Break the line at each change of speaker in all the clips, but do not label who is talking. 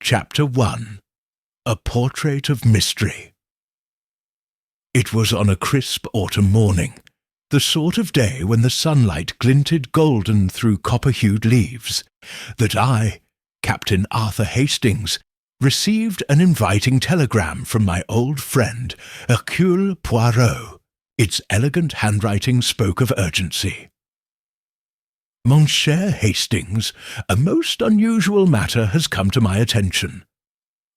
Chapter 1. A Portrait of Mystery. It was on a crisp autumn morning, the sort of day when the sunlight glinted golden through copper-hued leaves, that I, Captain Arthur Hastings, received an inviting telegram from my old friend, Hercule Poirot. Its elegant handwriting spoke of urgency. Mon cher Hastings, a most unusual matter has come to my attention.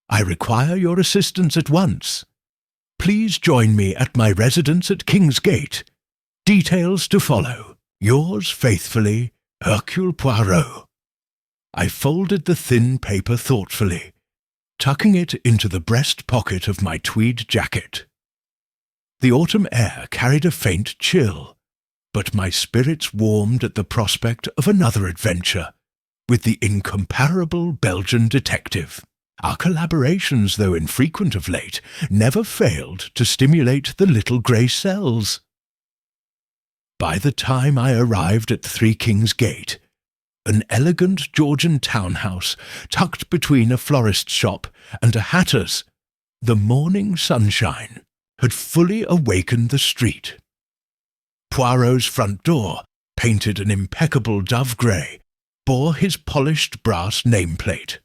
I require your assistance at once. Please join me at my residence at Kingsgate. Details to follow. Yours faithfully, Hercule Poirot. I folded the thin paper thoughtfully, tucking it into the breast pocket of my tweed jacket. The autumn air carried a faint chill, but my spirits warmed at the prospect of another adventure with the incomparable Belgian detective. Our collaborations, though infrequent of late, never failed to stimulate the little grey cells. By the time I arrived at 3 Kings Gate, an elegant Georgian townhouse tucked between a florist's shop and a hatter's, the morning sunshine had fully awakened the street. Poirot's front door, painted an impeccable dove-grey, bore his polished brass nameplate.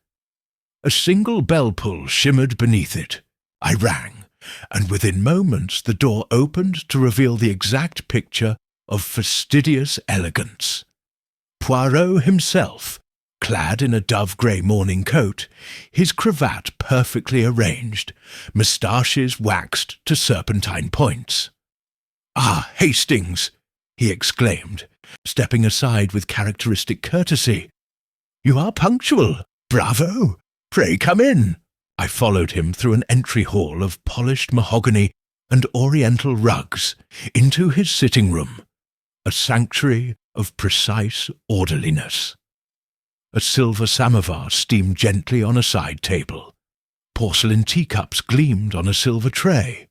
A single bell-pull shimmered beneath it. I rang, and within moments the door opened to reveal the exact picture of fastidious elegance. Poirot himself, clad in a dove-grey morning coat, his cravat perfectly arranged, moustaches waxed to serpentine points. "Ah, Hastings!" he exclaimed, stepping aside with characteristic courtesy. "You are punctual. Bravo! Pray come in." I followed him through an entry hall of polished mahogany and oriental rugs into his sitting room, a sanctuary of precise orderliness. A silver samovar steamed gently on a side table. Porcelain teacups gleamed on a silver tray.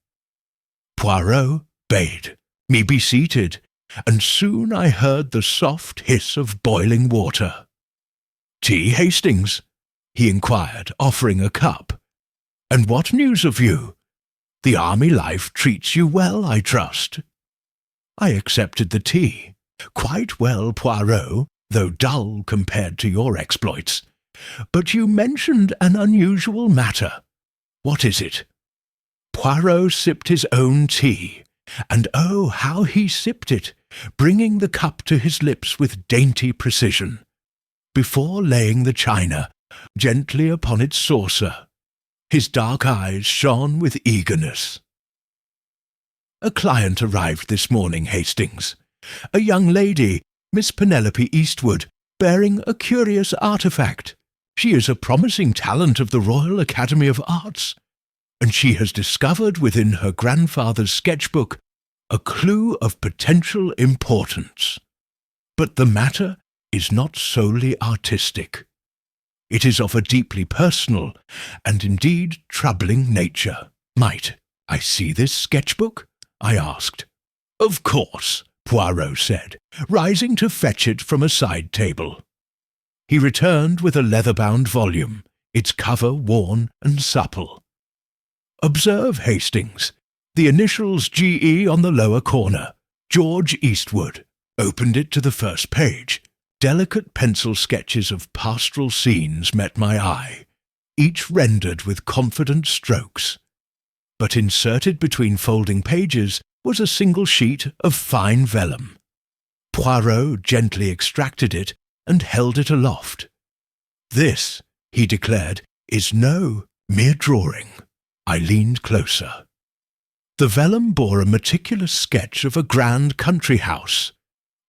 Poirot bade me be seated, and soon I heard the soft hiss of boiling water. "Tea, Hastings?" he inquired, offering a cup. "And what news of you? The army life treats you well, I trust." I accepted the tea. "Quite well, Poirot, though dull compared to your exploits. But you mentioned an unusual matter. What is it?" Poirot sipped his own tea, and oh, how he sipped it, bringing the cup to his lips with dainty precision, before laying the china gently upon its saucer. His dark eyes shone with eagerness. "A client arrived this morning, Hastings. A young lady, Miss Penelope Eastwood, bearing a curious artifact. She is a promising talent of the Royal Academy of Arts, and she has discovered within her grandfather's sketchbook a clue of potential importance. But the matter is not solely artistic. It is of a deeply personal and indeed troubling nature." "Might I see this sketchbook?" I asked. "Of course," Poirot said, rising to fetch it from a side table. He returned with a leather-bound volume, its cover worn and supple. "Observe, Hastings, the initials G.E. on the lower corner, George Eastwood." Opened it to the first page. Delicate pencil sketches of pastoral scenes met my eye, each rendered with confident strokes. But inserted between folding pages was a single sheet of fine vellum. Poirot gently extracted it and held it aloft. "This," he declared, "is no mere drawing." I leaned closer. The vellum bore a meticulous sketch of a grand country house,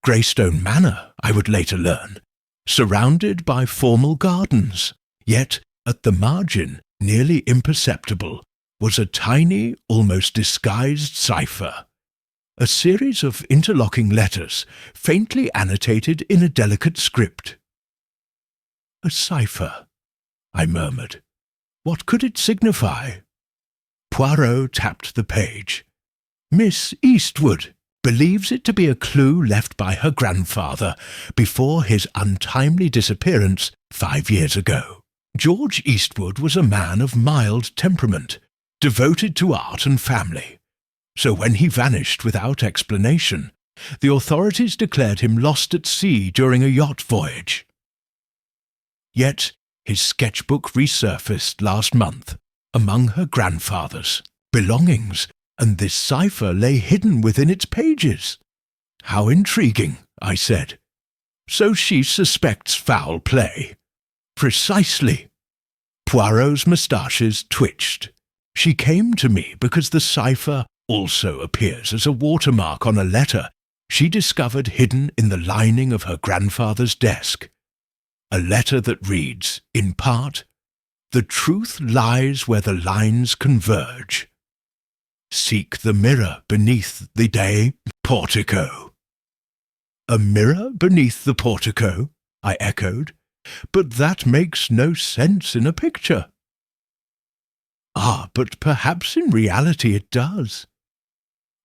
Greystone Manor, I would later learn, surrounded by formal gardens, yet at the margin, nearly imperceptible, was a tiny, almost disguised cipher, a series of interlocking letters, faintly annotated in a delicate script. "A cipher," I murmured. "What could it signify?" Poirot tapped the page. "Miss Eastwood believes it to be a clue left by her grandfather before his untimely disappearance 5 years ago. George Eastwood was a man of mild temperament, devoted to art and family. So when he vanished without explanation, the authorities declared him lost at sea during a yacht voyage. Yet his sketchbook resurfaced last month among her grandfather's belongings, and this cipher lay hidden within its pages. How intriguing, I said. So she suspects foul play. Precisely. Poirot's moustaches twitched. She came to me because the cipher also appears as a watermark on a letter she discovered hidden in the lining of her grandfather's desk. A letter that reads, in part, "The truth lies where the lines converge. Seek the mirror beneath the day portico." A mirror beneath the portico, I echoed, but that makes no sense in a picture. Ah, but perhaps in reality it does.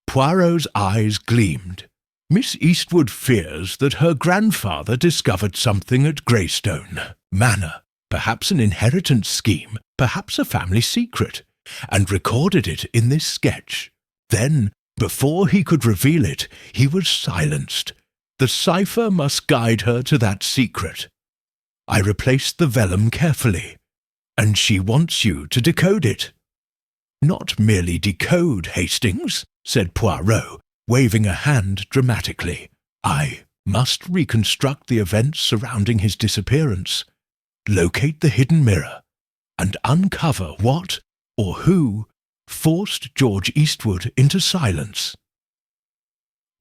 Poirot's eyes gleamed. Miss Eastwood fears that her grandfather discovered something at Greystone Manor, perhaps an inheritance scheme, perhaps a family secret, and recorded it in this sketch. Then, before he could reveal it, he was silenced. The cipher must guide her to that secret. I replaced the vellum carefully, and she wants you to decode it. Not merely decode, Hastings, said Poirot, waving a hand dramatically. I must reconstruct the events surrounding his disappearance, locate the hidden mirror, and uncover what or who forced George Eastwood into silence.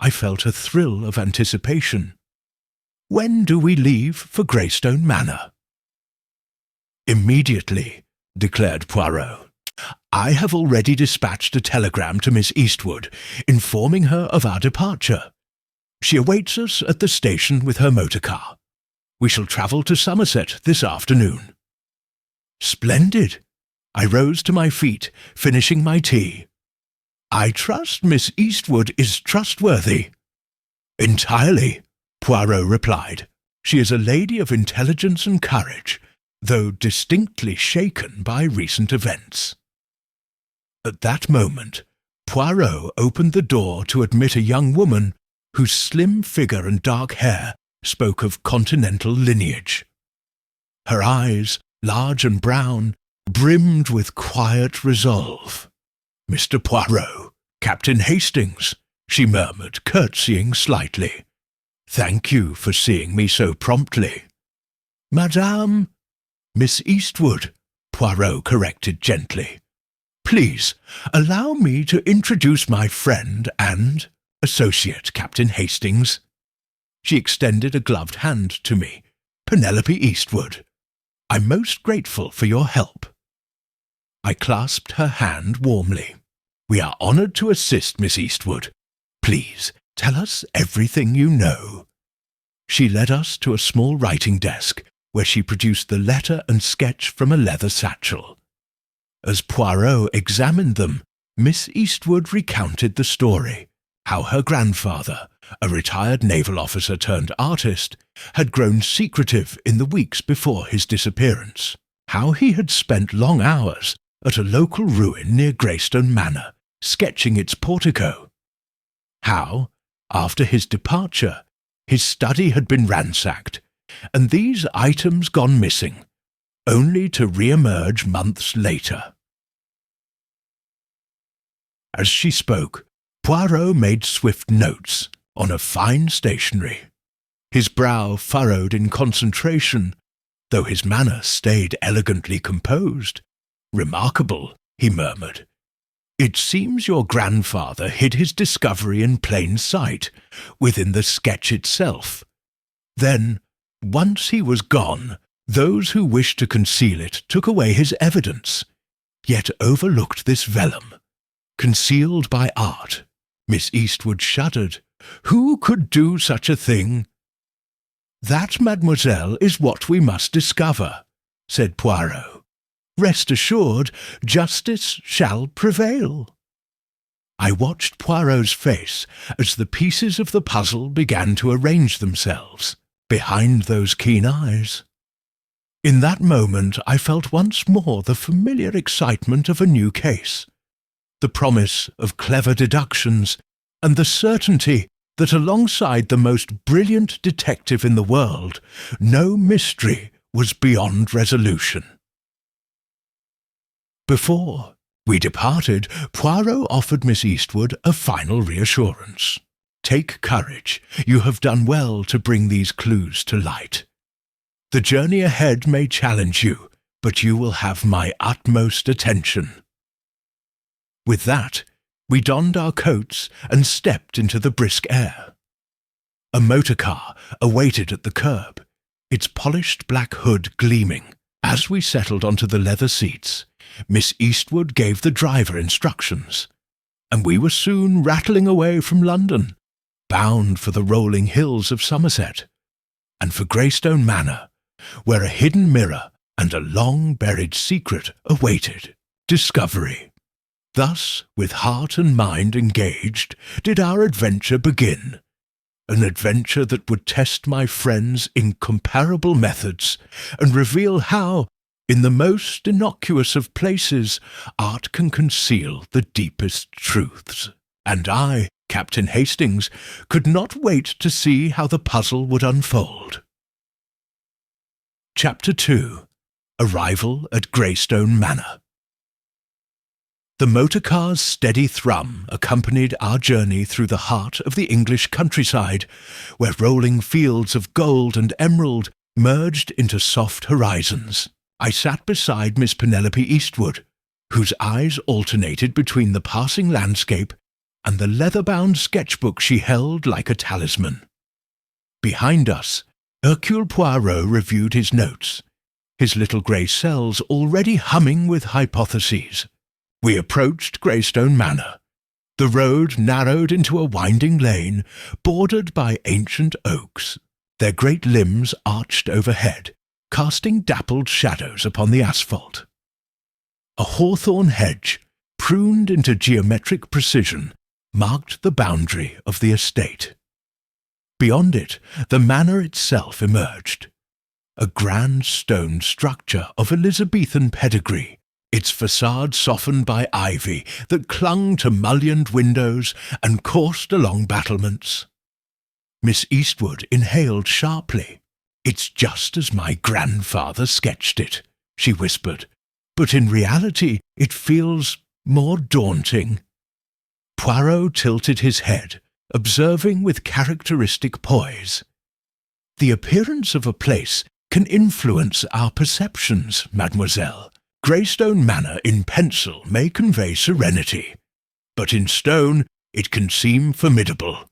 I felt a thrill of anticipation. When do we leave for Greystone Manor? Immediately, declared Poirot. I have already dispatched a telegram to Miss Eastwood, informing her of our departure. She awaits us at the station with her motor car. We shall travel to Somerset this afternoon. Splendid! I rose to my feet, finishing my tea. I trust Miss Eastwood is trustworthy. Entirely, Poirot replied. She is a lady of intelligence and courage, though distinctly shaken by recent events. At that moment, Poirot opened the door to admit a young woman whose slim figure and dark hair spoke of continental lineage. Her eyes, large and brown, brimmed with quiet resolve. "Mr. Poirot, Captain Hastings," she murmured, curtsying slightly. "Thank you for seeing me so promptly." "Madame—" "Miss Eastwood," Poirot corrected gently. "Please, allow me to introduce my friend and associate, Captain Hastings." She extended a gloved hand to me. "Penelope Eastwood. I'm most grateful for your help." I clasped her hand warmly. "We are honoured to assist, Miss Eastwood. Please, tell us everything you know." She led us to a small writing desk, where she produced the letter and sketch from a leather satchel. As Poirot examined them, Miss Eastwood recounted the story, how her grandfather, a retired naval officer turned artist, had grown secretive in the weeks before his disappearance, how he had spent long hours at a local ruin near Greystone Manor, sketching its portico, how, after his departure, his study had been ransacked, and these items gone missing, only to re-emerge months later. As she spoke, Poirot made swift notes on a fine stationery. His brow furrowed in concentration, though his manner stayed elegantly composed. "Remarkable," he murmured. "It seems your grandfather hid his discovery in plain sight, within the sketch itself. Then, once he was gone, those who wished to conceal it took away his evidence, yet overlooked this vellum, concealed by art." Miss Eastwood shuddered. "Who could do such a thing?" "That, mademoiselle, is what we must discover," said Poirot. "Rest assured, justice shall prevail." I watched Poirot's face as the pieces of the puzzle began to arrange themselves behind those keen eyes. In that moment I felt once more the familiar excitement of a new case, the promise of clever deductions, and the certainty that alongside the most brilliant detective in the world, no mystery was beyond resolution. Before we departed, Poirot offered Miss Eastwood a final reassurance. "Take courage. You have done well to bring these clues to light. The journey ahead may challenge you, but you will have my utmost attention." With that, we donned our coats and stepped into the brisk air. A motor car awaited at the curb, its polished black hood gleaming. As we settled onto the leather seats, Miss Eastwood gave the driver instructions, and we were soon rattling away from London, bound for the rolling hills of Somerset, and for Greystone Manor, where a hidden mirror and a long-buried secret awaited discovery. Thus, with heart and mind engaged, did our adventure begin, an adventure that would test my friend's incomparable methods and reveal how, in the most innocuous of places, art can conceal the deepest truths. And I, Captain Hastings, could not wait to see how the puzzle would unfold. Chapter 2. Arrival at Greystone Manor. The motor car's steady thrum accompanied our journey through the heart of the English countryside, where rolling fields of gold and emerald merged into soft horizons. I sat beside Miss Penelope Eastwood, whose eyes alternated between the passing landscape and the leather-bound sketchbook she held like a talisman. Behind us, Hercule Poirot reviewed his notes, his little grey cells already humming with hypotheses. We approached Greystone Manor. The road narrowed into a winding lane, bordered by ancient oaks, their great limbs arched overhead, casting dappled shadows upon the asphalt. A hawthorn hedge, pruned into geometric precision, marked the boundary of the estate. Beyond it, the manor itself emerged, a grand stone structure of Elizabethan pedigree, its facade softened by ivy that clung to mullioned windows and coursed along battlements. Miss Eastwood inhaled sharply. "It's just as my grandfather sketched it," she whispered, "but in reality it feels more daunting." Poirot tilted his head, observing with characteristic poise. "The appearance of a place can influence our perceptions, mademoiselle. Greystone Manor in pencil may convey serenity, but in stone it can seem formidable.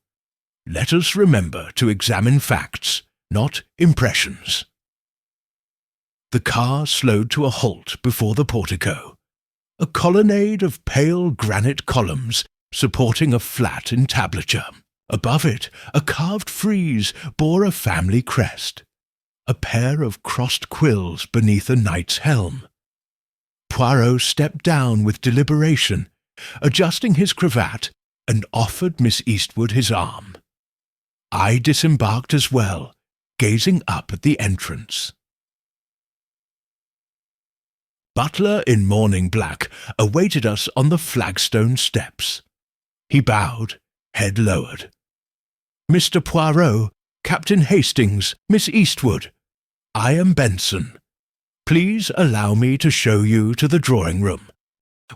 Let us remember to examine facts, not impressions." The car slowed to a halt before the portico, a colonnade of pale granite columns supporting a flat entablature. Above it, a carved frieze bore a family crest, a pair of crossed quills beneath a knight's helm. Poirot stepped down with deliberation, adjusting his cravat, and offered Miss Eastwood his arm. I disembarked as well, gazing up at the entrance. Butler in mourning black awaited us on the flagstone steps. He bowed, head lowered. "Mr. Poirot, Captain Hastings, Miss Eastwood, I am Benson. Please allow me to show you to the drawing-room,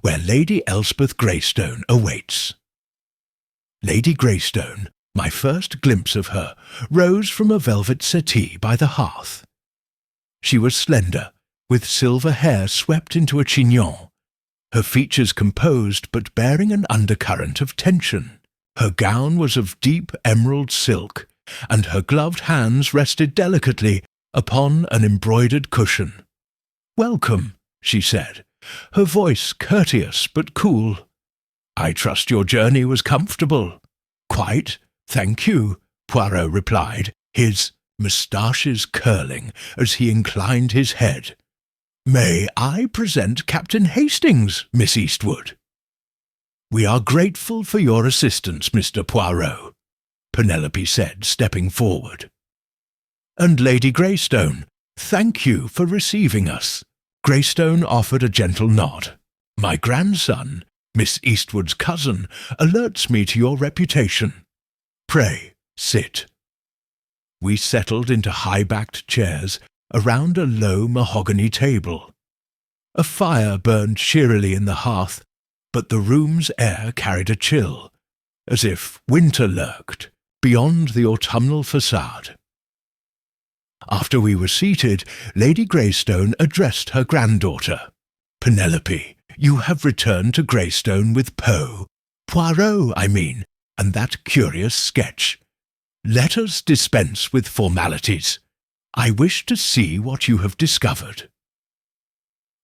where Lady Elspeth Greystone awaits." Lady Greystone, my first glimpse of her, rose from a velvet settee by the hearth. She was slender, with silver hair swept into a chignon, her features composed but bearing an undercurrent of tension. Her gown was of deep emerald silk, and her gloved hands rested delicately upon an embroidered cushion. "Welcome," she said, her voice courteous but cool. "I trust your journey was comfortable." "Quite, thank you," Poirot replied, his moustaches curling as he inclined his head. "May I present Captain Hastings, Miss Eastwood?" "We are grateful for your assistance, Mr. Poirot," Penelope said, stepping forward. "And Lady Greystone, Thank you for receiving us." Greystone offered a gentle nod. "My grandson, Miss Eastwood's cousin, alerts me to your reputation. Pray, sit." We settled into high-backed chairs around a low mahogany table. A fire burned cheerily in the hearth, but the room's air carried a chill, as if winter lurked beyond the autumnal facade. After we were seated, Lady Greystone addressed her granddaughter. "Penelope, you have returned to Greystone with Poirot, I mean, and that curious sketch. Let us dispense with formalities. I wish to see what you have discovered."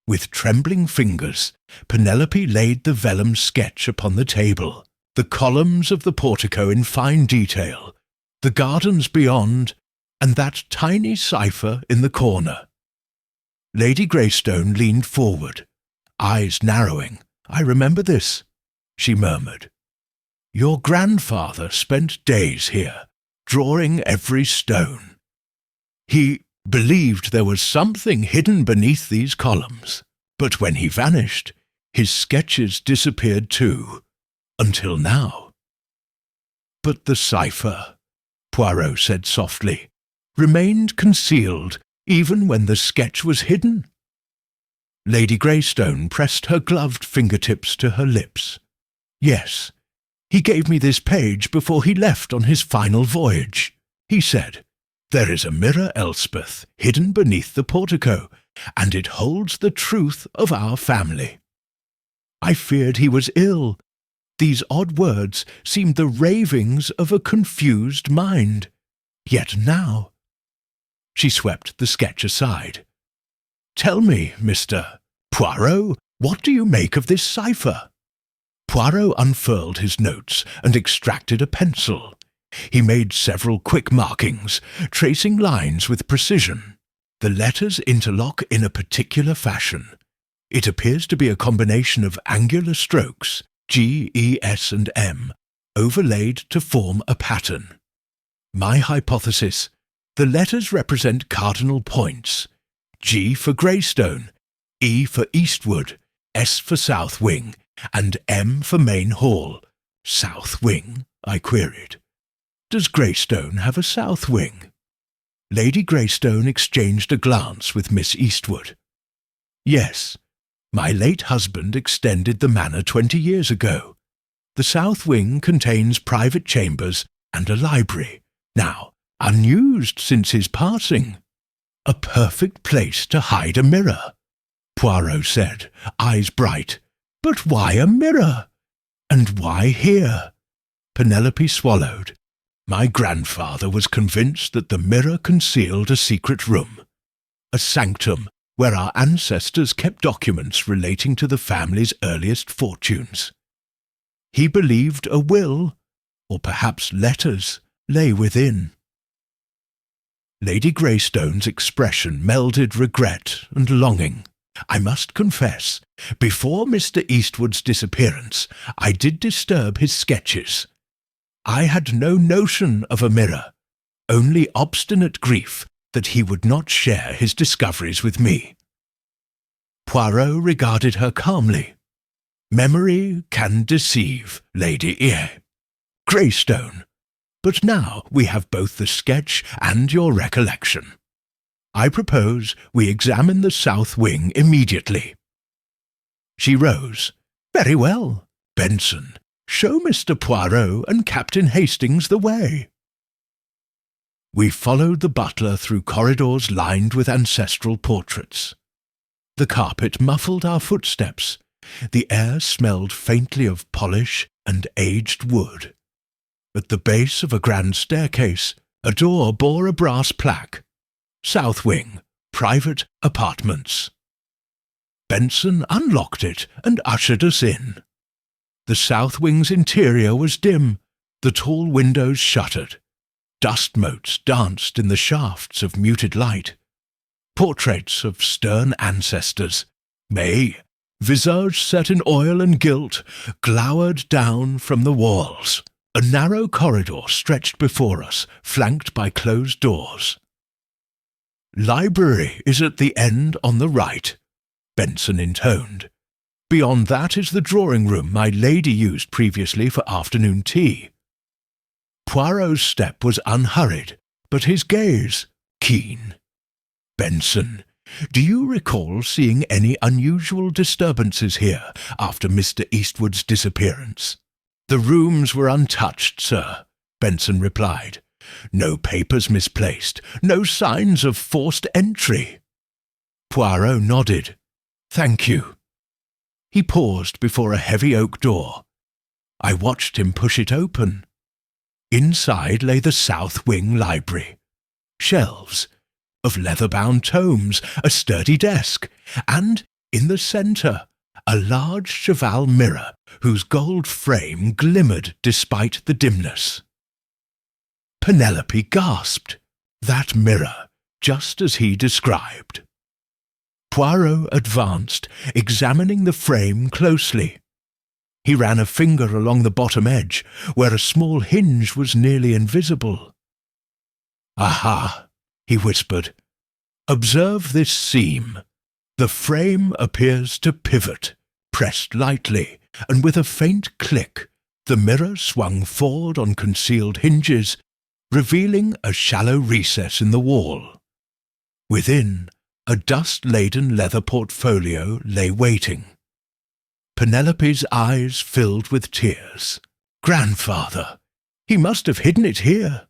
With trembling fingers, Penelope laid the vellum sketch upon the table, the columns of the portico in fine detail, the gardens beyond, and that tiny cipher in the corner. Lady Greystone leaned forward, eyes narrowing. "I remember this," she murmured. "Your grandfather spent days here, drawing every stone. He believed there was something hidden beneath these columns, but when he vanished, his sketches disappeared too, until now." "But the cipher," Poirot said softly, "remained concealed even when the sketch was hidden." Lady Greystone pressed her gloved fingertips to her lips. "Yes, he gave me this page before he left on his final voyage. He said, 'There is a mirror, Elspeth, hidden beneath the portico, and it holds the truth of our family.' I feared he was ill. These odd words seemed the ravings of a confused mind. Yet now—" She swept the sketch aside. "Tell me, Mr. Poirot, what do you make of this cipher?" Poirot unfurled his notes and extracted a pencil. He made several quick markings, tracing lines with precision. The letters interlock in a particular fashion. It appears to be a combination of angular strokes, G, E, S, and M, overlaid to form a pattern. My hypothesis: the letters represent cardinal points. G for Greystone, E for Eastwood, S for South Wing, and M for Main Hall. "South Wing?" I queried. "Does Greystone have a South Wing?" Lady Greystone exchanged a glance with Miss Eastwood. "Yes. My late husband extended the manor 20 years ago. The South Wing contains private chambers and a library, now unused since his passing. A perfect place to hide a mirror," Poirot said, eyes bright. "But why a mirror? And why here?" Penelope swallowed. "My grandfather was convinced that the mirror concealed a secret room, a sanctum where our ancestors kept documents relating to the family's earliest fortunes. He believed a will, or perhaps letters, lay within." Lady Greystone's expression melded regret and longing. "I must confess, before Mr. Eastwood's disappearance, I did disturb his sketches. I had no notion of a mirror, only obstinate grief that he would not share his discoveries with me." Poirot regarded her calmly. "Memory can deceive, Lady Greystone. But now we have both the sketch and your recollection. I propose we examine the South Wing immediately." She rose. "Very well. Benson, show Mr. Poirot and Captain Hastings the way." We followed the butler through corridors lined with ancestral portraits. The carpet muffled our footsteps. The air smelled faintly of polish and aged wood. At the base of a grand staircase, a door bore a brass plaque: "South Wing, Private Apartments." Benson unlocked it and ushered us in. The South Wing's interior was dim, the tall windows shuttered. Dust motes danced in the shafts of muted light. Portraits of stern ancestors, visage set in oil and gilt, glowered down from the walls. A narrow corridor stretched before us, flanked by closed doors. Library is at the end on the right, Benson intoned. Beyond that is the drawing room my lady used previously for afternoon tea. Poirot's step was unhurried, but his gaze keen. Benson, do you recall seeing any unusual disturbances here after Mr. Eastwood's disappearance? The rooms were untouched, sir, Benson replied. No papers misplaced, no signs of forced entry. Poirot nodded. Thank you. He paused before a heavy oak door. I watched him push it open. Inside lay the South Wing Library. Shelves of leather-bound tomes, a sturdy desk, and, in the centre, a large cheval mirror whose gold frame glimmered despite the dimness. Penelope gasped. That mirror, just as he described. Poirot advanced, examining the frame closely. He ran a finger along the bottom edge, where a small hinge was nearly invisible. Aha, he whispered. Observe this seam. The frame appears to pivot, pressed lightly, and with a faint click, the mirror swung forward on concealed hinges, revealing a shallow recess in the wall. Within, a dust-laden leather portfolio lay waiting. Penelope's eyes filled with tears. Grandfather! He must have hidden it here.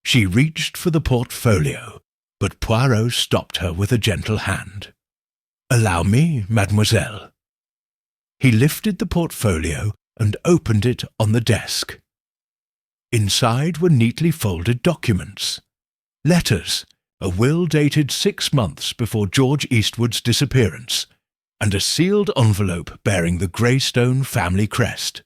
She reached for the portfolio, but Poirot stopped her with a gentle hand. Allow me, mademoiselle. He lifted the portfolio and opened it on the desk. Inside were neatly folded documents. Letters, a will dated 6 months before George Eastwood's disappearance, and a sealed envelope bearing the Greystone family crest.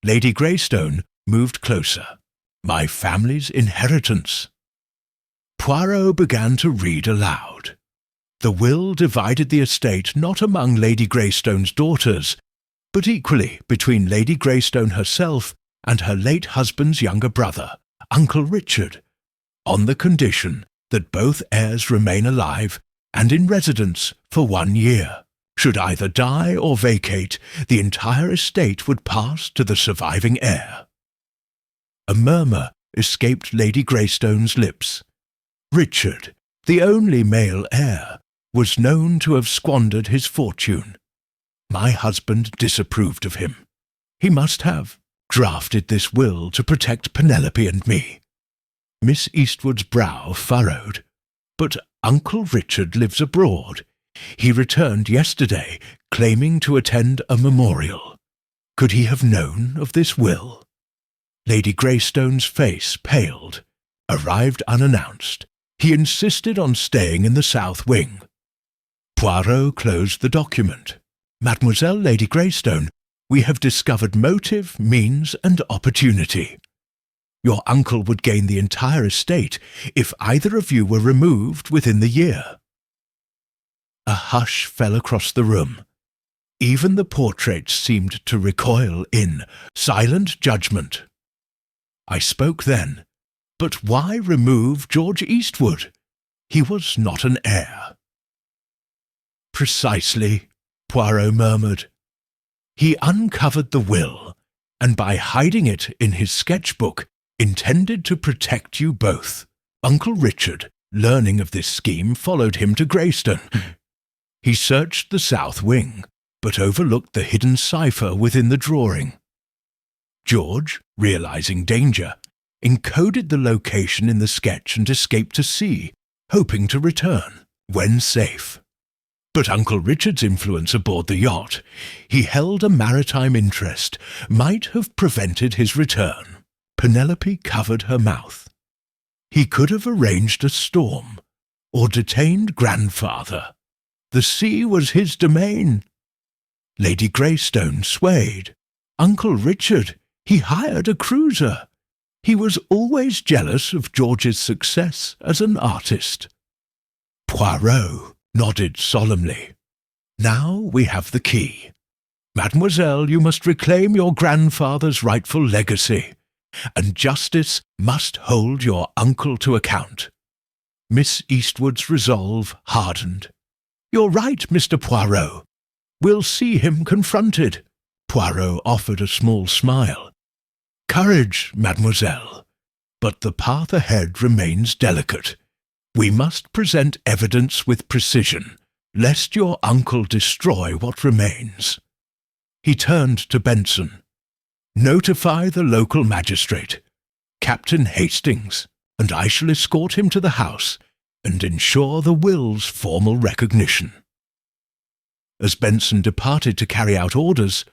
Lady Greystone moved closer. My family's inheritance. Poirot began to read aloud. The will divided the estate not among Lady Greystone's daughters, but equally between Lady Greystone herself and her late husband's younger brother, Uncle Richard, on the condition that both heirs remain alive and in residence for 1 year. Should either die or vacate, the entire estate would pass to the surviving heir. A murmur escaped Lady Greystone's lips. Richard, the only male heir, was known to have squandered his fortune. My husband disapproved of him. He must have drafted this will to protect Penelope and me. Miss Eastwood's brow furrowed. But Uncle Richard lives abroad. He returned yesterday, claiming to attend a memorial. Could he have known of this will? Lady Greystone's face paled. Arrived unannounced, he insisted on staying in the South Wing. Poirot closed the document. Mademoiselle Lady Greystone, we have discovered motive, means, and opportunity. Your uncle would gain the entire estate if either of you were removed within the year. A hush fell across the room. Even the portraits seemed to recoil in silent judgment. I spoke then, but why remove George Eastwood? He was not an heir. Precisely, Poirot murmured. He uncovered the will, and by hiding it in his sketchbook, intended to protect you both. Uncle Richard, learning of this scheme, followed him to Greystone. He searched the South Wing, but overlooked the hidden cipher within the drawing. George, realizing danger, encoded the location in the sketch and escaped to sea, hoping to return when safe. But Uncle Richard's influence aboard the yacht, he held a maritime interest, might have prevented his return. Penelope covered her mouth. He could have arranged a storm, or detained grandfather. The sea was his domain. Lady Greystone swayed. Uncle Richard, he hired a cruiser. He was always jealous of George's success as an artist. Poirot nodded solemnly. Now we have the key. Mademoiselle, you must reclaim your grandfather's rightful legacy, and justice must hold your uncle to account. Miss Eastwood's resolve hardened. "You're right, Mr. Poirot. We'll see him confronted." Poirot offered a small smile. "Courage, mademoiselle. But the path ahead remains delicate. We must present evidence with precision, lest your uncle destroy what remains." He turned to Benson. "Notify the local magistrate, Captain Hastings, and I shall escort him to the house and ensure the will's formal recognition." As Benson departed to carry out orders,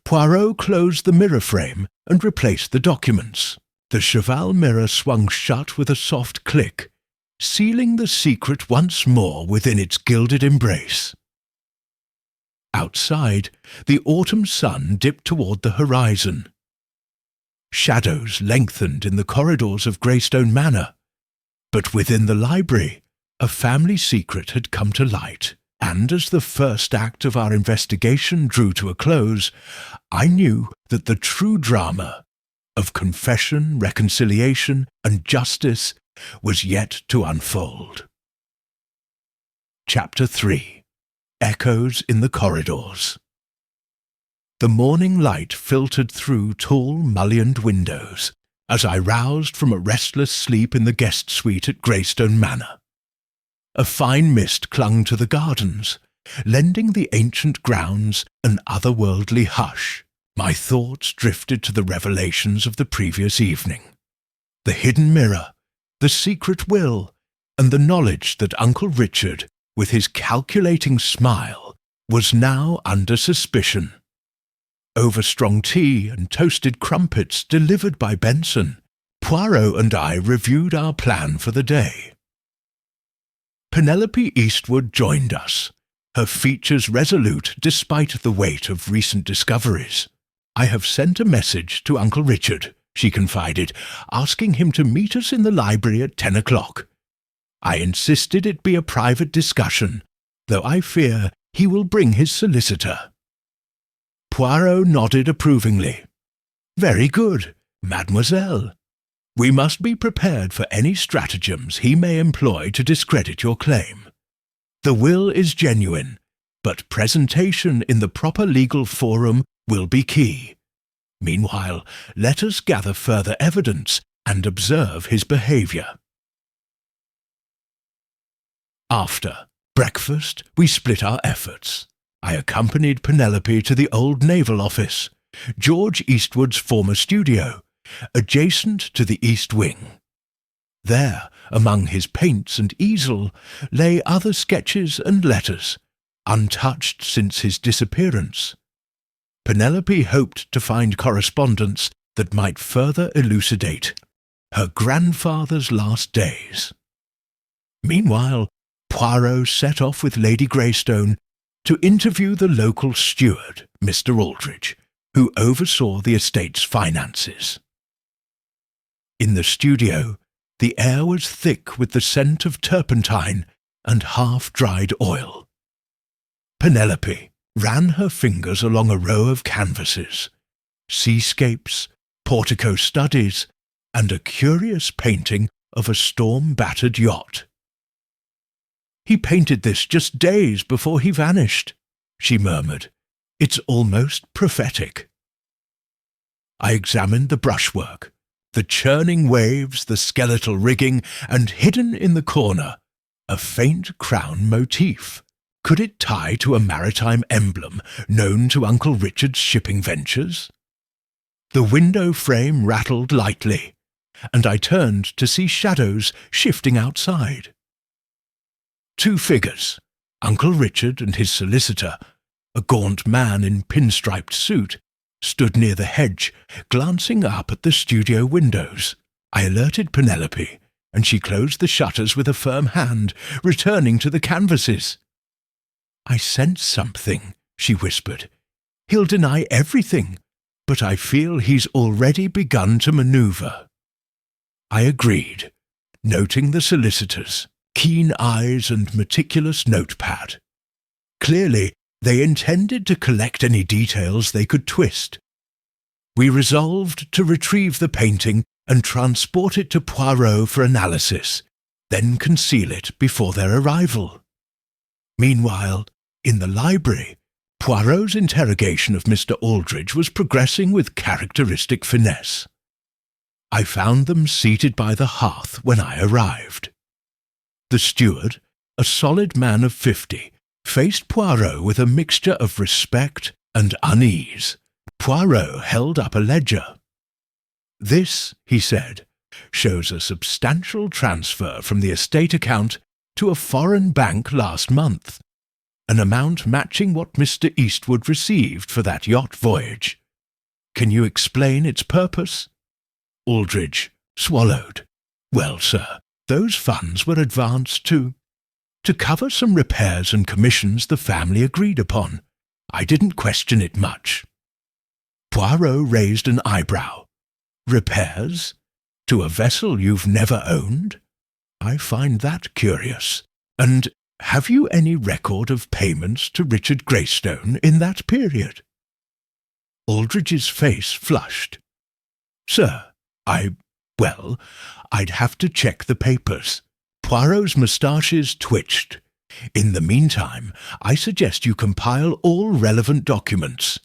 Poirot closed the mirror frame and replaced the documents. The cheval mirror swung shut with a soft click, sealing the secret once more within its gilded embrace. Outside, the autumn sun dipped toward the horizon. Shadows lengthened in the corridors of Greystone Manor, but within the library, a family secret had come to light, and as the first act of our investigation drew to a close, I knew that the true drama of confession, reconciliation, and justice was yet to unfold. Chapter 3. Echoes in the Corridors. The morning light filtered through tall, mullioned windows as I roused from a restless sleep in the guest suite at Greystone Manor. A fine mist clung to the gardens, lending the ancient grounds an otherworldly hush. My thoughts drifted to the revelations of the previous evening. The hidden mirror, the secret will, and the knowledge that Uncle Richard, with his calculating smile, was now under suspicion. Over strong tea and toasted crumpets delivered by Benson, Poirot and I reviewed our plan for the day. Penelope Eastwood joined us, her features resolute despite the weight of recent discoveries. "I have sent a message to Uncle Richard," she confided, "asking him to meet us in the library at 10 o'clock. I insisted it be a private discussion, though I fear he will bring his solicitor." Poirot nodded approvingly. "Very good, mademoiselle. We must be prepared for any stratagems he may employ to discredit your claim. The will is genuine, but presentation in the proper legal forum will be key. Meanwhile, let us gather further evidence and observe his behaviour." After breakfast, we split our efforts. I accompanied Penelope to the old naval office, George Eastwood's former studio, adjacent to the East Wing. There, among his paints and easel, lay other sketches and letters, untouched since his disappearance. Penelope hoped to find correspondence that might further elucidate her grandfather's last days. Meanwhile, Poirot set off with Lady Greystone to interview the local steward, Mr. Aldridge, who oversaw the estate's finances. In the studio, the air was thick with the scent of turpentine and half-dried oil. Penelope ran her fingers along a row of canvases, seascapes, portico studies, and a curious painting of a storm-battered yacht. "He painted this just days before he vanished," she murmured. "It's almost prophetic." I examined the brushwork, the churning waves, the skeletal rigging, and hidden in the corner, a faint crown motif. Could it tie to a maritime emblem known to Uncle Richard's shipping ventures? The window frame rattled lightly, and I turned to see shadows shifting outside. Two figures, Uncle Richard and his solicitor, a gaunt man in pinstriped suit, stood near the hedge, glancing up at the studio windows. I alerted Penelope, and she closed the shutters with a firm hand, returning to the canvases. "I sense something," she whispered. "He'll deny everything, but I feel he's already begun to manoeuvre." I agreed, noting the solicitors, keen eyes and meticulous notepad. Clearly, they intended to collect any details they could twist. We resolved to retrieve the painting and transport it to Poirot for analysis, then conceal it before their arrival. Meanwhile, in the library, Poirot's interrogation of Mr. Aldridge was progressing with characteristic finesse. I found them seated by the hearth when I arrived. The steward, a solid man of 50, faced Poirot with a mixture of respect and unease. Poirot held up a ledger. "This," he said, "shows a substantial transfer from the estate account to a foreign bank last month, an amount matching what Mr. Eastwood received for that yacht voyage. Can you explain its purpose?" Aldridge swallowed. "Well, sir, those funds were advanced to cover some repairs and commissions the family agreed upon. I didn't question it much." Poirot raised an eyebrow. "Repairs? To a vessel you've never owned? I find that curious. And have you any record of payments to Richard Greystone in that period?" Aldridge's face flushed. "Sir, I'd have to check the papers." Poirot's moustaches twitched. "In the meantime, I suggest you compile all relevant documents.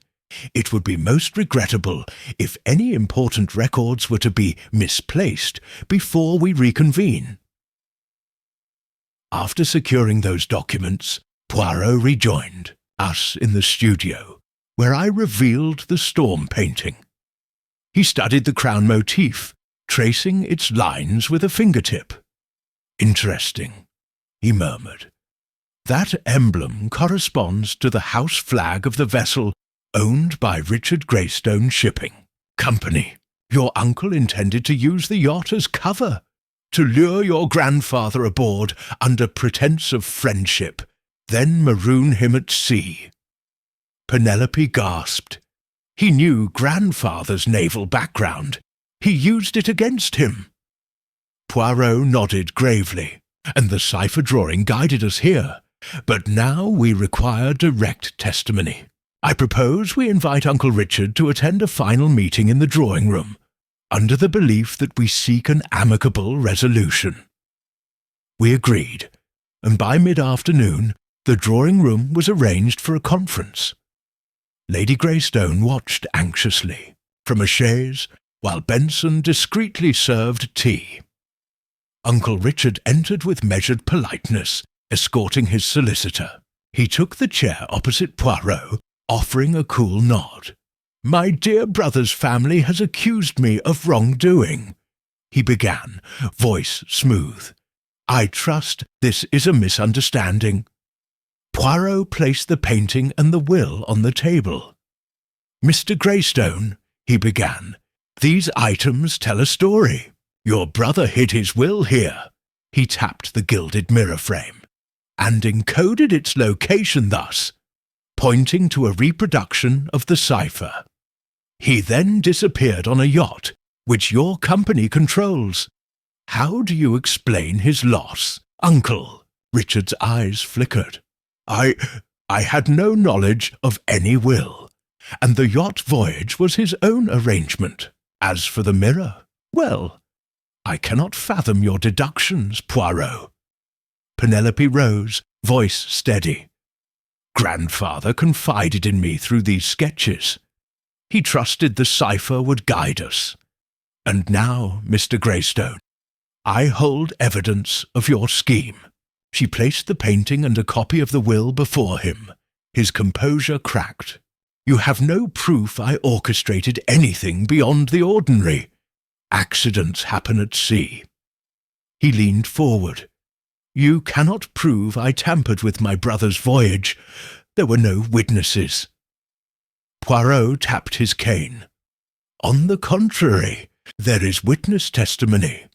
It would be most regrettable if any important records were to be misplaced before we reconvene." After securing those documents, Poirot rejoined us in the studio, where I revealed the storm painting. He studied the crown motif, tracing its lines with a fingertip. "Interesting," he murmured. "That emblem corresponds to the house flag of the vessel owned by Richard Greystone Shipping Company. Your uncle intended to use the yacht as cover, to lure your grandfather aboard under pretense of friendship, then maroon him at sea." Penelope gasped. "He knew grandfather's naval background. He used it against him." Poirot nodded gravely, and the cipher drawing guided us here. But now we require direct testimony. I propose we invite Uncle Richard to attend a final meeting in the drawing-room, under the belief that we seek an amicable resolution. We agreed, and by mid-afternoon the drawing-room was arranged for a conference. Lady Greystone watched anxiously from a chaise, while Benson discreetly served tea. Uncle Richard entered with measured politeness, escorting his solicitor. He took the chair opposite Poirot, offering a cool nod. "My dear brother's family has accused me of wrongdoing," he began, voice smooth. "I trust this is a misunderstanding." Poirot placed the painting and the will on the table. "Mr. Greystone," he began, "these items tell a story. Your brother hid his will here," he tapped the gilded mirror frame, "and encoded its location thus," pointing to a reproduction of the cipher. "He then disappeared on a yacht, which your company controls. How do you explain his loss, Uncle?" Richard's eyes flickered. I had no knowledge of any will, and the yacht voyage was his own arrangement. As for the mirror, well, I cannot fathom your deductions, Poirot." Penelope rose, voice steady. "Grandfather confided in me through these sketches. He trusted the cipher would guide us. And now, Mr. Greystone, I hold evidence of your scheme." She placed the painting and a copy of the will before him. His composure cracked. "You have no proof I orchestrated anything beyond the ordinary. Accidents happen at sea." He leaned forward. "You cannot prove I tampered with my brother's voyage. There were no witnesses." Poirot tapped his cane. "On the contrary, there is witness testimony.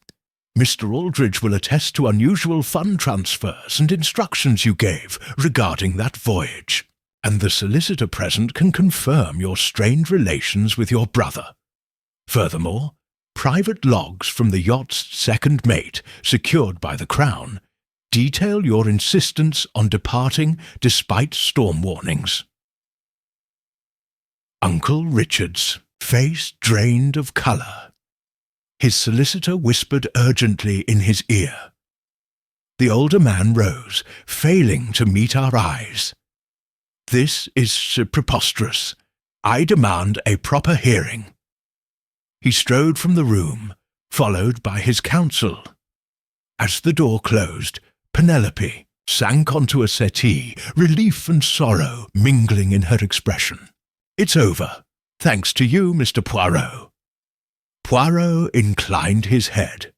Mr. Aldridge will attest to unusual fund transfers and instructions you gave regarding that voyage, and the solicitor present can confirm your strained relations with your brother. Furthermore, private logs from the yacht's second mate, secured by the Crown, detail your insistence on departing despite storm warnings." Uncle Richard's face drained of colour. His solicitor whispered urgently in his ear, The older man rose, failing to meet our eyes. "This is preposterous. I demand a proper hearing." He strode from the room, followed by his counsel. As the door closed, Penelope sank onto a settee, relief and sorrow mingling in her expression. "It's over, thanks to you, Mr. Poirot." Poirot inclined his head.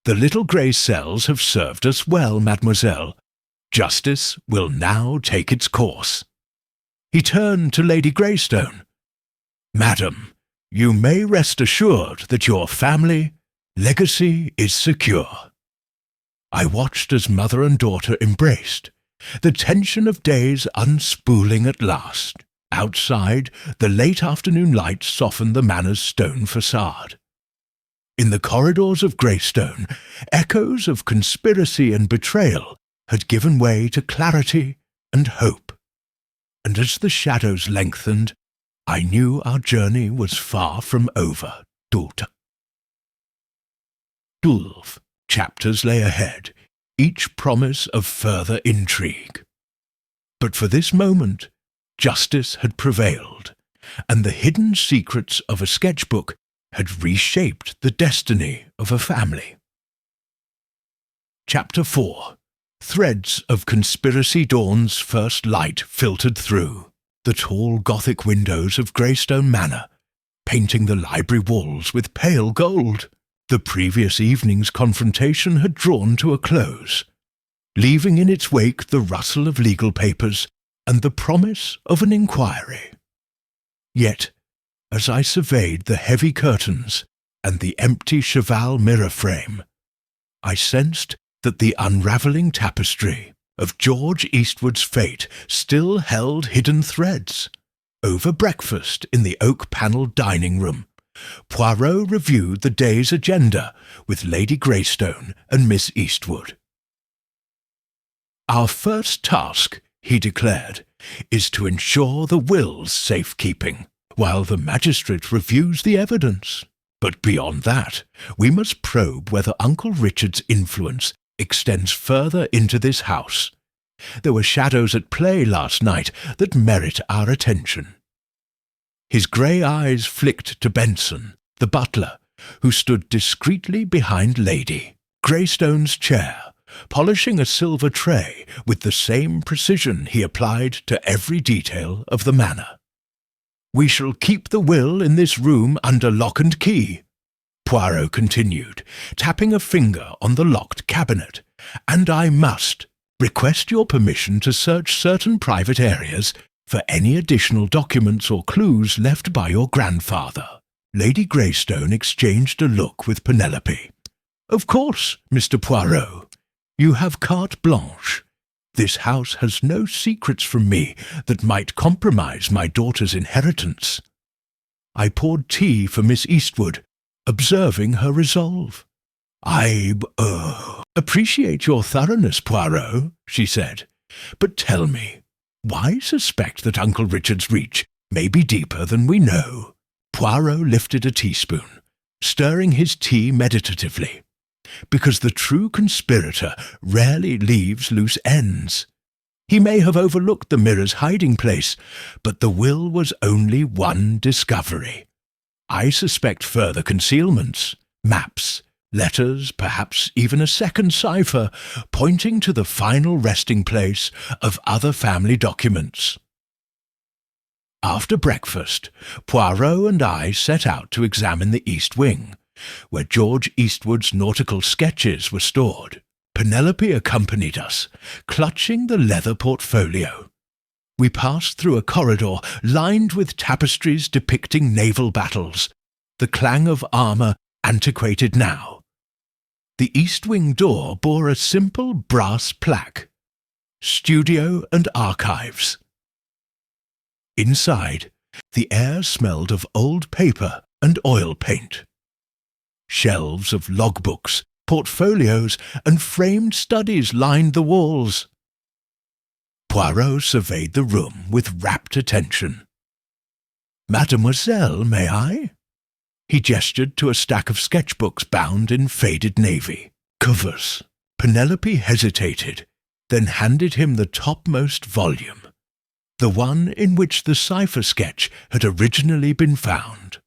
"The little grey cells have served us well, mademoiselle. Justice will now take its course." He turned to Lady Greystone. "Madam, you may rest assured that your family legacy is secure." I watched as mother and daughter embraced, the tension of days unspooling at last. Outside, the late afternoon light softened the manor's stone facade. In the corridors of Greystone, echoes of conspiracy and betrayal had given way to clarity and hope. And as the shadows lengthened, I knew our journey was far from over. 12 chapters lay ahead, each promise of further intrigue. But for this moment, justice had prevailed, and the hidden secrets of a sketchbook had reshaped the destiny of a family. Chapter 4. Threads of conspiracy dawn's first light filtered through the tall Gothic windows of Greystone Manor, painting the library walls with pale gold. The previous evening's confrontation had drawn to a close, leaving in its wake the rustle of legal papers and the promise of an inquiry. Yet, as I surveyed the heavy curtains and the empty cheval mirror frame, I sensed that the unravelling tapestry of George Eastwood's fate still held hidden threads. Over breakfast in the oak-panelled dining room, Poirot reviewed the day's agenda with Lady Greystone and Miss Eastwood. "Our first task," he declared, "is to ensure the will's safekeeping, while the magistrate reviews the evidence. But beyond that, we must probe whether Uncle Richard's influence extends further into this house. There were shadows at play last night that merit our attention." His grey eyes flicked to Benson, the butler, who stood discreetly behind Lady Greystone's chair, polishing a silver tray with the same precision he applied to every detail of the manor. "We shall keep the will in this room under lock and key," Poirot continued, tapping a finger on the locked cabinet, "and I must request your permission to search certain private areas for any additional documents or clues left by your grandfather." Lady Greystone exchanged a look with Penelope. "Of course, Mr. Poirot. You have carte blanche. This house has no secrets from me that might compromise my daughter's inheritance." I poured tea for Miss Eastwood, observing her resolve. "I appreciate your thoroughness, Poirot," she said. "But tell me, why suspect that Uncle Richard's reach may be deeper than we know?" Poirot lifted a teaspoon, stirring his tea meditatively. "Because the true conspirator rarely leaves loose ends. He may have overlooked the mirror's hiding place, but the will was only one discovery. I suspect further concealments, maps, letters, perhaps even a second cipher, pointing to the final resting place of other family documents." After breakfast, Poirot and I set out to examine the East Wing, where George Eastwood's nautical sketches were stored. Penelope accompanied us, clutching the leather portfolio. We passed through a corridor lined with tapestries depicting naval battles, the clang of armour antiquated now. The East Wing door bore a simple brass plaque, "Studio and Archives." Inside, the air smelled of old paper and oil paint. Shelves of logbooks, portfolios, and framed studies lined the walls. Poirot surveyed the room with rapt attention. "Mademoiselle, may I?" He gestured to a stack of sketchbooks bound in faded navy covers. Penelope hesitated, then handed him the topmost volume, the one in which the cipher sketch had originally been found.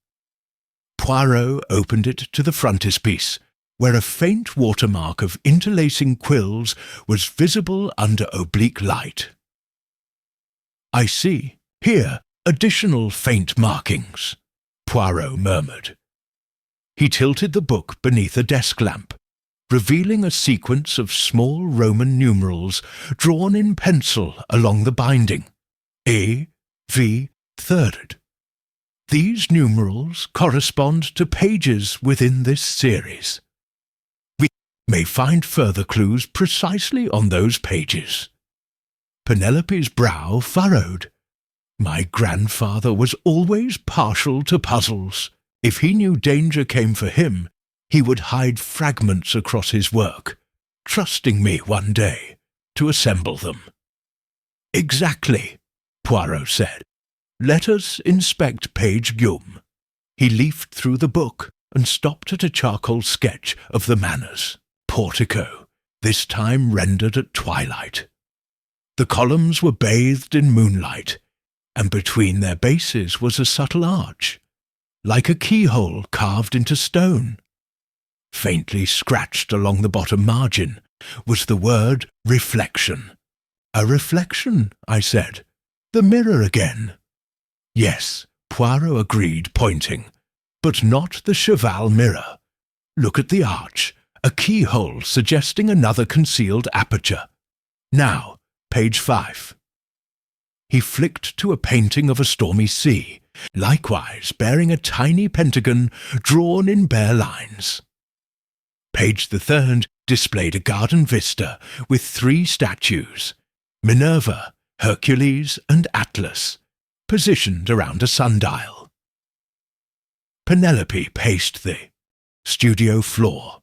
Poirot opened it to the frontispiece, where a faint watermark of interlacing quills was visible under oblique light. "I see, here, additional faint markings," Poirot murmured. He tilted the book beneath a desk lamp, revealing a sequence of small Roman numerals drawn in pencil along the binding. A, V, third. These numerals correspond to pages within this series. We may find further clues precisely on those pages. Penelope's brow furrowed. My grandfather was always partial to puzzles. If he knew danger came for him, he would hide fragments across his work, trusting me one day to assemble them. "Exactly," Poirot said. "Let us inspect page Guillaume." He leafed through the book and stopped at a charcoal sketch of the manors, portico, this time rendered at twilight. The columns were bathed in moonlight, and between their bases was a subtle arch, like a keyhole carved into stone. Faintly scratched along the bottom margin was the word reflection. "A reflection," I said. "The mirror again." "Yes," Poirot agreed, pointing, "but not the cheval mirror. Look at the arch, a keyhole suggesting another concealed aperture. Now, page 5. He flicked to a painting of a stormy sea, likewise bearing a tiny pentagon drawn in bare lines. Page the 3rd displayed a garden vista with 3 statues, Minerva, Hercules, and Atlas, positioned around a sundial. Penelope paced the studio floor.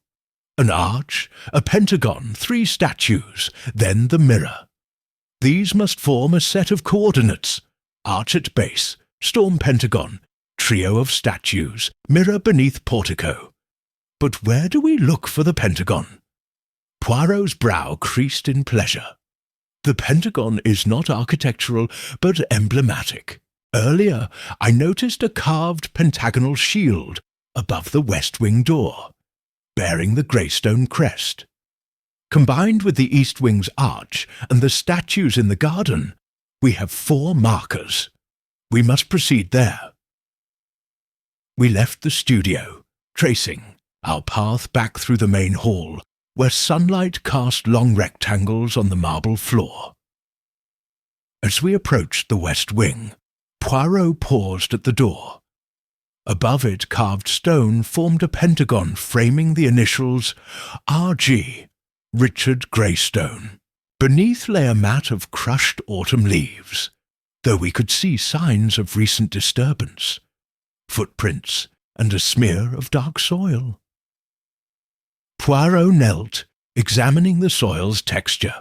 An arch, a pentagon, 3 statues, then the mirror. These must form a set of coordinates: arch at base, storm pentagon, trio of statues, mirror beneath portico. But where do we look for the pentagon? Poirot's brow creased in pleasure. The pentagon is not architectural, but emblematic. Earlier, I noticed a carved pentagonal shield above the west wing door, bearing the greystone crest. Combined with the east wing's arch and the statues in the garden, we have 4 markers. We must proceed there. We left the studio, tracing our path back through the main hall, where sunlight cast long rectangles on the marble floor. As we approached the west wing, Poirot paused at the door. Above it, carved stone formed a pentagon framing the initials R.G., Richard Greystone. Beneath lay a mat of crushed autumn leaves, though we could see signs of recent disturbance, footprints, and a smear of dark soil. Poirot knelt, examining the soil's texture.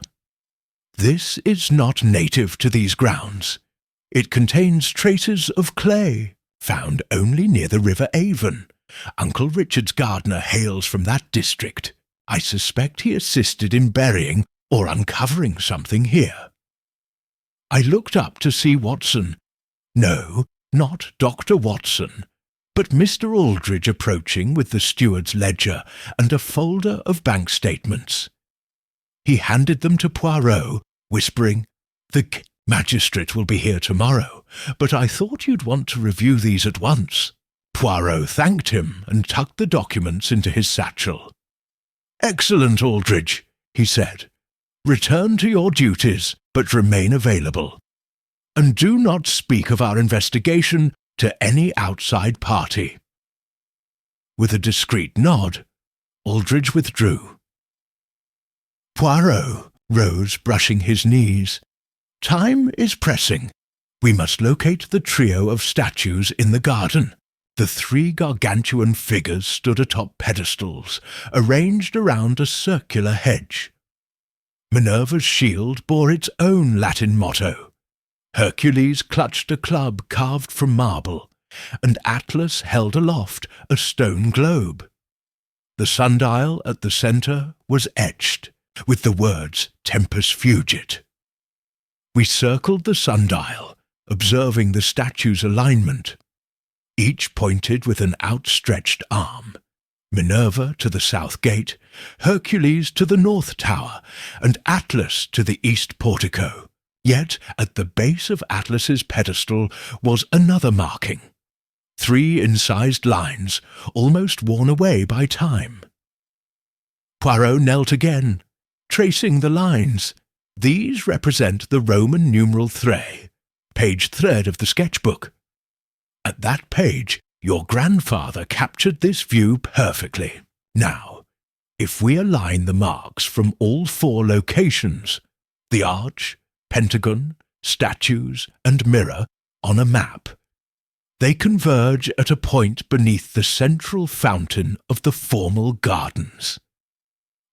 "This is not native to these grounds. It contains traces of clay, found only near the River Avon. Uncle Richard's gardener hails from that district. I suspect he assisted in burying or uncovering something here." I looked up to see Watson. No, not Dr. Watson, but Mr. Aldridge approaching with the steward's ledger and a folder of bank statements. He handed them to Poirot, whispering, "The magistrate will be here tomorrow, but I thought you'd want to review these at once." Poirot thanked him and tucked the documents into his satchel. "Excellent, Aldridge," he said. "Return to your duties, but remain available. And do not speak of our investigation to any outside party." With a discreet nod, Aldridge withdrew. Poirot rose, brushing his knees. "Time is pressing. We must locate the trio of statues in the garden." The 3 gargantuan figures stood atop pedestals, arranged around a circular hedge. Minerva's shield bore its own Latin motto. Hercules clutched a club carved from marble, and Atlas held aloft a stone globe. The sundial at the centre was etched, with the words Tempus Fugit. We circled the sundial, observing the statue's alignment. Each pointed with an outstretched arm. Minerva to the south gate, Hercules to the north tower, and Atlas to the east portico. Yet at the base of Atlas's pedestal was another marking. 3 incised lines, almost worn away by time. Poirot knelt again, tracing the lines. These represent the Roman numeral 3, page 3 of the sketchbook. At that page, your grandfather captured this view perfectly. Now, if we align the marks from all 4 locations, the arch, pentagon, statues, and mirror, on a map, they converge at a point beneath the central fountain of the formal gardens.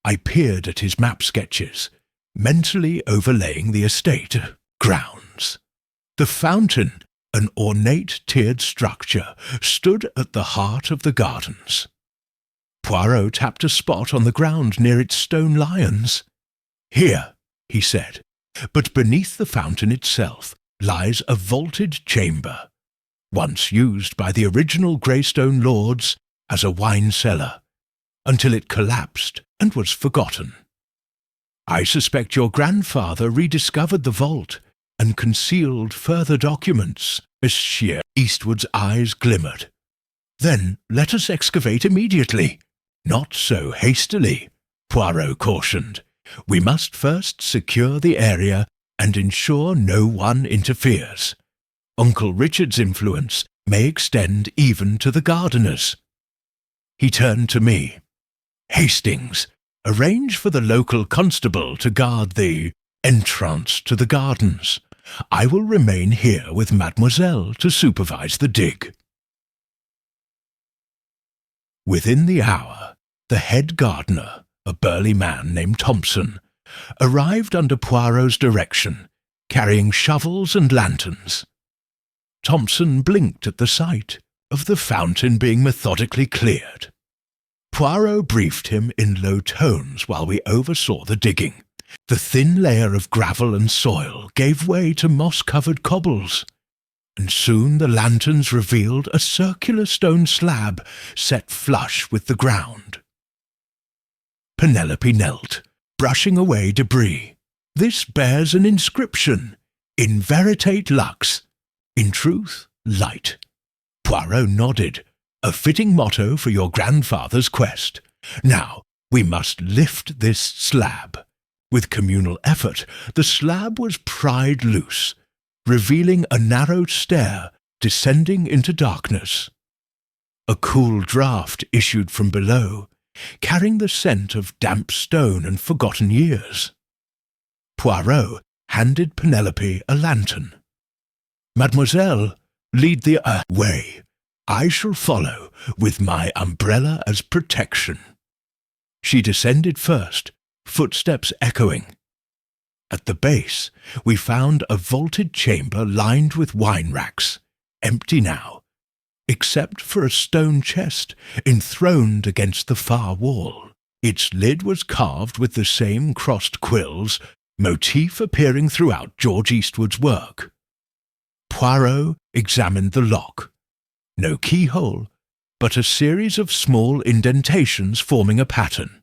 I peered at his map sketches, mentally overlaying the estate grounds. The fountain, an ornate tiered structure, stood at the heart of the gardens. Poirot tapped a spot on the ground near its stone lions. "Here," he said, "but beneath the fountain itself lies a vaulted chamber, once used by the original Greystone lords as a wine cellar, until it collapsed and was forgotten. I suspect your grandfather rediscovered the vault and concealed further documents." Monsieur Eastwood's eyes glimmered. "Then let us excavate immediately." "Not so hastily," Poirot cautioned. "We must first secure the area and ensure no one interferes. Uncle Richard's influence may extend even to the gardeners." He turned to me. "Hastings, arrange for the local constable to guard the entrance to the gardens. I will remain here with Mademoiselle to supervise the dig." Within the hour, the head gardener, a burly man named Thompson, arrived under Poirot's direction, carrying shovels and lanterns. Thompson blinked at the sight of the fountain being methodically cleared. Poirot briefed him in low tones while we oversaw the digging. The thin layer of gravel and soil gave way to moss-covered cobbles, and soon the lanterns revealed a circular stone slab set flush with the ground. Penelope knelt, brushing away debris. "This bears an inscription, in veritate lux, in truth, light." Poirot nodded. "A fitting motto for your grandfather's quest. Now, we must lift this slab." With communal effort, the slab was pried loose, revealing a narrow stair descending into darkness. A cool draught issued from below, carrying the scent of damp stone and forgotten years. Poirot handed Penelope a lantern. "Mademoiselle, lead the way. I shall follow, with my umbrella as protection." She descended first, footsteps echoing. At the base, we found a vaulted chamber lined with wine racks, empty now, except for a stone chest enthroned against the far wall. Its lid was carved with the same crossed quills, motif appearing throughout George Eastwood's work. Poirot examined the lock. No keyhole, but a series of small indentations forming a pattern.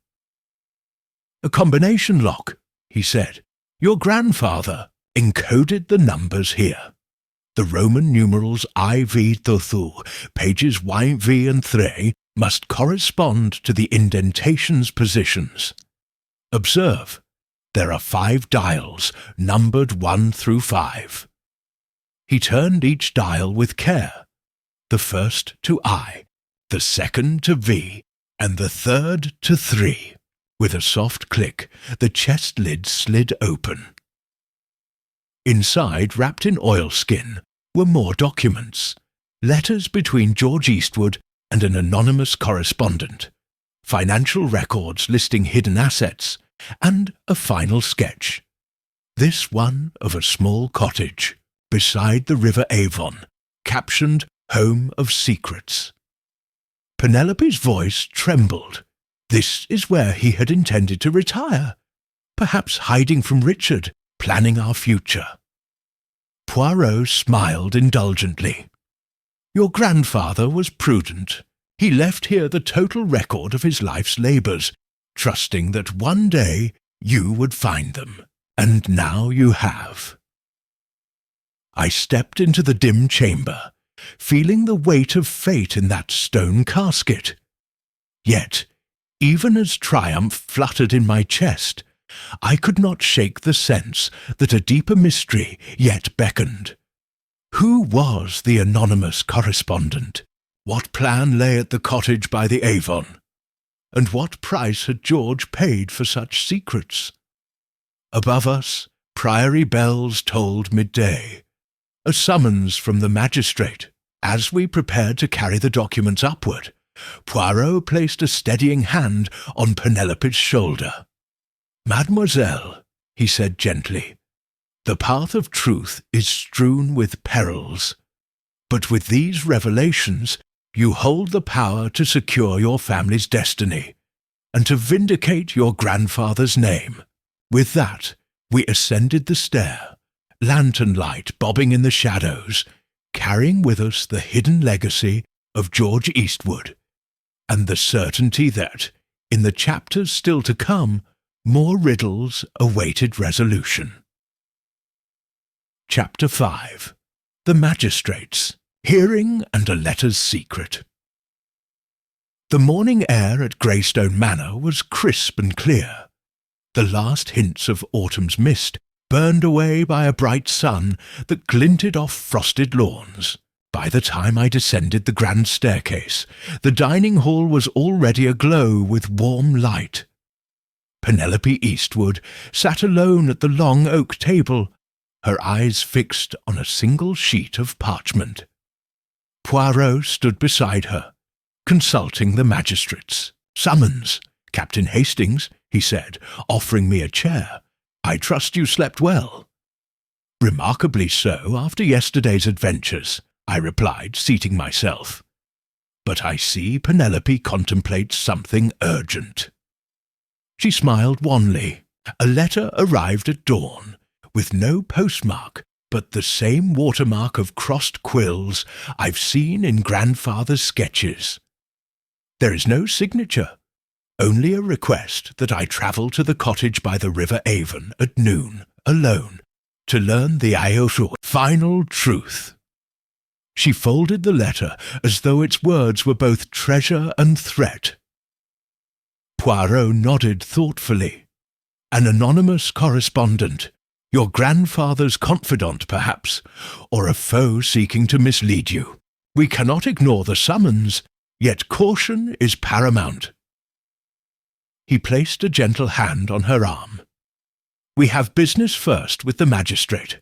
"A combination lock," he said. "Your grandfather encoded the numbers here. The Roman numerals IV Thothu, pages YV and 3, must correspond to the indentation's positions. Observe, there are 5 dials, numbered 1 through 5. He turned each dial with care, the first to I, the second to V, and the third to 3. With a soft click, the chest lid slid open. Inside, wrapped in oilskin, were more documents, letters between George Eastwood and an anonymous correspondent, financial records listing hidden assets, and a final sketch. This one of a small cottage beside the River Avon, captioned Home of Secrets. Penelope's voice trembled. This is where he had intended to retire. perhaps hiding from Richard, planning our future. Poirot smiled indulgently. Your grandfather was prudent. He left here the total record of his life's labours, trusting that one day you would find them. And now you have. I stepped into the dim chamber, feeling the weight of fate in that stone casket. Yet, even as triumph fluttered in my chest, I could not shake the sense that a deeper mystery yet beckoned. Who was the anonymous correspondent? What plan lay at the cottage by the Avon? And what price had George paid for such secrets? Above us, priory bells tolled midday. A summons from the magistrate. As we prepared to carry the documents upward, Poirot placed a steadying hand on Penelope's shoulder. Mademoiselle, he said gently, the path of truth is strewn with perils, but with these revelations you hold the power to secure your family's destiny and to vindicate your grandfather's name. With that, we ascended the stair, lantern light bobbing in the shadows, carrying with us the hidden legacy of George Eastwood, and the certainty that, in the chapters still to come, more riddles awaited resolution. Chapter 5. The Magistrates, Hearing and a Letter's Secret. The morning air at Greystone Manor was crisp and clear. The last hints of autumn's mist burned away by a bright sun that glinted off frosted lawns. By the time I descended the grand staircase, the dining hall was already aglow with warm light. Penelope Eastwood sat alone at the long oak table, her eyes fixed on a single sheet of parchment. Poirot stood beside her, consulting the magistrates. Summons, Captain Hastings, he said, offering me a chair. I trust you slept well. Remarkably so after yesterday's adventures, I replied, seating myself. But I see Penelope contemplates something urgent. She smiled wanly. A letter arrived at dawn, with no postmark, but the same watermark of crossed quills I've seen in grandfather's sketches. There is no signature, only a request that I travel to the cottage by the River Avon at noon, alone, to learn the final truth. She folded the letter as though its words were both treasure and threat. Poirot nodded thoughtfully. An anonymous correspondent, your grandfather's confidant perhaps, or a foe seeking to mislead you. We cannot ignore the summons, yet caution is paramount. He placed a gentle hand on her arm. We have business first with the magistrate.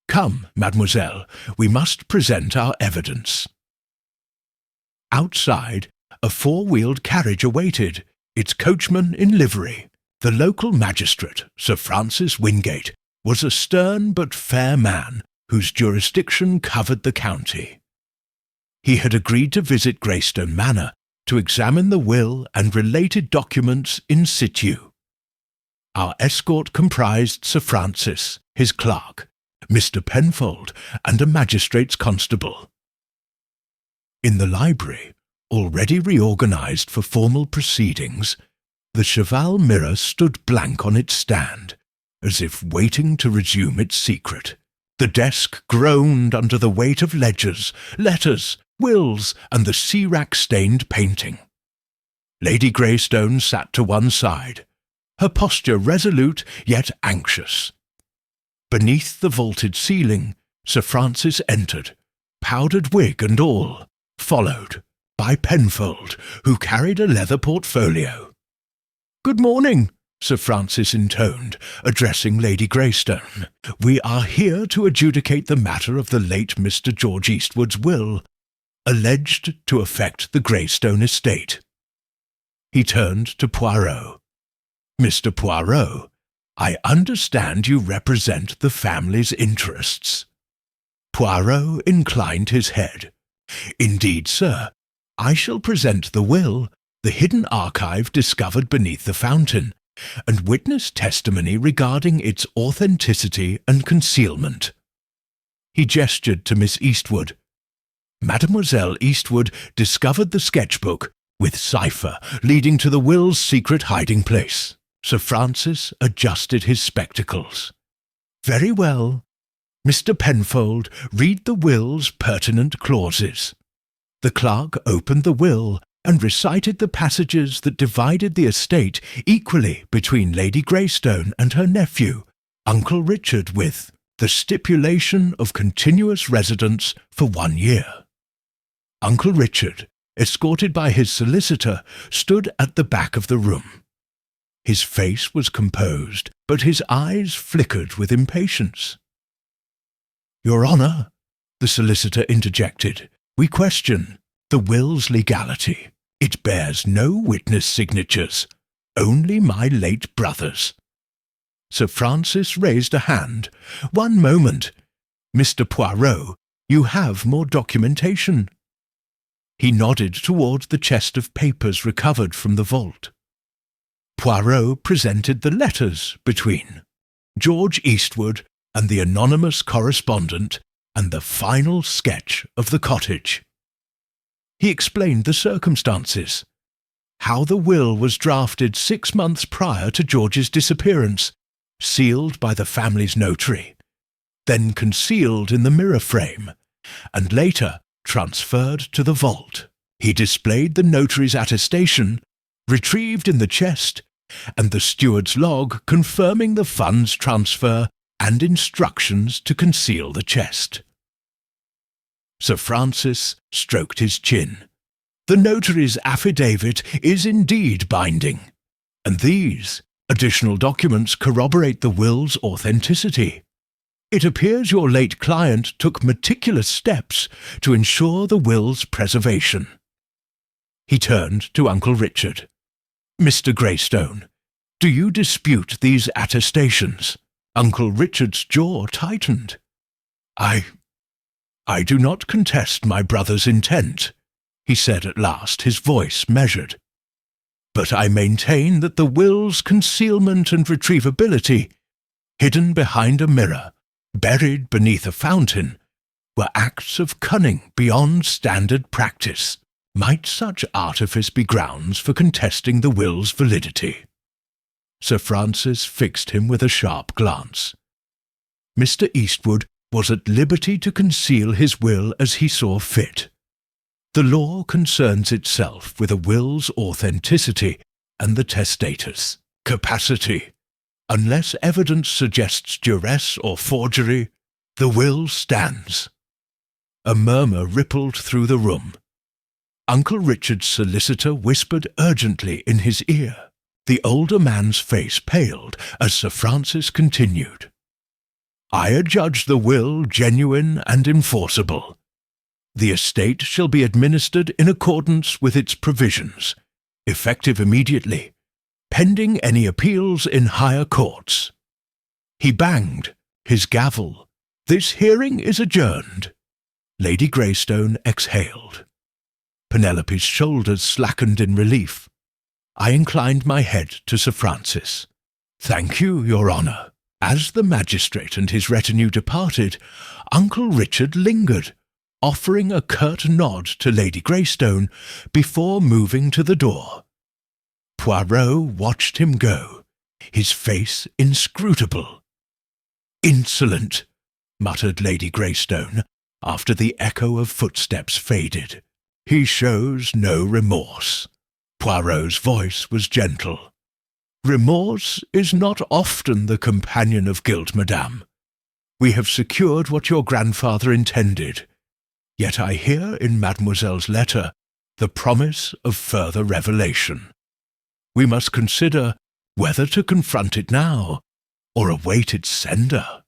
Come, mademoiselle, we must present our evidence. Outside, a four-wheeled carriage awaited, its coachman in livery. The local magistrate, Sir Francis Wingate, was a stern but fair man whose jurisdiction covered the county. He had agreed to visit Greystone Manor to examine the will and related documents in situ. Our escort comprised Sir Francis, his clerk, Mr. Penfold, and a magistrate's constable. In the library, already reorganized for formal proceedings, the cheval mirror stood blank on its stand, as if waiting to resume its secret. The desk groaned under the weight of ledgers, letters, wills, and the sea-wrack-stained painting. Lady Greystone sat to one side, her posture resolute yet anxious. Beneath the vaulted ceiling, Sir Francis entered, powdered wig and all, followed by Penfold, who carried a leather portfolio. "Good morning," Sir Francis intoned, addressing Lady Greystone. "We are here to adjudicate the matter of the late Mr. George Eastwood's will, alleged to affect the Greystone estate." He turned to Poirot. "Mr. Poirot, I understand you represent the family's interests." Poirot inclined his head. "Indeed, sir, I shall present the will, the hidden archive discovered beneath the fountain, and witness testimony regarding its authenticity and concealment. He gestured to Miss Eastwood. Mademoiselle Eastwood discovered the sketchbook with cipher leading to the will's secret hiding place. Sir Francis adjusted his spectacles. Very well. Mr. Penfold, read the will's pertinent clauses. The clerk opened the will and recited the passages that divided the estate equally between Lady Greystone and her nephew, Uncle Richard, with the stipulation of continuous residence for 1 year. Uncle Richard, escorted by his solicitor, stood at the back of the room. His face was composed, but his eyes flickered with impatience. "Your Honour," the solicitor interjected, "we question the will's legality. It bears no witness signatures, only my late brother's." Sir Francis raised a hand. "One moment. Mr. Poirot, you have more documentation." He nodded toward the chest of papers recovered from the vault. Poirot presented the letters between George Eastwood and the anonymous correspondent and the final sketch of the cottage. He explained the circumstances, how the will was drafted 6 months prior to George's disappearance, sealed by the family's notary, then concealed in the mirror frame, and later transferred to the vault. He displayed the notary's attestation, retrieved in the chest, and the steward's log confirming the funds transfer and instructions to conceal the chest. Sir Francis stroked his chin. The notary's affidavit is indeed binding, and these additional documents corroborate the will's authenticity. It appears your late client took meticulous steps to ensure the will's preservation. He turned to Uncle Richard. "Mr. Greystone, do you dispute these attestations?" Uncle Richard's jaw tightened. I do not contest my brother's intent," he said at last, his voice measured. "But I maintain that the will's concealment and retrievability, hidden behind a mirror, buried beneath a fountain, were acts of cunning beyond standard practice. Might such artifice be grounds for contesting the will's validity?" Sir Francis fixed him with a sharp glance. Mr. Eastwood was at liberty to conceal his will as he saw fit. The law concerns itself with a will's authenticity and the testator's capacity. Unless evidence suggests duress or forgery, the will stands. A murmur rippled through the room. Uncle Richard's solicitor whispered urgently in his ear. The older man's face paled as Sir Francis continued. "I adjudge the will genuine and enforceable. The estate shall be administered in accordance with its provisions, effective immediately, pending any appeals in higher courts." He banged his gavel. "This hearing is adjourned." Lady Greystone exhaled. Penelope's shoulders slackened in relief. I inclined my head to Sir Francis. "Thank you, Your Honour." As the magistrate and his retinue departed, Uncle Richard lingered, offering a curt nod to Lady Greystone before moving to the door. Poirot watched him go, his face inscrutable. "Insolent," muttered Lady Greystone, after the echo of footsteps faded. "He shows no remorse." Poirot's voice was gentle. "Remorse is not often the companion of guilt, madame. We have secured what your grandfather intended, yet I hear in mademoiselle's letter the promise of further revelation. We must consider whether to confront it now or await its sender."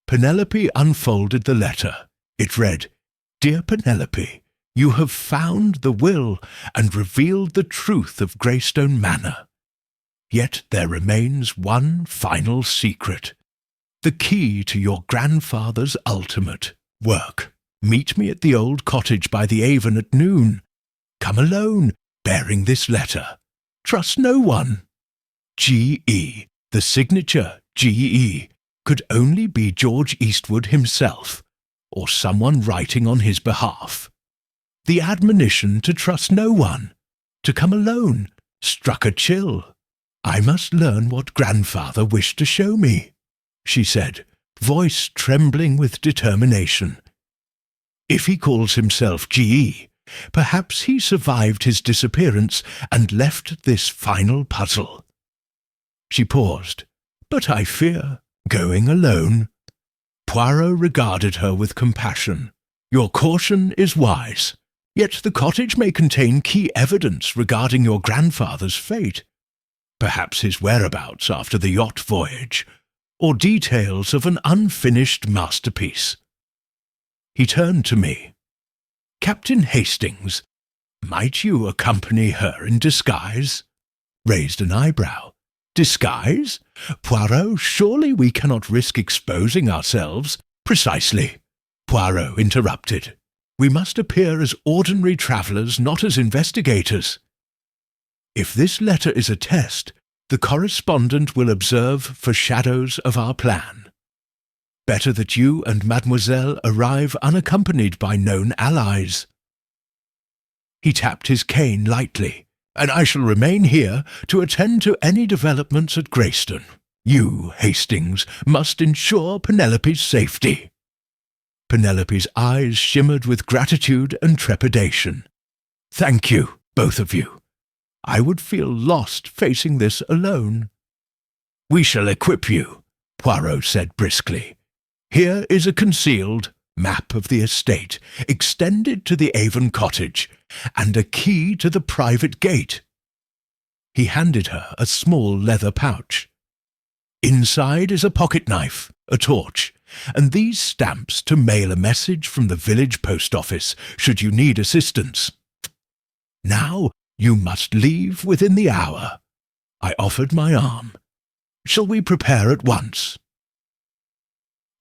Penelope unfolded the letter. It read, "Dear Penelope, you have found the will and revealed the truth of Greystone Manor. Yet there remains one final secret, the key to your grandfather's ultimate work. Meet me at the old cottage by the Avon at noon. Come alone, bearing this letter. Trust no one. G.E., the signature G.E., could only be George Eastwood himself, or someone writing on his behalf. The admonition to trust no one, to come alone, struck a chill. "I must learn what grandfather wished to show me," she said, voice trembling with determination. "If he calls himself G.E., perhaps he survived his disappearance and left this final puzzle." She paused. "But I fear, going alone." Poirot regarded her with compassion. "Your caution is wise, yet the cottage may contain key evidence regarding your grandfather's fate. Perhaps his whereabouts after the yacht voyage, or details of an unfinished masterpiece." He turned to me. "Captain Hastings, might you accompany her in disguise?" Raised an eyebrow. "Disguise? Poirot, surely we cannot risk exposing ourselves." "Precisely," Poirot interrupted. "We must appear as ordinary travellers, not as investigators. If this letter is a test, the correspondent will observe foreshadows of our plan. Better that you and Mademoiselle arrive unaccompanied by known allies." He tapped his cane lightly. "And I shall remain here to attend to any developments at Greyston. You, Hastings, must ensure Penelope's safety." Penelope's eyes shimmered with gratitude and trepidation. "Thank you, both of you. I would feel lost facing this alone." "We shall equip you," Poirot said briskly. "Here is a concealed map of the estate, extended to the Avon cottage, and a key to the private gate." He handed her a small leather pouch. "Inside is a pocket-knife, a torch, and these stamps to mail a message from the village post office should you need assistance. Now you must leave within the hour." I offered my arm. "Shall we prepare at once?"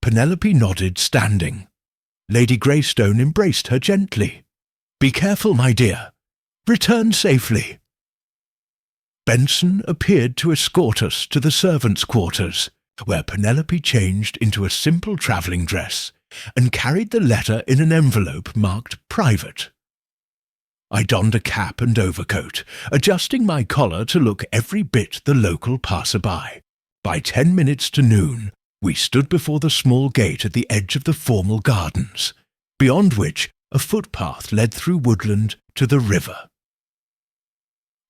Penelope nodded, standing. Lady Greystone embraced her gently. "Be careful, my dear. Return safely." Benson appeared to escort us to the servants' quarters, where Penelope changed into a simple travelling dress and carried the letter in an envelope marked "Private." I donned a cap and overcoat, adjusting my collar to look every bit the local passer-by. By 10 minutes to noon, we stood before the small gate at the edge of the formal gardens, beyond which a footpath led through woodland to the river.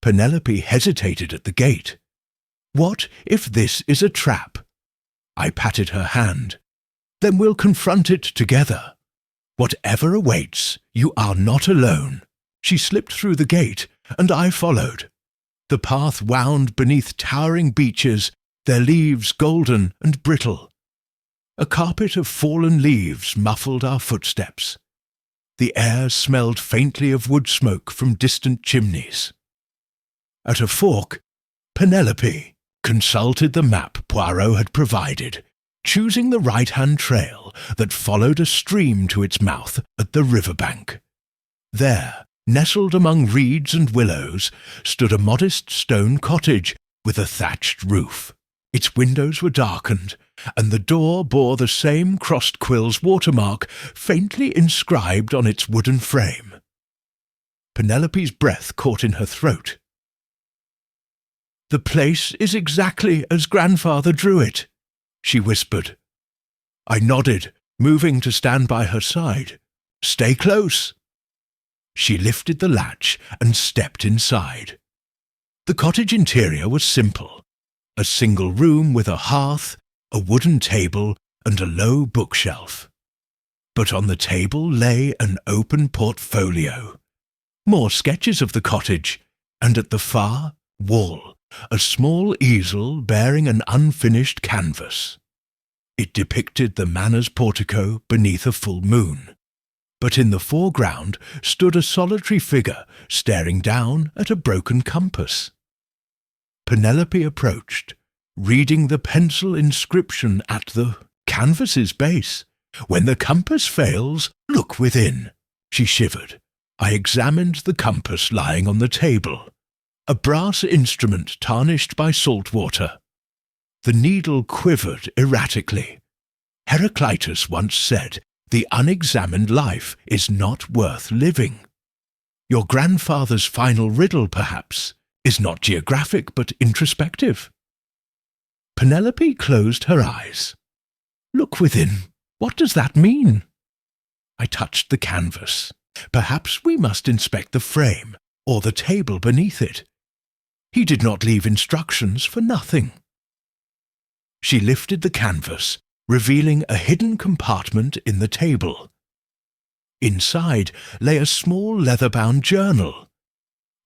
Penelope hesitated at the gate. "What if this is a trap?" I patted her hand. "Then we'll confront it together. Whatever awaits, you are not alone." She slipped through the gate, and I followed. The path wound beneath towering beeches, their leaves golden and brittle. A carpet of fallen leaves muffled our footsteps. The air smelled faintly of wood smoke from distant chimneys. At a fork, Penelope consulted the map Poirot had provided, choosing the right-hand trail that followed a stream to its mouth at the riverbank. There, nestled among reeds and willows, stood a modest stone cottage with a thatched roof. Its windows were darkened, and the door bore the same crossed quills watermark faintly inscribed on its wooden frame. Penelope's breath caught in her throat. "The place is exactly as grandfather drew it," she whispered. I nodded, moving to stand by her side. "Stay close." She lifted the latch and stepped inside. The cottage interior was simple. A single room with a hearth, a wooden table, and a low bookshelf. But on the table lay an open portfolio. More sketches of the cottage, and at the far wall, a small easel bearing an unfinished canvas. It depicted the manor's portico beneath a full moon. But in the foreground stood a solitary figure staring down at a broken compass. Penelope approached, reading the pencil inscription at the canvas's base. "When the compass fails, look within." She shivered. I examined the compass lying on the table. a brass instrument tarnished by salt water. The needle quivered erratically. Heraclitus once said, "The unexamined life is not worth living." Your grandfather's final riddle, perhaps, is not geographic but introspective. Penelope closed her eyes. "Look within. What does that mean?" I touched the canvas. Perhaps we must inspect the frame, or the table beneath it. He did not leave instructions for nothing. She lifted the canvas, revealing a hidden compartment in the table. Inside lay a small leather-bound journal.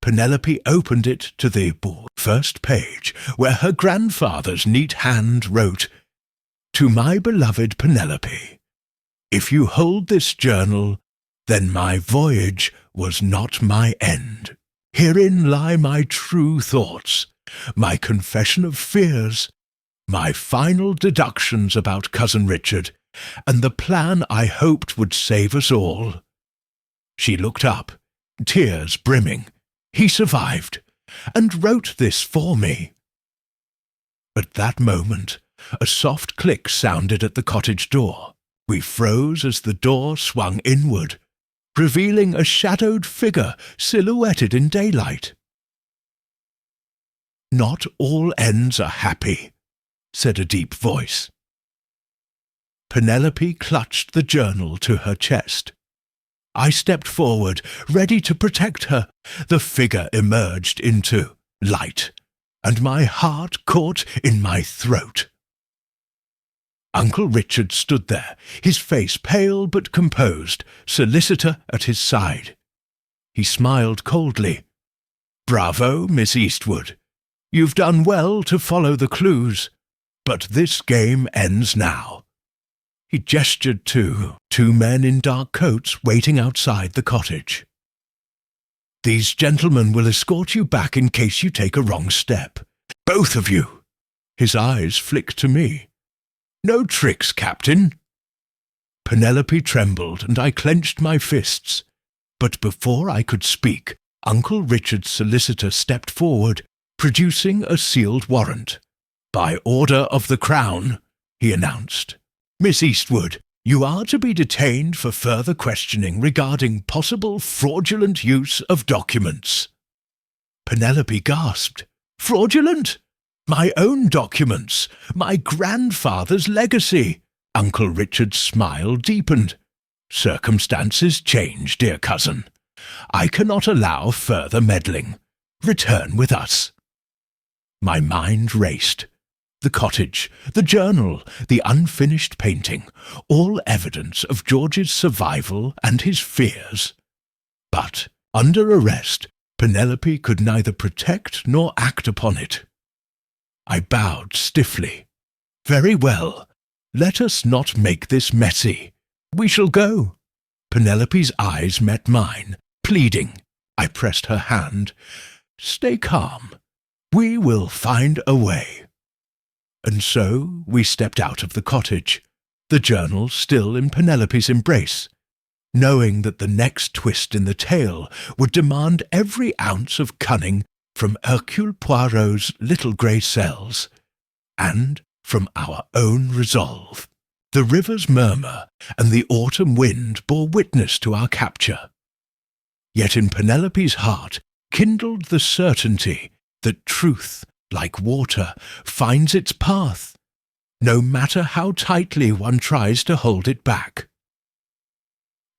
Penelope opened it to the first page, where her grandfather's neat hand wrote, "To my beloved Penelope, if you hold this journal, then my voyage was not my end. Herein lie my true thoughts, my confession of fears, my final deductions about Cousin Richard, and the plan I hoped would save us all." She looked up, tears brimming. "He survived, and wrote this for me." At that moment, a soft click sounded at the cottage door. We froze as the door swung inward, revealing a shadowed figure silhouetted in daylight. "Not all ends are happy," said a deep voice. Penelope clutched the journal to her chest. I stepped forward, ready to protect her. The figure emerged into light, and my heart caught in my throat. Uncle Richard stood there, his face pale but composed, solicitor at his side. He smiled coldly. "Bravo, Miss Eastwood. You've done well to follow the clues, but this game ends now." He gestured to 2 men in dark coats waiting outside the cottage. "These gentlemen will escort you back in case you take a wrong step. Both of you." His eyes flicked to me. "No tricks, Captain." Penelope trembled, and I clenched my fists. But before I could speak, Uncle Richard's solicitor stepped forward, producing a sealed warrant. "By order of the Crown," he announced. "Miss Eastwood, you are to be detained for further questioning regarding possible fraudulent use of documents." Penelope gasped. "Fraudulent? My own documents, my grandfather's legacy." Uncle Richard's smile deepened. "Circumstances change, dear cousin. I cannot allow further meddling. Return with us." My mind raced. The cottage, the journal, the unfinished painting, all evidence of George's survival and his fears. But, under arrest, Penelope could neither protect nor act upon it. I bowed stiffly. "Very well. Let us not make this messy. We shall go." Penelope's eyes met mine, pleading. I pressed her hand. "Stay calm. We will find a way." And so we stepped out of the cottage, the journal still in Penelope's embrace, knowing that the next twist in the tale would demand every ounce of cunning from Hercule Poirot's little grey cells, and from our own resolve. The river's murmur and the autumn wind bore witness to our capture. Yet in Penelope's heart kindled the certainty that truth, like water, finds its path, no matter how tightly one tries to hold it back.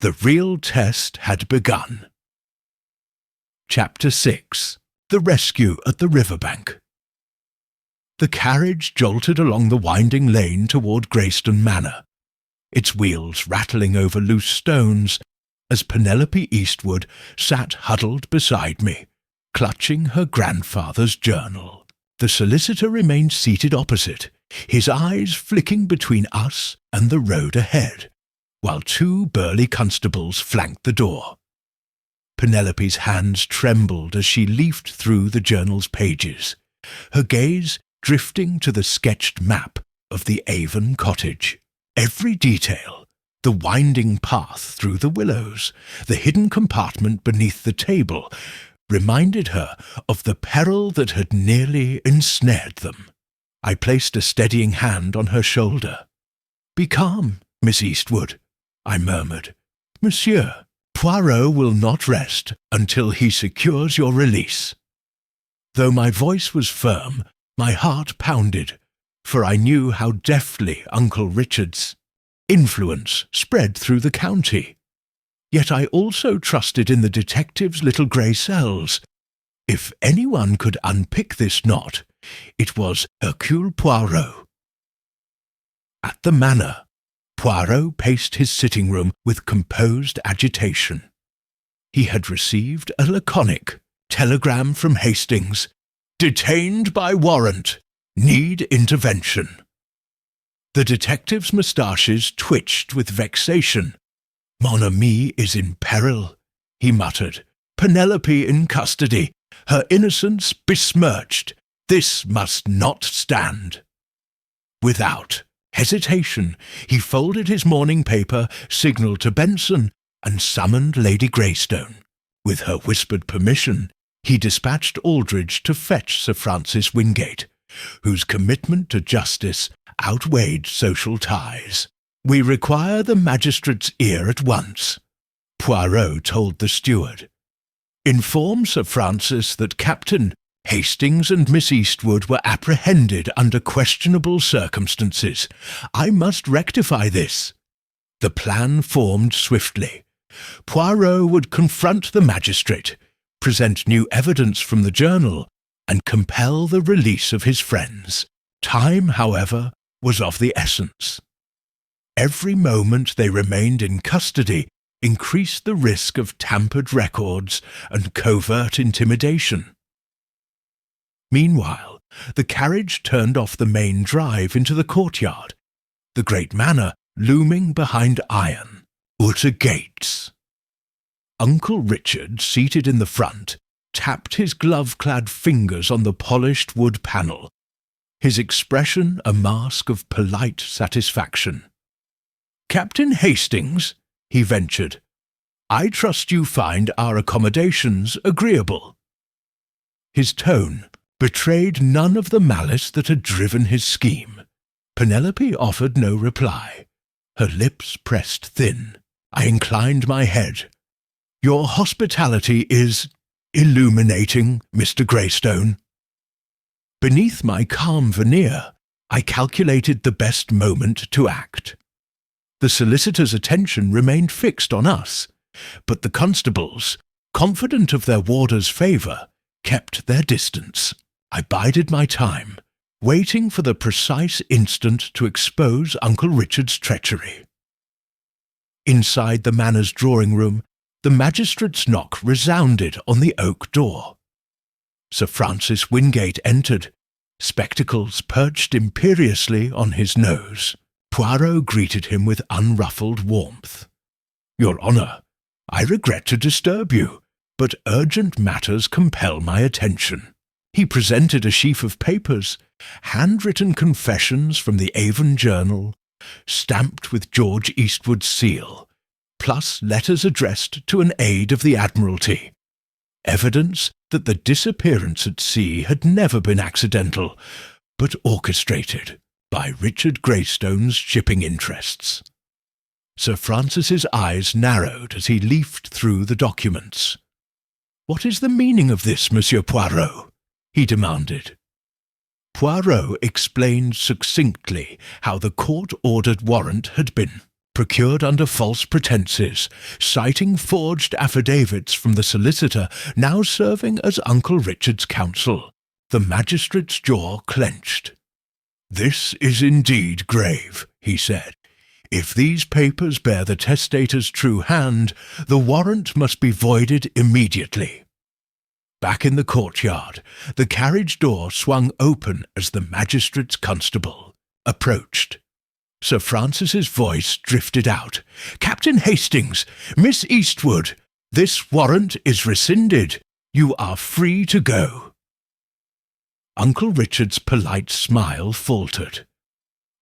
The real test had begun. Chapter 6. The Rescue at the Riverbank. The carriage jolted along the winding lane toward Greyston Manor, its wheels rattling over loose stones as Penelope Eastwood sat huddled beside me, clutching her grandfather's journal. The solicitor remained seated opposite, his eyes flicking between us and the road ahead, while 2 burly constables flanked the door. Penelope's hands trembled as she leafed through the journal's pages, her gaze drifting to the sketched map of the Avon cottage. Every detail, the winding path through the willows, the hidden compartment beneath the table, reminded her of the peril that had nearly ensnared them. I placed a steadying hand on her shoulder. "Be calm, Miss Eastwood," I murmured. "Monsieur, Poirot will not rest until he secures your release." Though my voice was firm, my heart pounded, for I knew how deftly Uncle Richard's influence spread through the county. Yet I also trusted in the detective's little grey cells. If anyone could unpick this knot, it was Hercule Poirot. At the manor, Poirot paced his sitting room with composed agitation. He had received a laconic telegram from Hastings: "Detained by warrant. Need intervention." The detective's moustaches twitched with vexation. "Mon ami is in peril," he muttered. "Penelope in custody. Her innocence besmirched. This must not stand." Without hesitation, he folded his morning paper, signalled to Benson, and summoned Lady Greystone. With her whispered permission, he dispatched Aldridge to fetch Sir Francis Wingate, whose commitment to justice outweighed social ties. "We require the magistrate's ear at once," Poirot told the steward. "Inform Sir Francis that Captain Hastings and Miss Eastwood were apprehended under questionable circumstances. I must rectify this." The plan formed swiftly. Poirot would confront the magistrate, present new evidence from the journal, and compel the release of his friends. Time, however, was of the essence. Every moment they remained in custody increased the risk of tampered records and covert intimidation. Meanwhile, the carriage turned off the main drive into the courtyard, the great manor looming behind iron, outer gates. Uncle Richard, seated in the front, tapped his glove-clad fingers on the polished wood panel, his expression a mask of polite satisfaction. "Captain Hastings," he ventured, "I trust you find our accommodations agreeable." His tone betrayed none of the malice that had driven his scheme. Penelope offered no reply. Her lips pressed thin. I inclined my head. "Your hospitality is illuminating, Mr. Greystone." Beneath my calm veneer, I calculated the best moment to act. The solicitor's attention remained fixed on us, but the constables, confident of their warder's favour, kept their distance. I bided my time, waiting for the precise instant to expose Uncle Richard's treachery. Inside the manor's drawing-room, the magistrate's knock resounded on the oak door. Sir Francis Wingate entered, spectacles perched imperiously on his nose. Poirot greeted him with unruffled warmth. "Your Honour, I regret to disturb you, but urgent matters compel my attention." He presented a sheaf of papers, handwritten confessions from the Avon Journal, stamped with George Eastwood's seal, plus letters addressed to an aide of the Admiralty. Evidence that the disappearance at sea had never been accidental, but orchestrated by Richard Greystone's shipping interests. Sir Francis's eyes narrowed as he leafed through the documents. "What is the meaning of this, Monsieur Poirot?" he demanded. Poirot explained succinctly how the court-ordered warrant had been procured under false pretences, citing forged affidavits from the solicitor now serving as Uncle Richard's counsel. The magistrate's jaw clenched. "This is indeed grave," he said. "If these papers bear the testator's true hand, the warrant must be voided immediately." Back in the courtyard, the carriage door swung open as the magistrate's constable approached. Sir Francis's voice drifted out. "Captain Hastings, Miss Eastwood, this warrant is rescinded. You are free to go." Uncle Richard's polite smile faltered.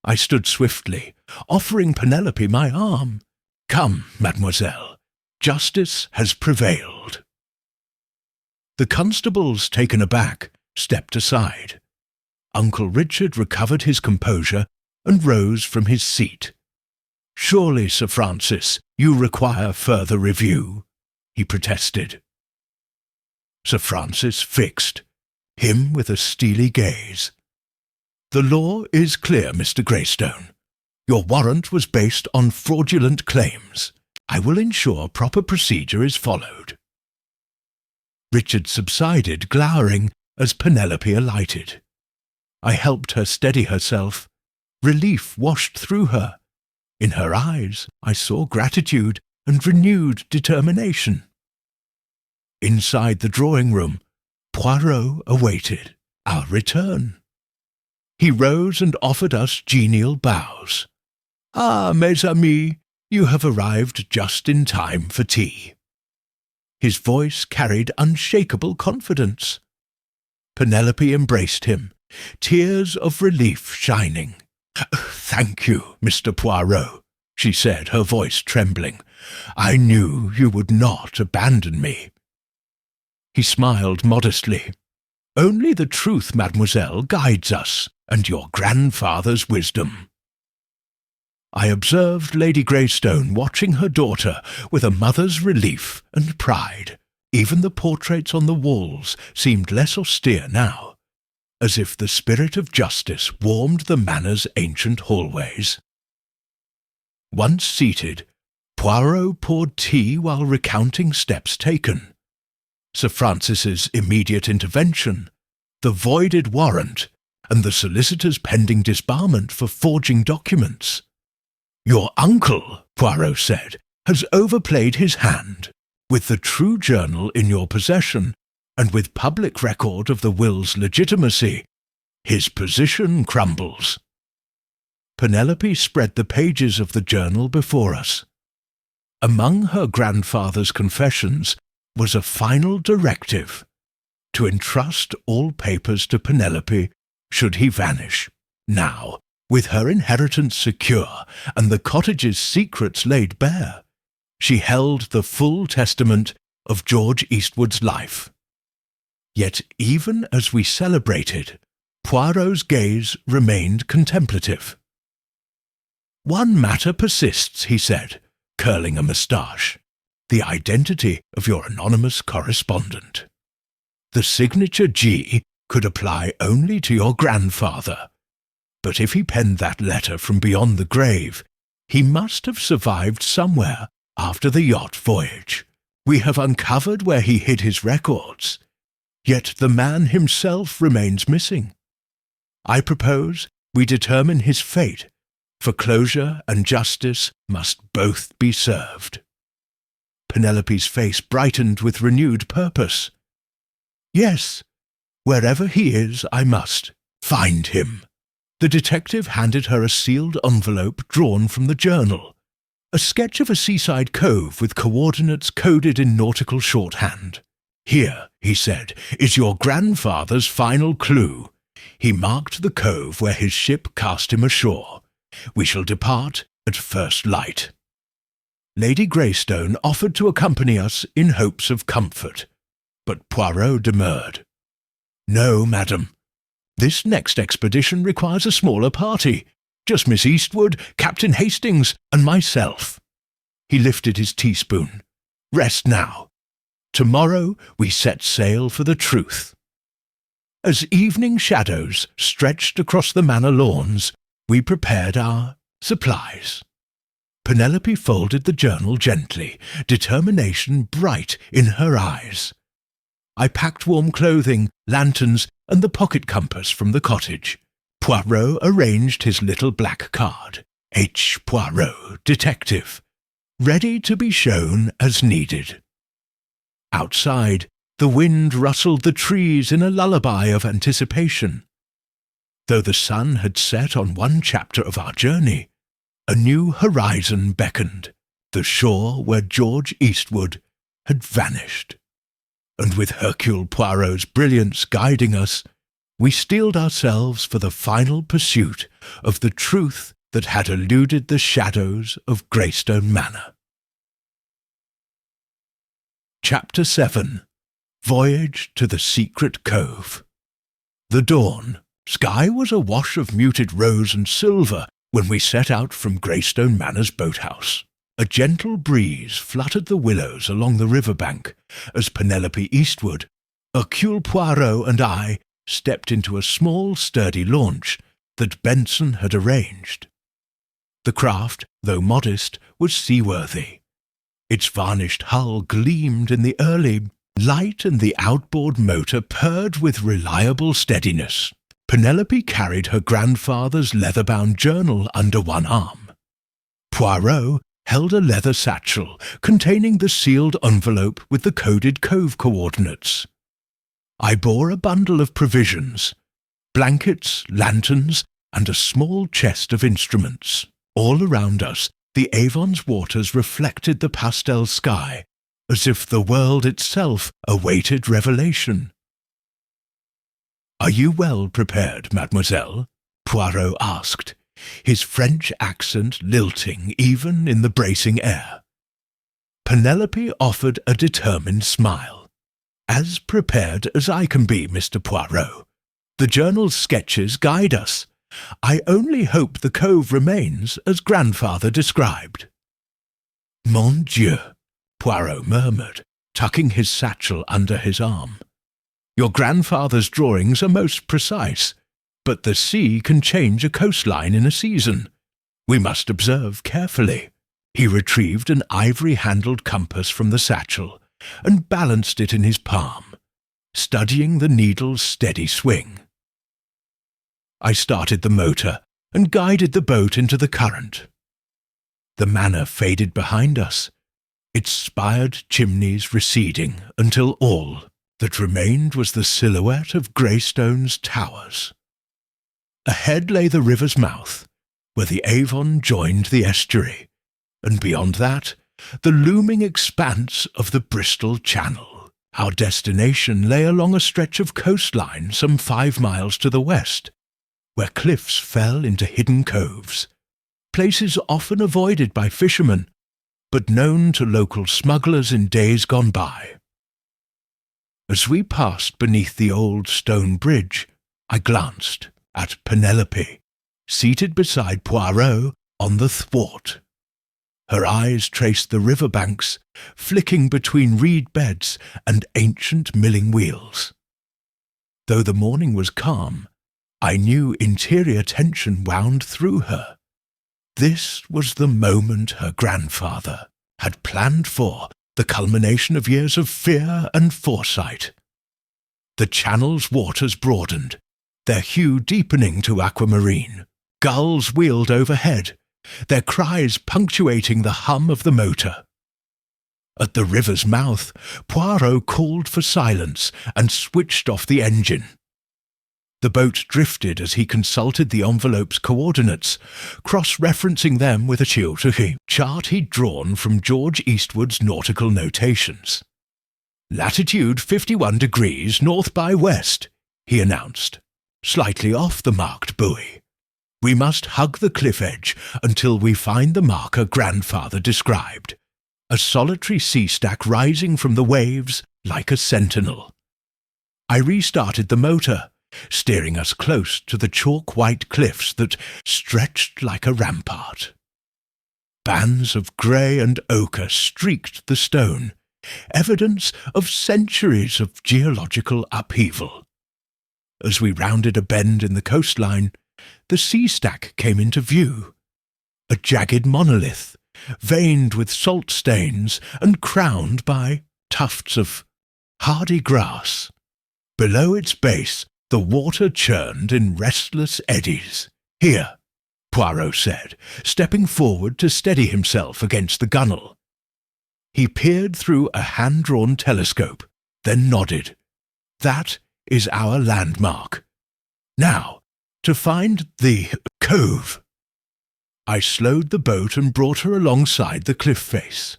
I stood swiftly, offering Penelope my arm. "Come, mademoiselle, justice has prevailed." The constables, taken aback, stepped aside. Uncle Richard recovered his composure and rose from his seat. "Surely, Sir Francis, you require further review," he protested. Sir Francis fixed him with a steely gaze. "The law is clear, Mr. Greystone. Your warrant was based on fraudulent claims. I will ensure proper procedure is followed." Richard subsided, glowering, as Penelope alighted. I helped her steady herself. Relief washed through her. In her eyes I saw gratitude and renewed determination. Inside the drawing-room, Poirot awaited our return. He rose and offered us genial bows. "Ah, mes amis, you have arrived just in time for tea." His voice carried unshakable confidence. Penelope embraced him, tears of relief shining. "Thank you, Mr. Poirot," she said, her voice trembling. "I knew you would not abandon me." He smiled modestly. "Only the truth, mademoiselle, guides us, and your grandfather's wisdom." I observed Lady Greystone watching her daughter with a mother's relief and pride. Even the portraits on the walls seemed less austere now, as if the spirit of justice warmed the manor's ancient hallways. Once seated, Poirot poured tea while recounting steps taken. Sir Francis's immediate intervention, the voided warrant, and the solicitor's pending disbarment for forging documents. "Your uncle," Poirot said, "has overplayed his hand. With the true journal in your possession, and with public record of the will's legitimacy, his position crumbles." Penelope spread the pages of the journal before us. Among her grandfather's confessions was a final directive to entrust all papers to Penelope should he vanish. Now, with her inheritance secure and the cottage's secrets laid bare, she held the full testament of George Eastwood's life. Yet even as we celebrated, Poirot's gaze remained contemplative. "One matter persists," he said, curling a moustache. "The identity of your anonymous correspondent. The signature G could apply only to your grandfather. But if he penned that letter from beyond the grave, he must have survived somewhere after the yacht voyage. We have uncovered where he hid his records, yet the man himself remains missing. I propose we determine his fate, for closure and justice must both be served." Penelope's face brightened with renewed purpose. "Yes, wherever he is, I must find him." The detective handed her a sealed envelope drawn from the journal, a sketch of a seaside cove with coordinates coded in nautical shorthand. "Here," he said, "is your grandfather's final clue. He marked the cove where his ship cast him ashore. We shall depart at first light." Lady Greystone offered to accompany us in hopes of comfort, but Poirot demurred. "No, madam. This next expedition requires a smaller party. Just Miss Eastwood, Captain Hastings, and myself." He lifted his teaspoon. "Rest now. Tomorrow we set sail for the truth." As evening shadows stretched across the manor lawns, we prepared our supplies. Penelope folded the journal gently, determination bright in her eyes. I packed warm clothing, lanterns, and the pocket compass from the cottage. Poirot arranged his little black card, H. Poirot, Detective, ready to be shown as needed. Outside, the wind rustled the trees in a lullaby of anticipation. Though the sun had set on one chapter of our journey, a new horizon beckoned, the shore where George Eastwood had vanished. And with Hercule Poirot's brilliance guiding us, we steeled ourselves for the final pursuit of the truth that had eluded the shadows of Greystone Manor. Chapter 7. Voyage to the secret cove. The dawn. Sky was a wash of muted rose and silver when we set out from Greystone Manor's boathouse. A gentle breeze fluttered the willows along the riverbank as Penelope Eastwood, Hercule Poirot and I stepped into a small, sturdy launch that Benson had arranged. The craft, though modest, was seaworthy. Its varnished hull gleamed in the early light and the outboard motor purred with reliable steadiness. Penelope carried her grandfather's leather-bound journal under one arm. Poirot held a leather satchel containing the sealed envelope with the coded cove coordinates. I bore a bundle of provisions, blankets, lanterns, and a small chest of instruments. All around us, the Avon's waters reflected the pastel sky, as if the world itself awaited revelation. "Are you well prepared, mademoiselle?" Poirot asked, his French accent lilting even in the bracing air. Penelope offered a determined smile. "As prepared as I can be, Mr. Poirot. The journal's sketches guide us. I only hope the cove remains as grandfather described." "Mon Dieu," Poirot murmured, tucking his satchel under his arm. "Your grandfather's drawings are most precise, but the sea can change a coastline in a season. We must observe carefully." He retrieved an ivory-handled compass from the satchel and balanced it in his palm, studying the needle's steady swing. I started the motor and guided the boat into the current. The manor faded behind us, its spired chimneys receding until all that remained was the silhouette of Greystone's towers. Ahead lay the river's mouth, where the Avon joined the estuary, and beyond that, the looming expanse of the Bristol Channel. Our destination lay along a stretch of coastline some 5 miles to the west, where cliffs fell into hidden coves, places often avoided by fishermen, but known to local smugglers in days gone by. As we passed beneath the old stone bridge, I glanced at Penelope, seated beside Poirot on the thwart. Her eyes traced the river banks, flicking between reed beds and ancient milling wheels. Though the morning was calm, I knew interior tension wound through her. This was the moment her grandfather had planned for, the culmination of years of fear and foresight. The channel's waters broadened, their hue deepening to aquamarine. Gulls wheeled overhead, their cries punctuating the hum of the motor. At the river's mouth, Poirot called for silence and switched off the engine. The boat drifted as he consulted the envelope's coordinates, cross-referencing them with a geography chart he'd drawn from George Eastwood's nautical notations. "Latitude 51 degrees north by west," he announced, slightly off the marked buoy. "We must hug the cliff edge until we find the marker grandfather described, a solitary sea stack rising from the waves like a sentinel." I restarted the motor, steering us close to the chalk-white cliffs that stretched like a rampart. Bands of grey and ochre streaked the stone, evidence of centuries of geological upheaval. As we rounded a bend in the coastline, the sea stack came into view, a jagged monolith, veined with salt stains and crowned by tufts of hardy grass. Below its base, the water churned in restless eddies. "Here," Poirot said, stepping forward to steady himself against the gunwale. He peered through a hand-drawn telescope, then nodded. "That is our landmark. Now, to find the cove." I slowed the boat and brought her alongside the cliff face.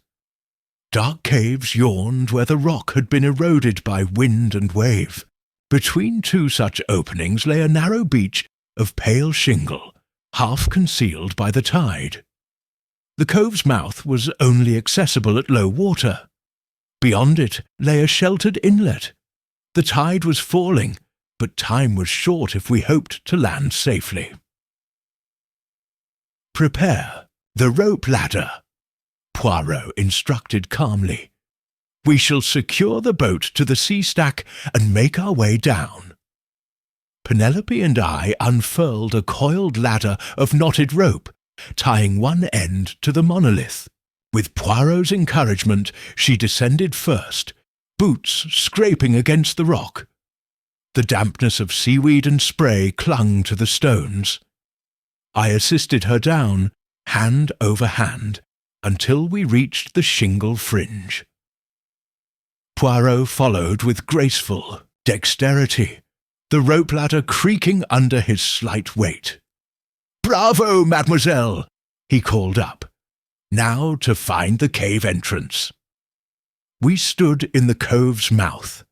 Dark caves yawned where the rock had been eroded by wind and wave. Between 2 such openings lay a narrow beach of pale shingle, half concealed by the tide. The cove's mouth was only accessible at low water. Beyond it lay a sheltered inlet. The tide was falling, but time was short if we hoped to land safely. "Prepare the rope ladder," Poirot instructed calmly. "We shall secure the boat to the sea stack and make our way down." Penelope and I unfurled a coiled ladder of knotted rope, tying one end to the monolith. With Poirot's encouragement, she descended first, boots scraping against the rock. The dampness of seaweed and spray clung to the stones. I assisted her down, hand over hand, until we reached the shingle fringe. Poirot followed with graceful dexterity, the rope ladder creaking under his slight weight. "Bravo, mademoiselle!" he called up. "Now to find the cave entrance." We stood in the cove's mouth,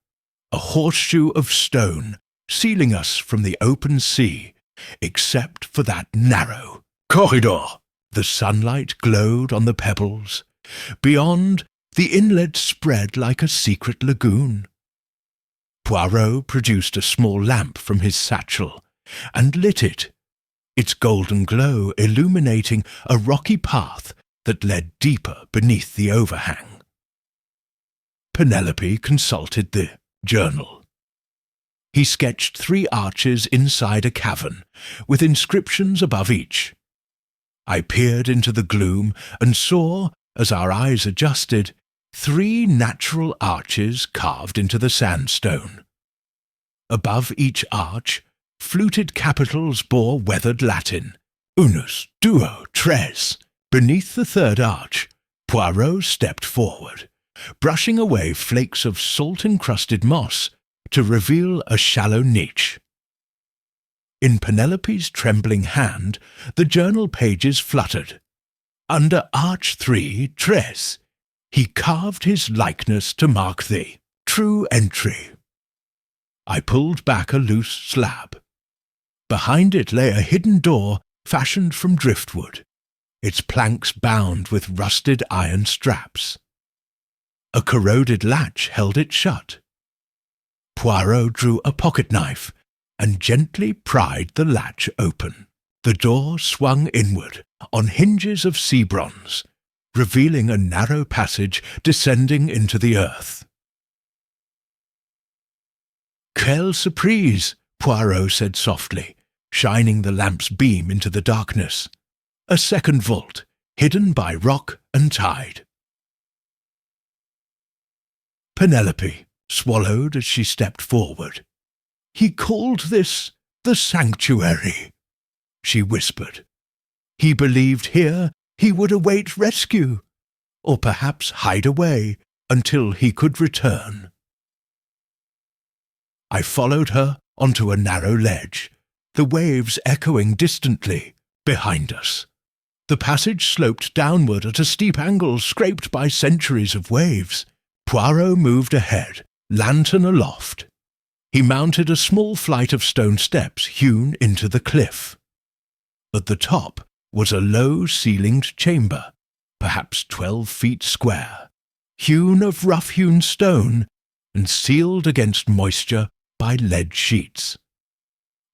a horseshoe of stone sealing us from the open sea, except for that narrow corridor. The sunlight glowed on the pebbles. Beyond, the inlet spread like a secret lagoon. Poirot produced a small lamp from his satchel and lit it, its golden glow illuminating a rocky path that led deeper beneath the overhang. Penelope consulted the journal. He sketched 3 arches inside a cavern, with inscriptions above each. I peered into the gloom and saw, as our eyes adjusted, 3 natural arches carved into the sandstone. Above each arch, fluted capitals bore weathered Latin, unus, duo, tres. Beneath the 3rd arch, Poirot stepped forward, brushing away flakes of salt-encrusted moss to reveal a shallow niche. In Penelope's trembling hand, the journal pages fluttered. Under Arch 3, tres, he carved his likeness to mark the true entry. I pulled back a loose slab. Behind it lay a hidden door fashioned from driftwood, its planks bound with rusted iron straps. A corroded latch held it shut. Poirot drew a pocket-knife and gently pried the latch open. The door swung inward on hinges of sea bronze, revealing a narrow passage descending into the earth. "Quelle surprise!" Poirot said softly, shining the lamp's beam into the darkness. "A second vault, hidden by rock and tide." Penelope swallowed as she stepped forward. "He called this the sanctuary," she whispered. "He believed here he would await rescue, or perhaps hide away until he could return." I followed her onto a narrow ledge, the waves echoing distantly behind us. The passage sloped downward at a steep angle scraped by centuries of waves. Poirot moved ahead, lantern aloft. He mounted a small flight of stone steps hewn into the cliff. At the top was a low-ceilinged chamber, perhaps 12 feet square, hewn of rough-hewn stone and sealed against moisture by lead sheets.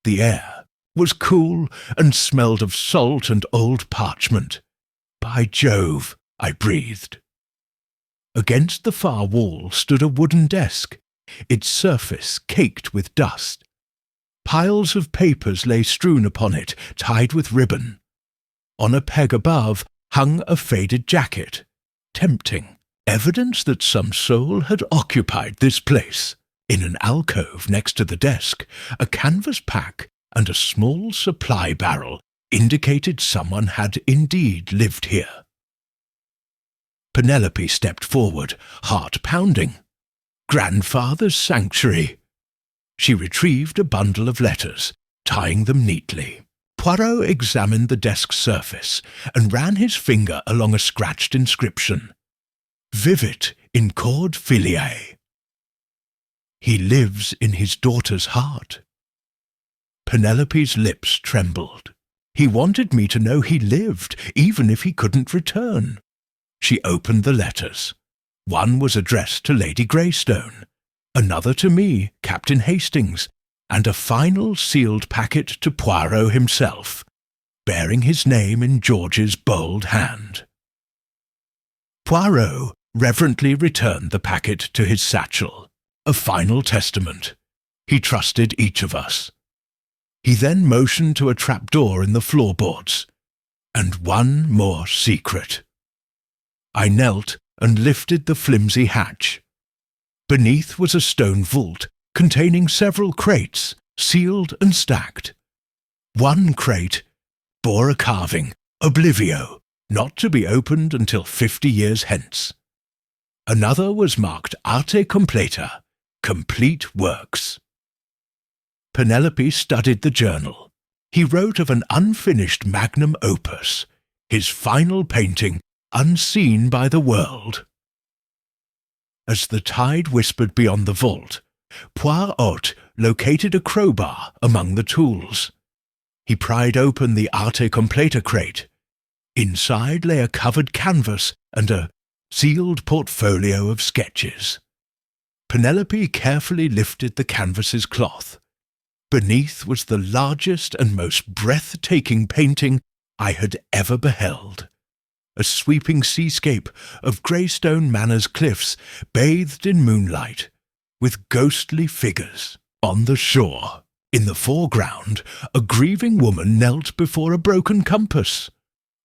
The air was cool and smelled of salt and old parchment. "By Jove," I breathed. Against the far wall stood a wooden desk, its surface caked with dust. Piles of papers lay strewn upon it, tied with ribbon. On a peg above hung a faded jacket, tempting, evidence that some soul had occupied this place. In an alcove next to the desk, a canvas pack and a small supply barrel indicated someone had indeed lived here. Penelope stepped forward, heart pounding. "Grandfather's sanctuary." She retrieved a bundle of letters, tying them neatly. Poirot examined the desk's surface and ran his finger along a scratched inscription. "Vivit in cord filiae." He lives in his daughter's heart. Penelope's lips trembled. He wanted me to know he lived, even if he couldn't return. She opened the letters. One was addressed to Lady Greystone, another to me, Captain Hastings, and a final sealed packet to Poirot himself, bearing his name in George's bold hand. Poirot reverently returned the packet to his satchel, a final testament. He trusted each of us. He then motioned to a trapdoor in the floorboards, and one more secret. I knelt and lifted the flimsy hatch. Beneath was a stone vault containing several crates, sealed and stacked. One crate bore a carving, Oblivio, not to be opened until 50 years hence. Another was marked Arte Completa, complete works. Penelope studied the journal. He wrote of an unfinished magnum opus, his final painting, unseen by the world. As the tide whispered beyond the vault, Poirot located a crowbar among the tools. He pried open the Arte Completa crate. Inside lay a covered canvas and a sealed portfolio of sketches. Penelope carefully lifted the canvas's cloth. Beneath was the largest and most breathtaking painting I had ever beheld. A sweeping seascape of Greystone Manor's cliffs bathed in moonlight, with ghostly figures on the shore. In the foreground, a grieving woman knelt before a broken compass,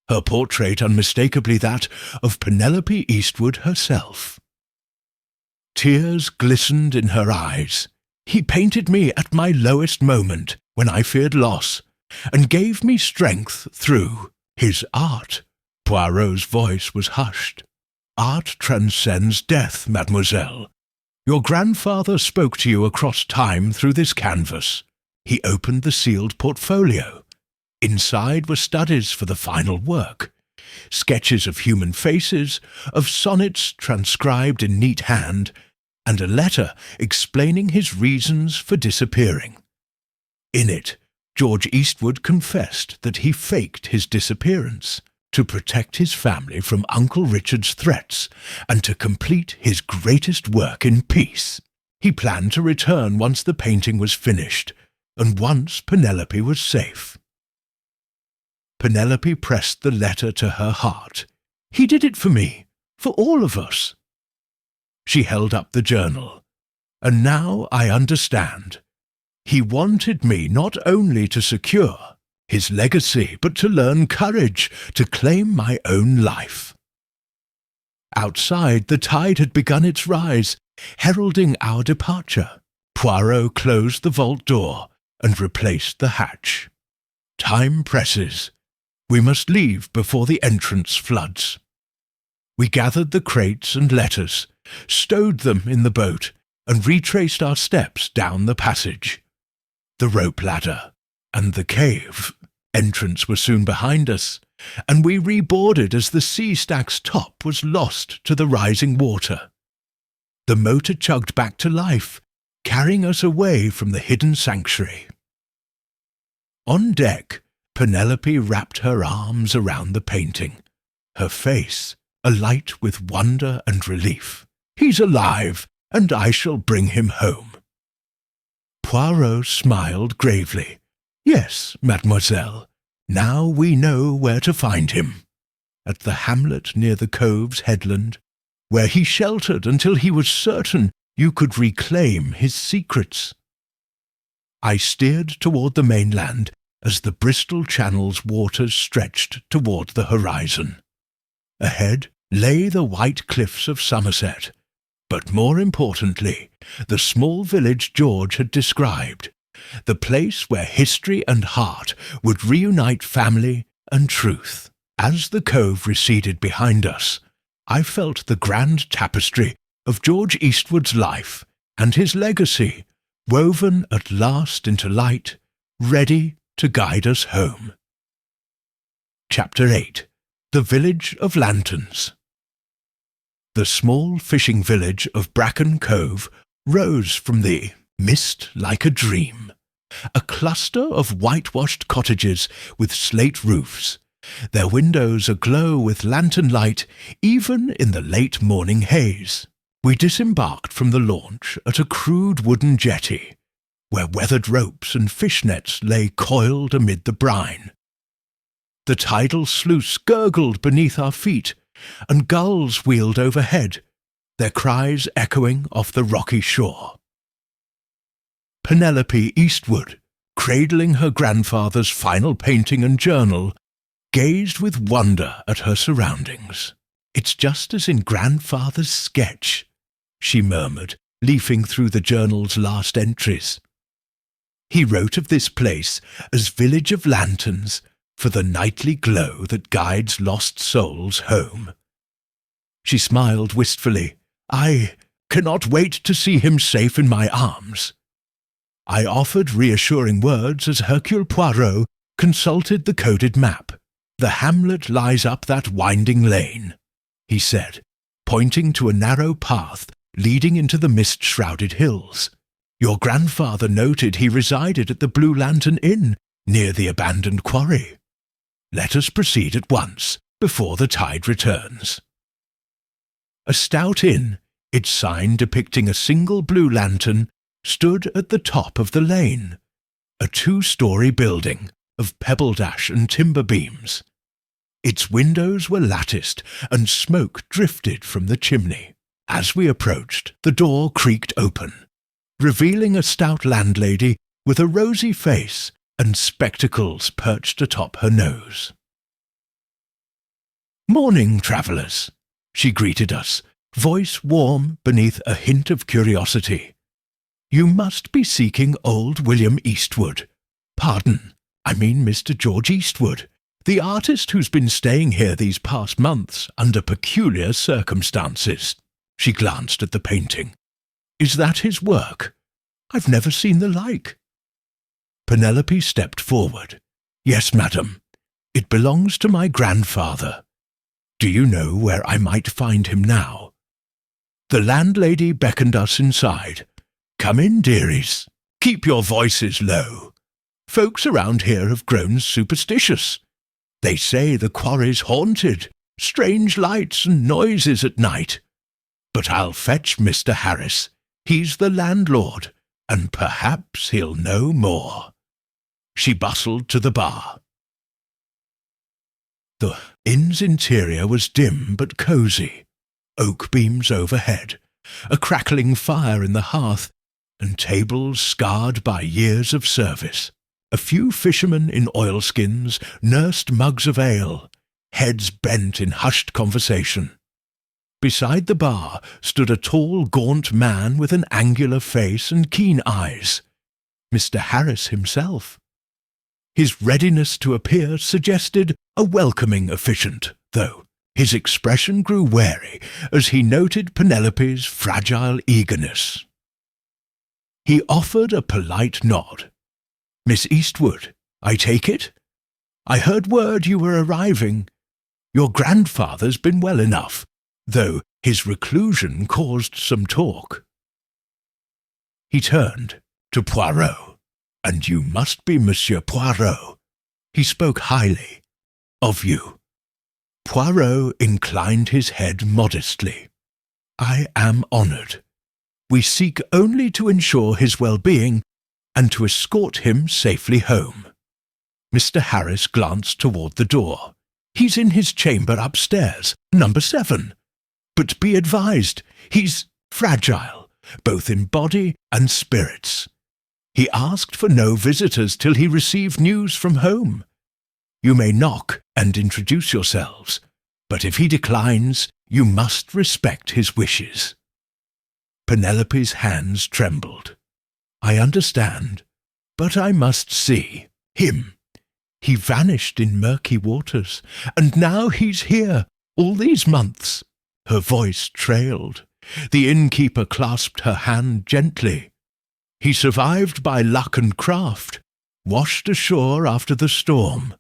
her portrait unmistakably that of Penelope Eastwood herself. Tears glistened in her eyes. He painted me at my lowest moment, when I feared loss, and gave me strength through his art. Poirot's voice was hushed. Art transcends death, mademoiselle. Your grandfather spoke to you across time through this canvas. He opened the sealed portfolio. Inside were studies for the final work, sketches of human faces, of sonnets transcribed in neat hand, and a letter explaining his reasons for disappearing. In it, George Eastwood confessed that he faked his disappearance to protect his family from Uncle Richard's threats and to complete his greatest work in peace. He planned to return once the painting was finished, and once Penelope was safe. Penelope pressed the letter to her heart. He did it for me, for all of us. She held up the journal. And now I understand. He wanted me not only to secure his legacy, but to learn courage to claim my own life. Outside, the tide had begun its rise, heralding our departure. Poirot closed the vault door and replaced the hatch. Time presses. We must leave before the entrance floods. We gathered the crates and letters, stowed them in the boat, and retraced our steps down the passage. The rope ladder and the cave entrance were soon behind us, and we reboarded as the sea stack's top was lost to the rising water. The motor chugged back to life, carrying us away from the hidden sanctuary. On deck, Penelope wrapped her arms around the painting, her face alight with wonder and relief. He's alive, and I shall bring him home. Poirot smiled gravely. Yes, mademoiselle, now we know where to find him. At the hamlet near the cove's headland, where he sheltered until he was certain you could reclaim his secrets. I steered toward the mainland as the Bristol Channel's waters stretched toward the horizon. Ahead lay the white cliffs of Somerset, but more importantly, the small village George had described, the place where history and heart would reunite family and truth. As the cove receded behind us, I felt the grand tapestry of George Eastwood's life and his legacy woven at last into light, ready to guide us home. Chapter 8. The Village of Lanterns. The small fishing village of Bracken Cove rose from the mist like a dream, a cluster of whitewashed cottages with slate roofs, their windows aglow with lantern light even in the late morning haze. We disembarked from the launch at a crude wooden jetty, where weathered ropes and fishnets lay coiled amid the brine. The tidal sluice gurgled beneath our feet, and gulls wheeled overhead, their cries echoing off the rocky shore. Penelope Eastwood, cradling her grandfather's final painting and journal, gazed with wonder at her surroundings. "It's just as in grandfather's sketch," she murmured, leafing through the journal's last entries. He wrote of this place as Village of Lanterns for the nightly glow that guides lost souls home. She smiled wistfully. "I cannot wait to see him safe in my arms." I offered reassuring words as Hercule Poirot consulted the coded map. "The hamlet lies up that winding lane," he said, pointing to a narrow path leading into the mist-shrouded hills. "Your grandfather noted he resided at the Blue Lantern Inn near the abandoned quarry. Let us proceed at once, before the tide returns." A stout inn, its sign depicting a single blue lantern, stood at the top of the lane, a 2-story building of pebble dash and timber beams. Its windows were latticed, and smoke drifted from the chimney. As we approached, the door creaked open, revealing a stout landlady with a rosy face and spectacles perched atop her nose. "Morning, travellers," she greeted us, voice warm beneath a hint of curiosity. "You must be seeking old William Eastwood. Pardon, I mean Mr. George Eastwood, the artist who's been staying here these past months under peculiar circumstances." She glanced at the painting. "Is that his work? I've never seen the like." Penelope stepped forward. "Yes, madam. It belongs to my grandfather. Do you know where I might find him now?" The landlady beckoned us inside. "Come in, dearies. Keep your voices low. Folks around here have grown superstitious. They say the quarry's haunted, strange lights and noises at night. But I'll fetch Mr. Harris. He's the landlord, and perhaps he'll know more." She bustled to the bar. The inn's interior was dim but cosy. Oak beams overhead, a crackling fire in the hearth, and tables scarred by years of service. A few fishermen in oilskins nursed mugs of ale, heads bent in hushed conversation. Beside the bar stood a tall, gaunt man with an angular face and keen eyes, Mr. Harris himself. His readiness to appear suggested a welcoming officiant, though his expression grew wary as he noted Penelope's fragile eagerness. He offered a polite nod. "Miss Eastwood, I take it? I heard word you were arriving. Your grandfather's been well enough, though his reclusion caused some talk." He turned to Poirot. "And you must be Monsieur Poirot." He spoke highly. "Of you." Poirot inclined his head modestly. "I am honoured. We seek only to ensure his well-being and to escort him safely home." Mr. Harris glanced toward the door. "He's in his chamber upstairs, number 7. But be advised, he's fragile, both in body and spirits. He asked for no visitors till he received news from home. You may knock and introduce yourselves, but if he declines, you must respect his wishes." Penelope's hands trembled. "I understand, but I must see him. He vanished in murky waters, and now he's here, all these months." Her voice trailed. The innkeeper clasped her hand gently. "He survived by luck and craft, washed ashore after the storm.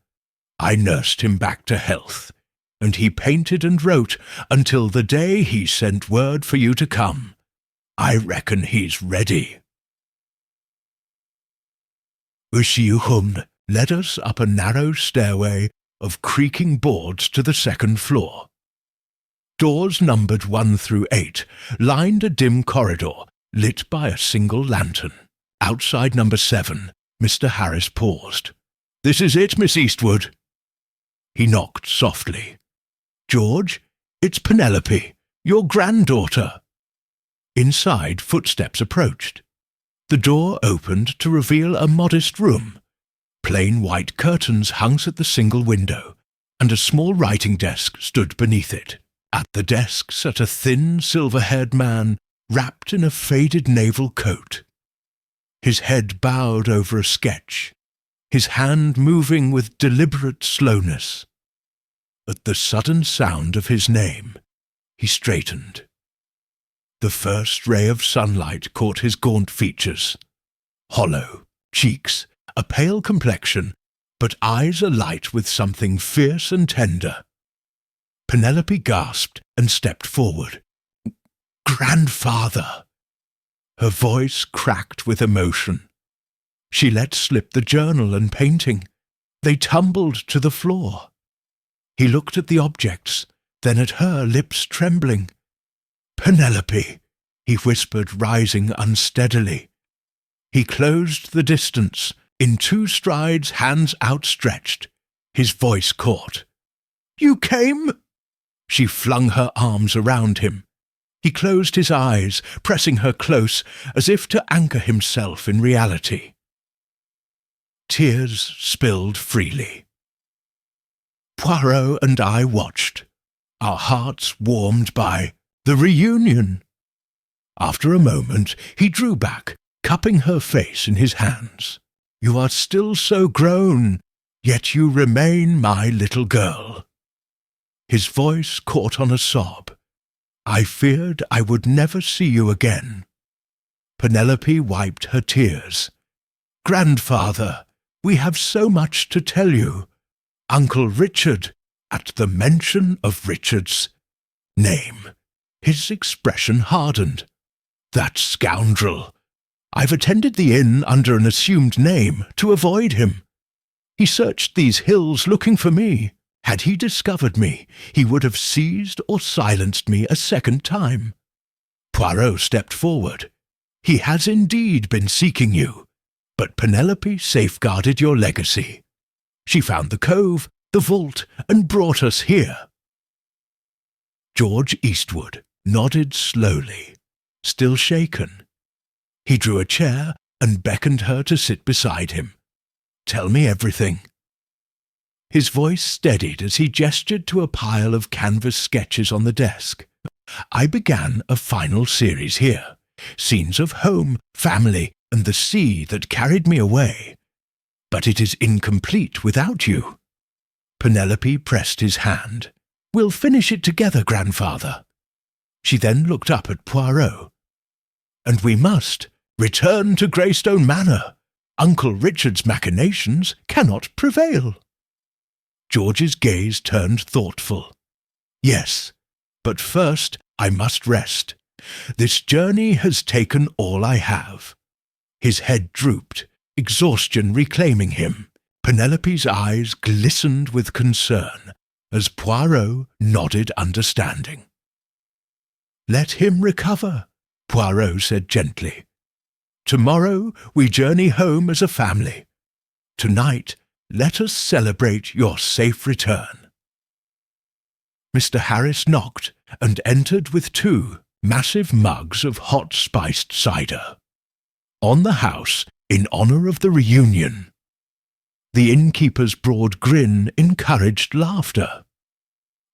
I nursed him back to health, and he painted and wrote until the day he sent word for you to come. I reckon he's ready." Ushiuhum led us up a narrow stairway of creaking boards to the second floor. Doors numbered 1 through 8 lined a dim corridor lit by a single lantern. Outside number 7, Mr. Harris paused. "This is it, Miss Eastwood." He knocked softly. "George, it's Penelope, your granddaughter." Inside, footsteps approached. The door opened to reveal a modest room. Plain white curtains hung at the single window, and a small writing desk stood beneath it. At the desk sat a thin, silver-haired man wrapped in a faded naval coat. His head bowed over a sketch, his hand moving with deliberate slowness. At the sudden sound of his name, he straightened. The first ray of sunlight caught his gaunt features. Hollow, cheeks, a pale complexion, but eyes alight with something fierce and tender. Penelope gasped and stepped forward. "Grandfather!" Her voice cracked with emotion. She let slip the journal and painting. They tumbled to the floor. He looked at the objects, then at her, lips trembling. "Penelope," he whispered, rising unsteadily. He closed the distance, in 2 strides, hands outstretched. His voice caught. "You came?" She flung her arms around him. He closed his eyes, pressing her close, as if to anchor himself in reality. Tears spilled freely. Poirot and I watched, our hearts warmed by the reunion. After a moment, he drew back, cupping her face in his hands. "You are still so grown, yet you remain my little girl." His voice caught on a sob. "I feared I would never see you again." Penelope wiped her tears. "Grandfather, we have so much to tell you. Uncle Richard," at the mention of Richard's name, his expression hardened. "That scoundrel! I've attended the inn under an assumed name to avoid him. He searched these hills looking for me. Had he discovered me, he would have seized or silenced me a second time." Poirot stepped forward. "He has indeed been seeking you, but Penelope safeguarded your legacy. She found the cove, the vault, and brought us here." George Eastwood nodded slowly, still shaken. He drew a chair and beckoned her to sit beside him. "Tell me everything." His voice steadied as he gestured to a pile of canvas sketches on the desk. "I began a final series here, scenes of home, family, and the sea that carried me away. But it is incomplete without you." Penelope pressed his hand. "We'll finish it together, grandfather." She then looked up at Poirot. "And we must return to Greystone Manor. Uncle Richard's machinations cannot prevail." George's gaze turned thoughtful. "Yes, but first I must rest. This journey has taken all I have." His head drooped, exhaustion reclaiming him. Penelope's eyes glistened with concern as Poirot nodded understanding. "Let him recover," Poirot said gently. "Tomorrow we journey home as a family. Tonight, let us celebrate your safe return." Mr. Harris knocked and entered with 2 massive mugs of hot spiced cider. "On the house, in honour of the reunion." The innkeeper's broad grin encouraged laughter.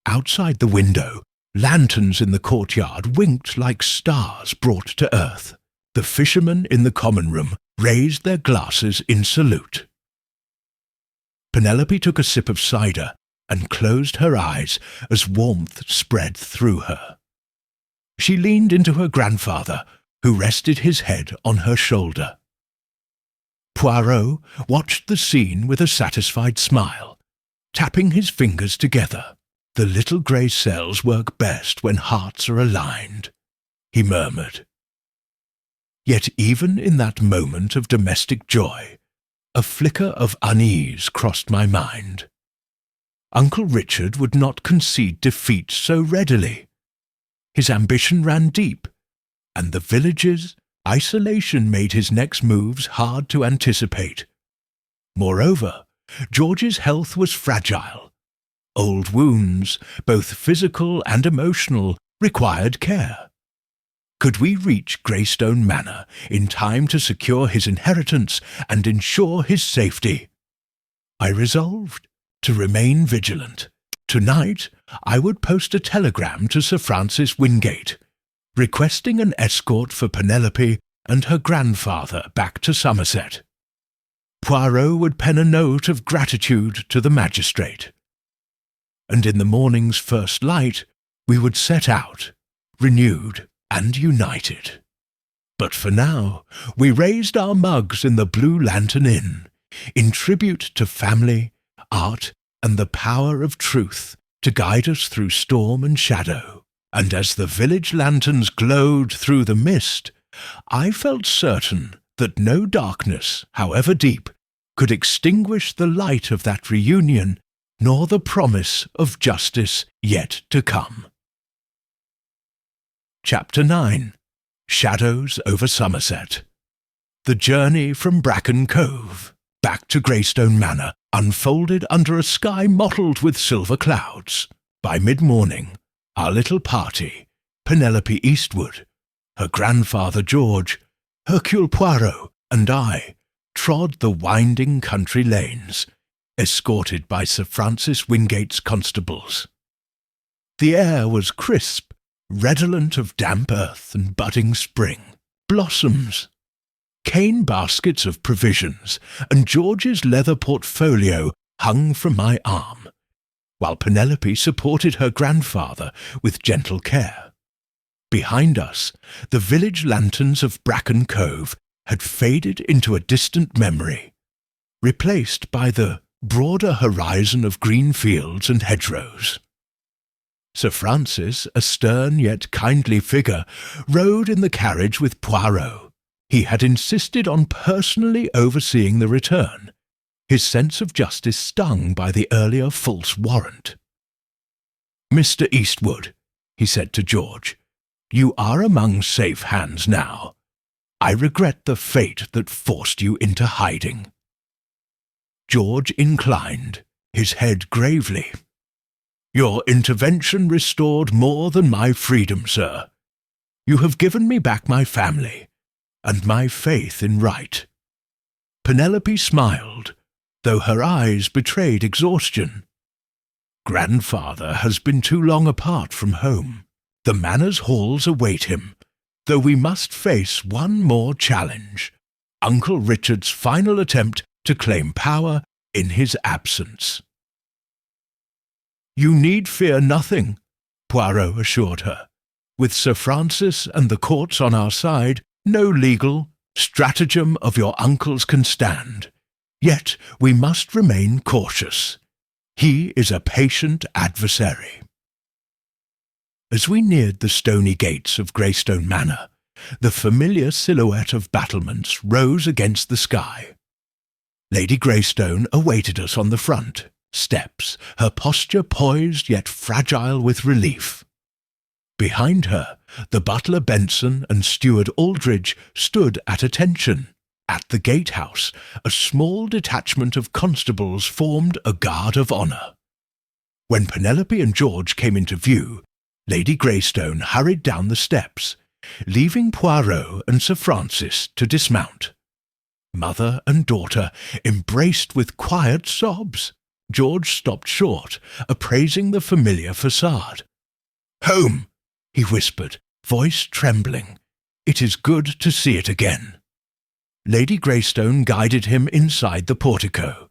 Outside the window, lanterns in the courtyard winked like stars brought to earth. The fishermen in the common room raised their glasses in salute. Penelope took a sip of cider and closed her eyes as warmth spread through her. She leaned into her grandfather, who rested his head on her shoulder. Poirot watched the scene with a satisfied smile, tapping his fingers together. "The little grey cells work best when hearts are aligned," he murmured. Yet even in that moment of domestic joy, a flicker of unease crossed my mind. Uncle Richard would not concede defeat so readily. His ambition ran deep, and the village's isolation made his next moves hard to anticipate. Moreover, George's health was fragile. Old wounds, both physical and emotional, required care. Could we reach Greystone Manor in time to secure his inheritance and ensure his safety? I resolved to remain vigilant. Tonight I would post a telegram to Sir Francis Wingate, requesting an escort for Penelope and her grandfather back to Somerset. Poirot would pen a note of gratitude to the magistrate. And in the morning's first light we would set out, renewed and united. But for now we raised our mugs in the Blue Lantern Inn, in tribute to family, art, and the power of truth to guide us through storm and shadow. And as the village lanterns glowed through the mist, I felt certain that no darkness, however deep, could extinguish the light of that reunion, nor the promise of justice yet to come. Chapter 9. Shadows over Somerset. The journey from Bracken Cove back to Greystone Manor unfolded under a sky mottled with silver clouds. By mid-morning, our little party, Penelope Eastwood, her grandfather George, Hercule Poirot, and I, trod the winding country lanes, escorted by Sir Francis Wingate's constables. The air was crisp, redolent of damp earth and budding spring, blossoms, cane baskets of provisions, and George's leather portfolio hung from my arm, while Penelope supported her grandfather with gentle care. Behind us, the village lanterns of Bracken Cove had faded into a distant memory, replaced by the broader horizon of green fields and hedgerows. Sir Francis, a stern yet kindly figure, rode in the carriage with Poirot. He had insisted on personally overseeing the return, his sense of justice stung by the earlier false warrant. "Mr. Eastwood," he said to George, "you are among safe hands now. I regret the fate that forced you into hiding." George inclined, his head gravely. "Your intervention restored more than my freedom, sir. You have given me back my family, and my faith in right." Penelope smiled, though her eyes betrayed exhaustion. "Grandfather has been too long apart from home. The manor's halls await him, though we must face one more challenge, Uncle Richard's final attempt to claim power in his absence." "You need fear nothing," Poirot assured her. "With Sir Francis and the courts on our side, no legal stratagem of your uncle's can stand. Yet we must remain cautious. He is a patient adversary." As we neared the stony gates of Greystone Manor, the familiar silhouette of battlements rose against the sky. Lady Greystone awaited us on the front steps, her posture poised yet fragile with relief. Behind her, the butler Benson and steward Aldridge stood at attention. At the gatehouse, a small detachment of constables formed a guard of honour. When Penelope and George came into view, Lady Greystone hurried down the steps, leaving Poirot and Sir Francis to dismount. Mother and daughter embraced with quiet sobs. George stopped short, appraising the familiar facade. "Home," he whispered, voice trembling. "It is good to see it again." Lady Greystone guided him inside the portico.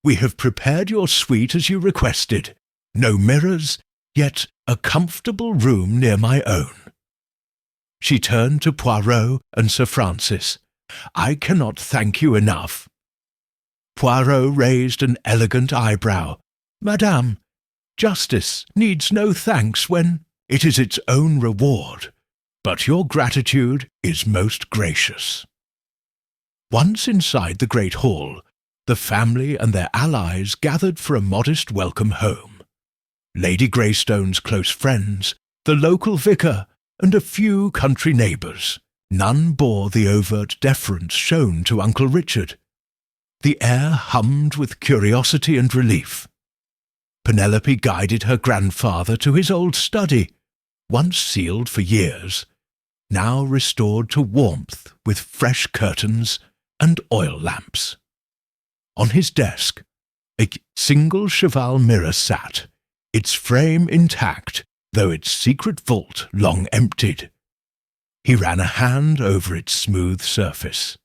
"We have prepared your suite as you requested. No mirrors, yet a comfortable room near my own." She turned to Poirot and Sir Francis. "I cannot thank you enough." Poirot raised an elegant eyebrow. "Madame, justice needs no thanks when it is its own reward, but your gratitude is most gracious." Once inside the great hall, the family and their allies gathered for a modest welcome home. Lady Greystone's close friends, the local vicar, and a few country neighbours. None bore the overt deference shown to Uncle Richard. The air hummed with curiosity and relief. Penelope guided her grandfather to his old study, once sealed for years, now restored to warmth with fresh curtains and oil lamps. On his desk, a single cheval mirror sat, its frame intact, though its secret vault long emptied. He ran a hand over its smooth surface.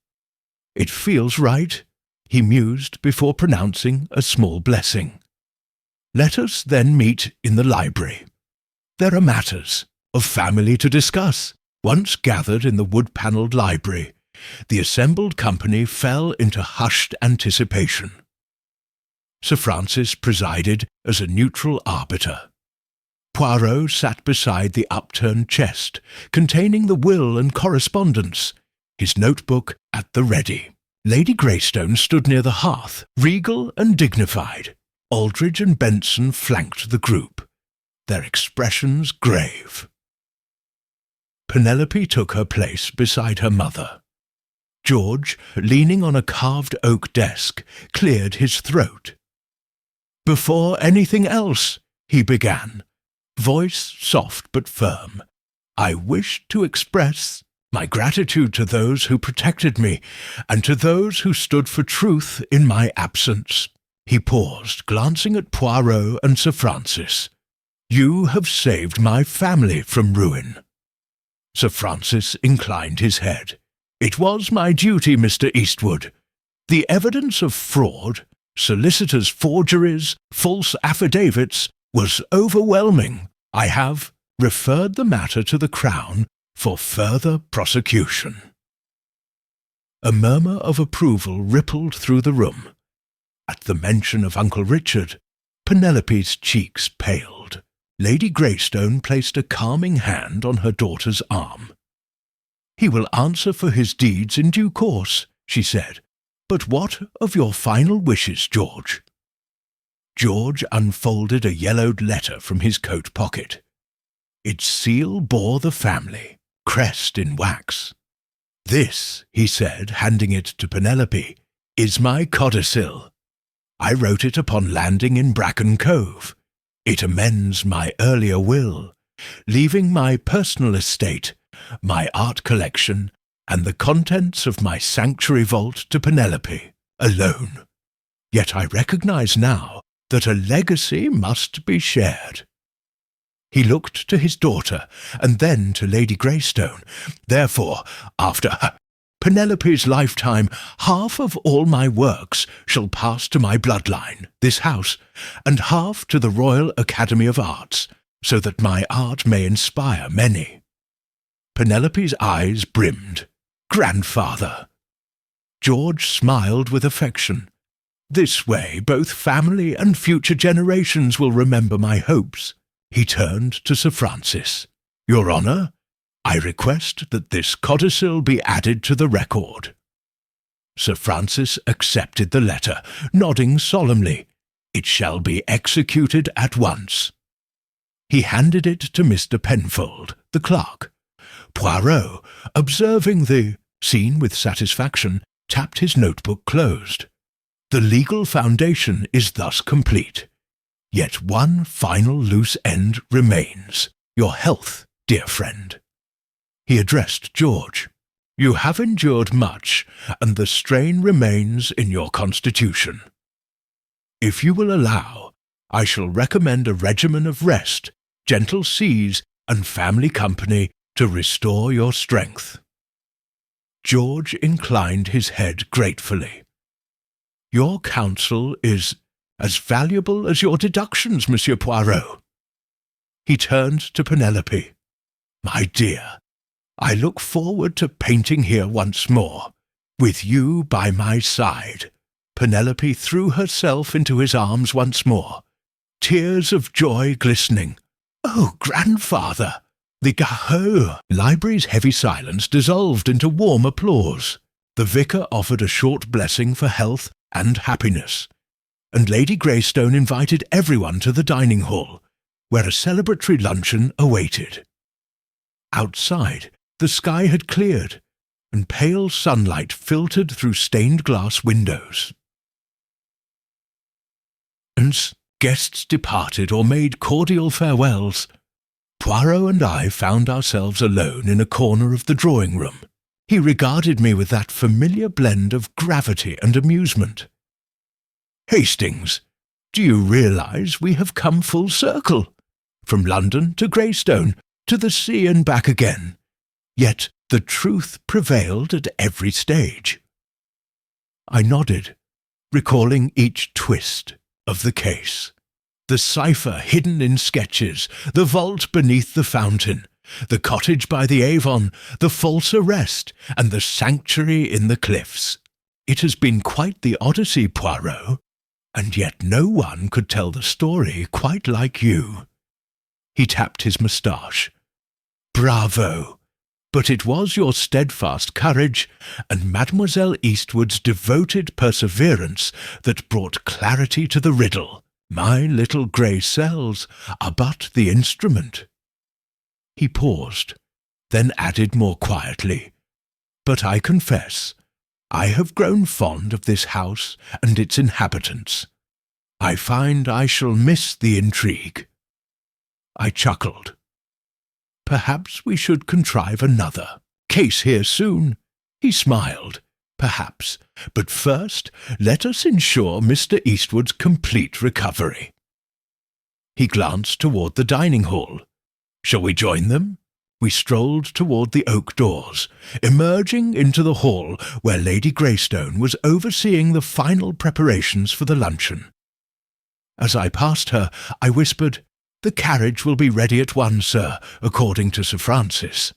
"It feels right," he mused before pronouncing a small blessing. "Let us then meet in the library. There are matters of family to discuss." Once gathered in the wood-panelled library, the assembled company fell into hushed anticipation. Sir Francis presided as a neutral arbiter. Poirot sat beside the upturned chest, containing the will and correspondence, his notebook at the ready. Lady Greystone stood near the hearth, regal and dignified. Aldridge and Benson flanked the group, their expressions grave. Penelope took her place beside her mother. George, leaning on a carved oak desk, cleared his throat. "Before anything else," he began, voice soft but firm, "I wish to express my gratitude to those who protected me and to those who stood for truth in my absence." He paused, glancing at Poirot and Sir Francis. "You have saved my family from ruin." Sir Francis inclined his head. "It was my duty, Mr. Eastwood. The evidence of fraud, solicitors' forgeries, false affidavits, was overwhelming. I have referred the matter to the Crown for further prosecution." A murmur of approval rippled through the room. At the mention of Uncle Richard, Penelope's cheeks paled. Lady Greystone placed a calming hand on her daughter's arm. "He will answer for his deeds in due course," she said. "But what of your final wishes, George?" George unfolded a yellowed letter from his coat pocket. Its seal bore the family, crest in wax. "This," he said, handing it to Penelope, "is my codicil. I wrote it upon landing in Bracken Cove. It amends my earlier will, leaving my personal estate, my art collection, and the contents of my sanctuary vault to Penelope, alone. Yet I recognize now that a legacy must be shared." He looked to his daughter, and then to Lady Greystone. "Therefore, after Penelope's lifetime, half of all my works shall pass to my bloodline, this house, and half to the Royal Academy of Arts, so that my art may inspire many." Penelope's eyes brimmed. "Grandfather!" George smiled with affection. "This way both family and future generations will remember my hopes." He turned to Sir Francis. "Your Honour, I request that this codicil be added to the record." Sir Francis accepted the letter, nodding solemnly. "It shall be executed at once." He handed it to Mr. Penfold, the clerk. Poirot, observing the scene with satisfaction, tapped his notebook closed. "The legal foundation is thus complete. Yet one final loose end remains. Your health, dear friend." He addressed George. "You have endured much, and the strain remains in your constitution. If you will allow, I shall recommend a regimen of rest, gentle seas, and family company to restore your strength." George inclined his head gratefully. "Your counsel is as valuable as your deductions, Monsieur Poirot." He turned to Penelope. "My dear, I look forward to painting here once more, with you by my side." Penelope threw herself into his arms once more, tears of joy glistening. "Oh, grandfather!" The library's heavy silence dissolved into warm applause. The vicar offered a short blessing for health and happiness, and Lady Greystone invited everyone to the dining hall, where a celebratory luncheon awaited. Outside, the sky had cleared, and pale sunlight filtered through stained-glass windows. As guests departed or made cordial farewells, Poirot and I found ourselves alone in a corner of the drawing-room. He regarded me with that familiar blend of gravity and amusement. "Hastings, do you realize we have come full circle? From London to Greystone, to the sea and back again. Yet the truth prevailed at every stage." I nodded, recalling each twist of the case. The cipher hidden in sketches, the vault beneath the fountain, the cottage by the Avon, the false arrest, and the sanctuary in the cliffs. It has been quite the odyssey, Poirot, and yet no one could tell the story quite like you. He tapped his moustache. "Bravo! But it was your steadfast courage and Mademoiselle Eastwood's devoted perseverance that brought clarity to the riddle. My little grey cells are but the instrument." He paused, then added more quietly, "But I confess, I have grown fond of this house and its inhabitants. I find I shall miss the intrigue." I chuckled. "Perhaps we should contrive another case here soon." He smiled. "Perhaps, but first let us ensure Mr. Eastwood's complete recovery." He glanced toward the dining hall. "Shall we join them?" We strolled toward the oak doors, emerging into the hall where Lady Greystone was overseeing the final preparations for the luncheon. As I passed her, I whispered, "The carriage will be ready at 1, sir, according to Sir Francis."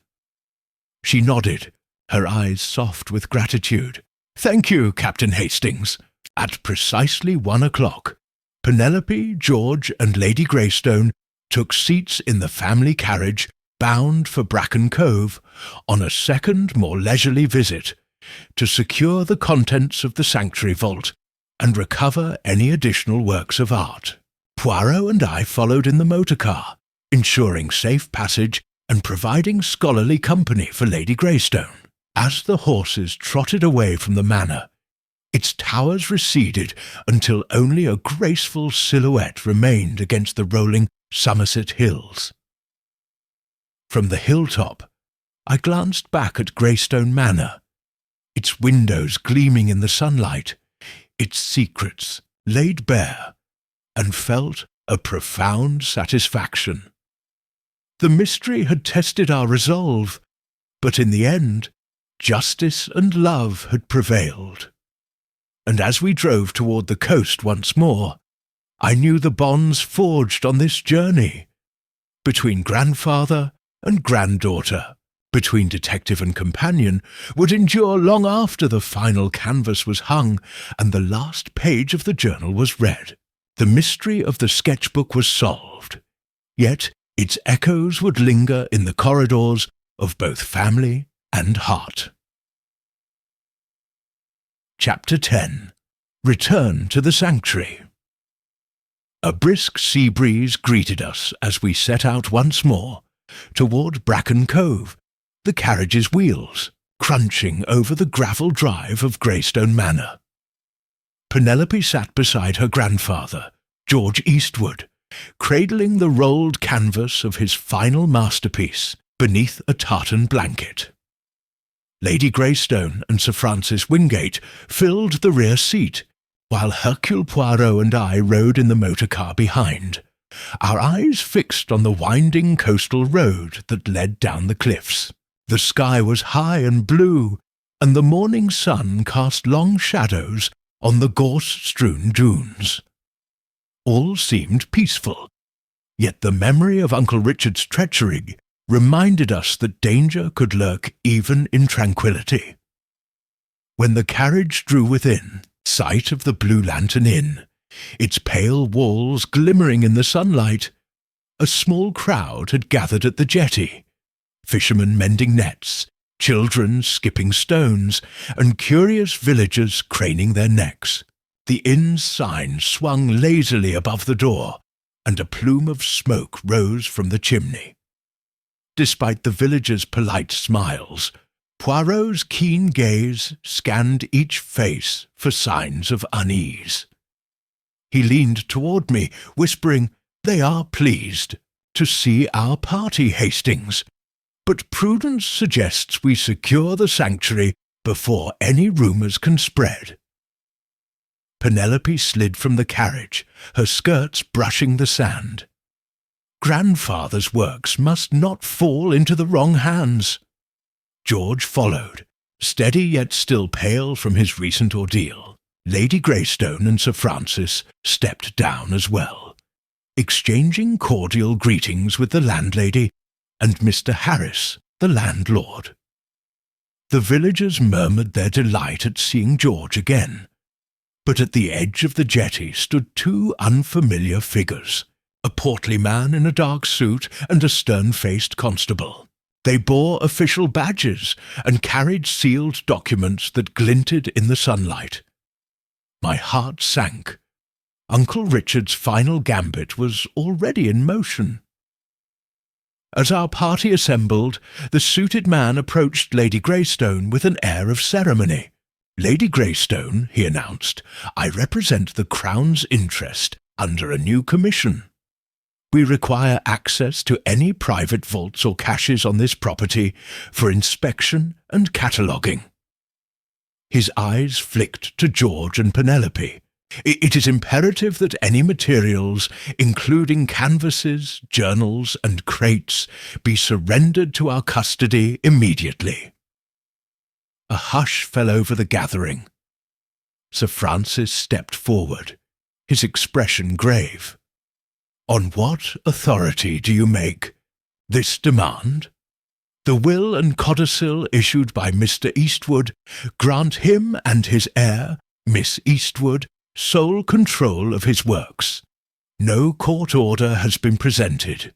She nodded, her eyes soft with gratitude. "Thank you, Captain Hastings." At precisely 1 o'clock, Penelope, George, and Lady Greystone took seats in the family carriage bound for Bracken Cove on a second, more leisurely visit to secure the contents of the sanctuary vault and recover any additional works of art. Poirot and I followed in the motor car, ensuring safe passage and providing scholarly company for Lady Greystone. As the horses trotted away from the manor, its towers receded until only a graceful silhouette remained against the rolling Somerset hills. From the hilltop, I glanced back at Greystone Manor, its windows gleaming in the sunlight, its secrets laid bare, and felt a profound satisfaction. The mystery had tested our resolve, but in the end, justice and love had prevailed. And as we drove toward the coast once more, I knew the bonds forged on this journey, between grandfather and granddaughter, between detective and companion, would endure long after the final canvas was hung and the last page of the journal was read. The mystery of the sketchbook was solved, yet its echoes would linger in the corridors of both family and heart. Chapter 10. Return to the Sanctuary. A brisk sea breeze greeted us as we set out once more toward Bracken Cove, the carriage's wheels crunching over the gravel drive of Greystone Manor. Penelope sat beside her grandfather, George Eastwood, cradling the rolled canvas of his final masterpiece beneath a tartan blanket. Lady Greystone and Sir Francis Wingate filled the rear seat, while Hercule Poirot and I rode in the motor car behind, our eyes fixed on the winding coastal road that led down the cliffs. The sky was high and blue, and the morning sun cast long shadows on the gorse-strewn dunes. All seemed peaceful, yet the memory of Uncle Richard's treachery reminded us that danger could lurk even in tranquillity. When the carriage drew within sight of the Blue Lantern Inn, its pale walls glimmering in the sunlight, a small crowd had gathered at the jetty, fishermen mending nets, children skipping stones, and curious villagers craning their necks. The inn's sign swung lazily above the door, and a plume of smoke rose from the chimney. Despite the villagers' polite smiles, Poirot's keen gaze scanned each face for signs of unease. He leaned toward me, whispering, "They are pleased to see our party, Hastings, but prudence suggests we secure the sanctuary before any rumours can spread." Penelope slid from the carriage, her skirts brushing the sand. Grandfather's works must not fall into the wrong hands. George followed, steady yet still pale from his recent ordeal. Lady Greystone and Sir Francis stepped down as well, exchanging cordial greetings with the landlady and Mr. Harris, the landlord. The villagers murmured their delight at seeing George again, but at the edge of the jetty stood two unfamiliar figures, a portly man in a dark suit and a stern-faced constable. They bore official badges and carried sealed documents that glinted in the sunlight. My heart sank. Uncle Richard's final gambit was already in motion. As our party assembled, the suited man approached Lady Greystone with an air of ceremony. "Lady Greystone," he announced, "I represent the Crown's interest under a new commission. We require access to any private vaults or caches on this property for inspection and cataloguing." His eyes flicked to George and Penelope. "It is imperative that any materials, including canvases, journals, and crates, be surrendered to our custody immediately." A hush fell over the gathering. Sir Francis stepped forward, his expression grave. "On what authority do you make this demand? The will and codicil issued by Mr. Eastwood grant him and his heir, Miss Eastwood, sole control of his works. No court order has been presented."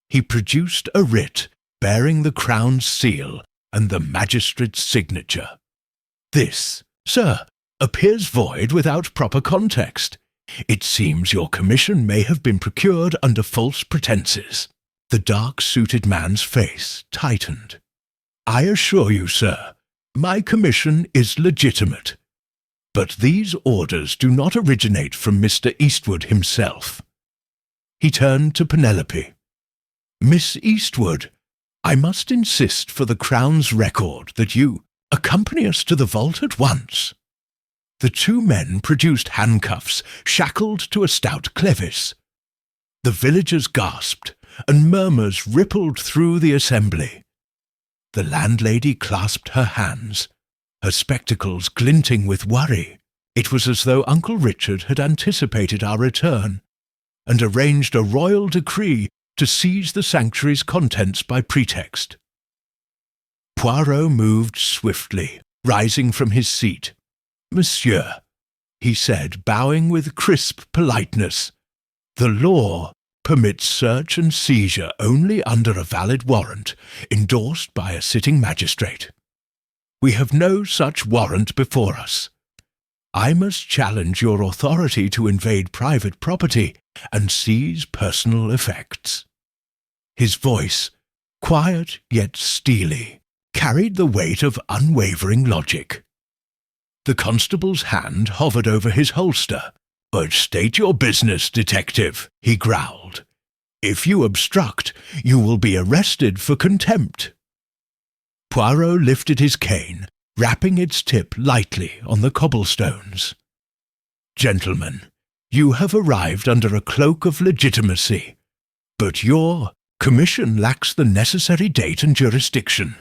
He produced a writ bearing the Crown's seal and the magistrate's signature. "This, sir, appears void without proper context. It seems your commission may have been procured under false pretences." The dark-suited man's face tightened. "I assure you, sir, my commission is legitimate. But these orders do not originate from Mr. Eastwood himself." He turned to Penelope. "Miss Eastwood, I must insist for the Crown's record that you accompany us to the vault at once." The two men produced handcuffs shackled to a stout clevis. The villagers gasped, and murmurs rippled through the assembly. The landlady clasped her hands, her spectacles glinting with worry. It was as though Uncle Richard had anticipated our return, and arranged a royal decree to seize the sanctuary's contents by pretext. Poirot moved swiftly, rising from his seat. "Monsieur," he said, bowing with crisp politeness, "the law permits search and seizure only under a valid warrant, endorsed by a sitting magistrate. We have no such warrant before us. I must challenge your authority to invade private property and seize personal effects." His voice, quiet yet steely, carried the weight of unwavering logic. The constable's hand hovered over his holster. "But state your business, detective," he growled. "If you obstruct, you will be arrested for contempt." Poirot lifted his cane, rapping its tip lightly on the cobblestones. "Gentlemen, you have arrived under a cloak of legitimacy, but your commission lacks the necessary date and jurisdiction.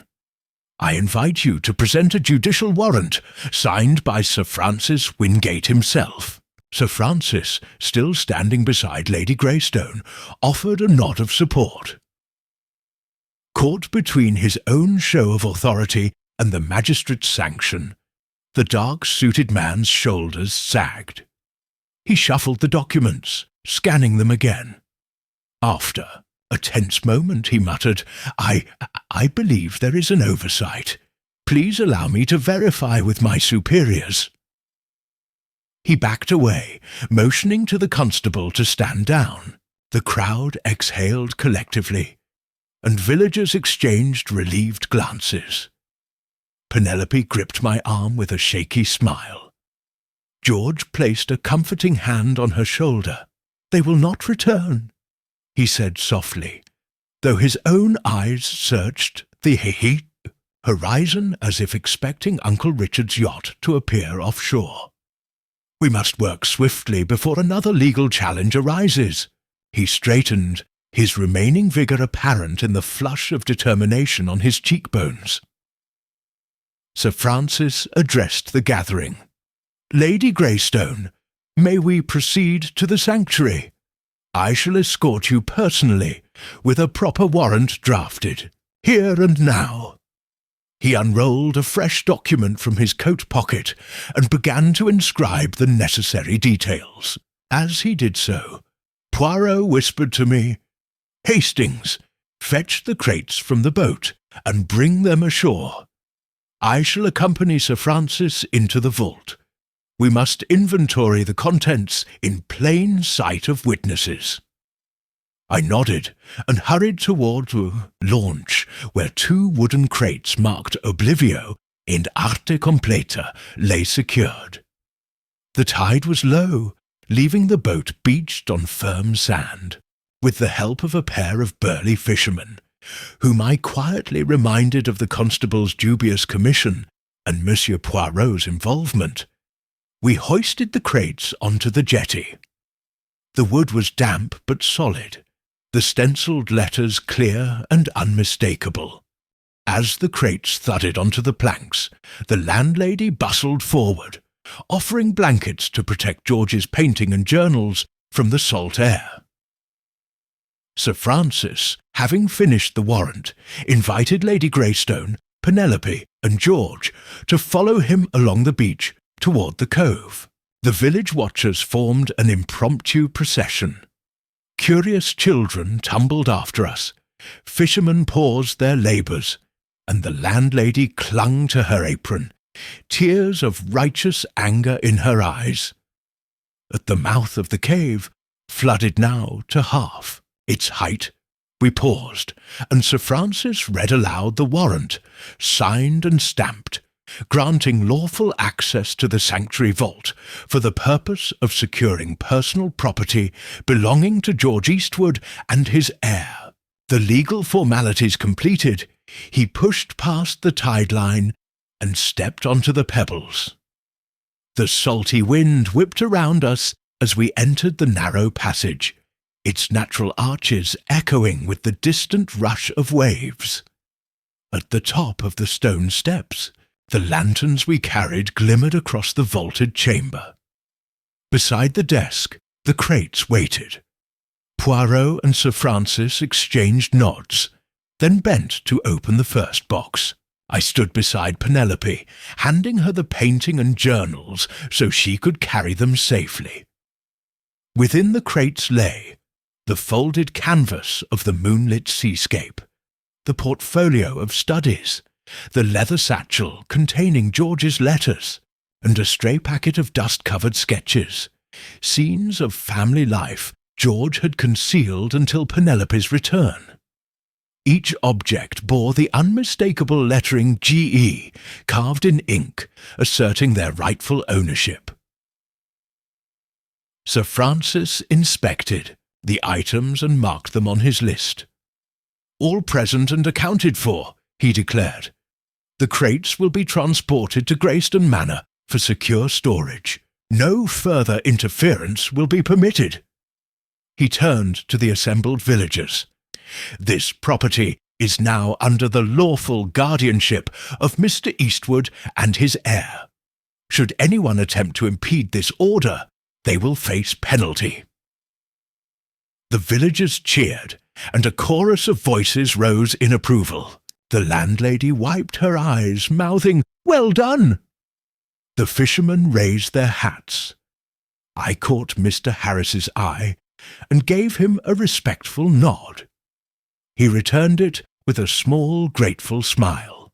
I invite you to present a judicial warrant signed by Sir Francis Wingate himself." Sir Francis, still standing beside Lady Greystone, offered a nod of support. Caught between his own show of authority and the magistrate's sanction, the dark-suited man's shoulders sagged. He shuffled the documents, scanning them again. After a tense moment, he muttered, I believe there is an oversight. Please allow me to verify with my superiors." He backed away, motioning to the constable to stand down. The crowd exhaled collectively, and villagers exchanged relieved glances. Penelope gripped my arm with a shaky smile. George placed a comforting hand on her shoulder. "They will not return," he said softly, though his own eyes searched the horizon as if expecting Uncle Richard's yacht to appear offshore. "We must work swiftly before another legal challenge arises." He straightened, his remaining vigour apparent in the flush of determination on his cheekbones. Sir Francis addressed the gathering. "Lady Greystone, may we proceed to the sanctuary? I shall escort you personally, with a proper warrant drafted, here and now." He unrolled a fresh document from his coat pocket and began to inscribe the necessary details. As he did so, Poirot whispered to me, "Hastings, fetch the crates from the boat and bring them ashore. I shall accompany Sir Francis into the vault. We must inventory the contents in plain sight of witnesses." I nodded and hurried toward the launch, where 2 wooden crates marked Oblivio and Arte Completa lay secured. The tide was low, leaving the boat beached on firm sand. With the help of a pair of burly fishermen, whom I quietly reminded of the constable's dubious commission and Monsieur Poirot's involvement, we hoisted the crates onto the jetty. The wood was damp but solid, the stenciled letters clear and unmistakable. As the crates thudded onto the planks, the landlady bustled forward, offering blankets to protect George's painting and journals from the salt air. Sir Francis, having finished the warrant, invited Lady Greystone, Penelope, and George to follow him along the beach toward the cove. The village watchers formed an impromptu procession. Curious children tumbled after us, fishermen paused their labours, and the landlady clung to her apron, tears of righteous anger in her eyes. At the mouth of the cave, flooded now to half its height, we paused, and Sir Francis read aloud the warrant, signed and stamped, granting lawful access to the sanctuary vault for the purpose of securing personal property belonging to George Eastwood and his heir. The legal formalities completed, he pushed past the tide line and stepped onto the pebbles. The salty wind whipped around us as we entered the narrow passage, its natural arches echoing with the distant rush of waves. At the top of the stone steps, the lanterns we carried glimmered across the vaulted chamber. Beside the desk, the crates waited. Poirot and Sir Francis exchanged nods, then bent to open the first box. I stood beside Penelope, handing her the painting and journals so she could carry them safely. Within the crates lay the folded canvas of the moonlit seascape, the portfolio of studies, the leather satchel containing George's letters, and a stray packet of dust-covered sketches, scenes of family life George had concealed until Penelope's return. Each object bore the unmistakable lettering G.E. carved in ink, asserting their rightful ownership. Sir Francis inspected the items and marked them on his list. "All present and accounted for," he declared. "The crates will be transported to Greyston Manor for secure storage. No further interference will be permitted." He turned to the assembled villagers. "This property is now under the lawful guardianship of Mr. Eastwood and his heir. Should anyone attempt to impede this order, they will face penalty." The villagers cheered, and a chorus of voices rose in approval. The landlady wiped her eyes, mouthing, "Well done!" The fishermen raised their hats. I caught Mr. Harris's eye and gave him a respectful nod. He returned it with a small, grateful smile.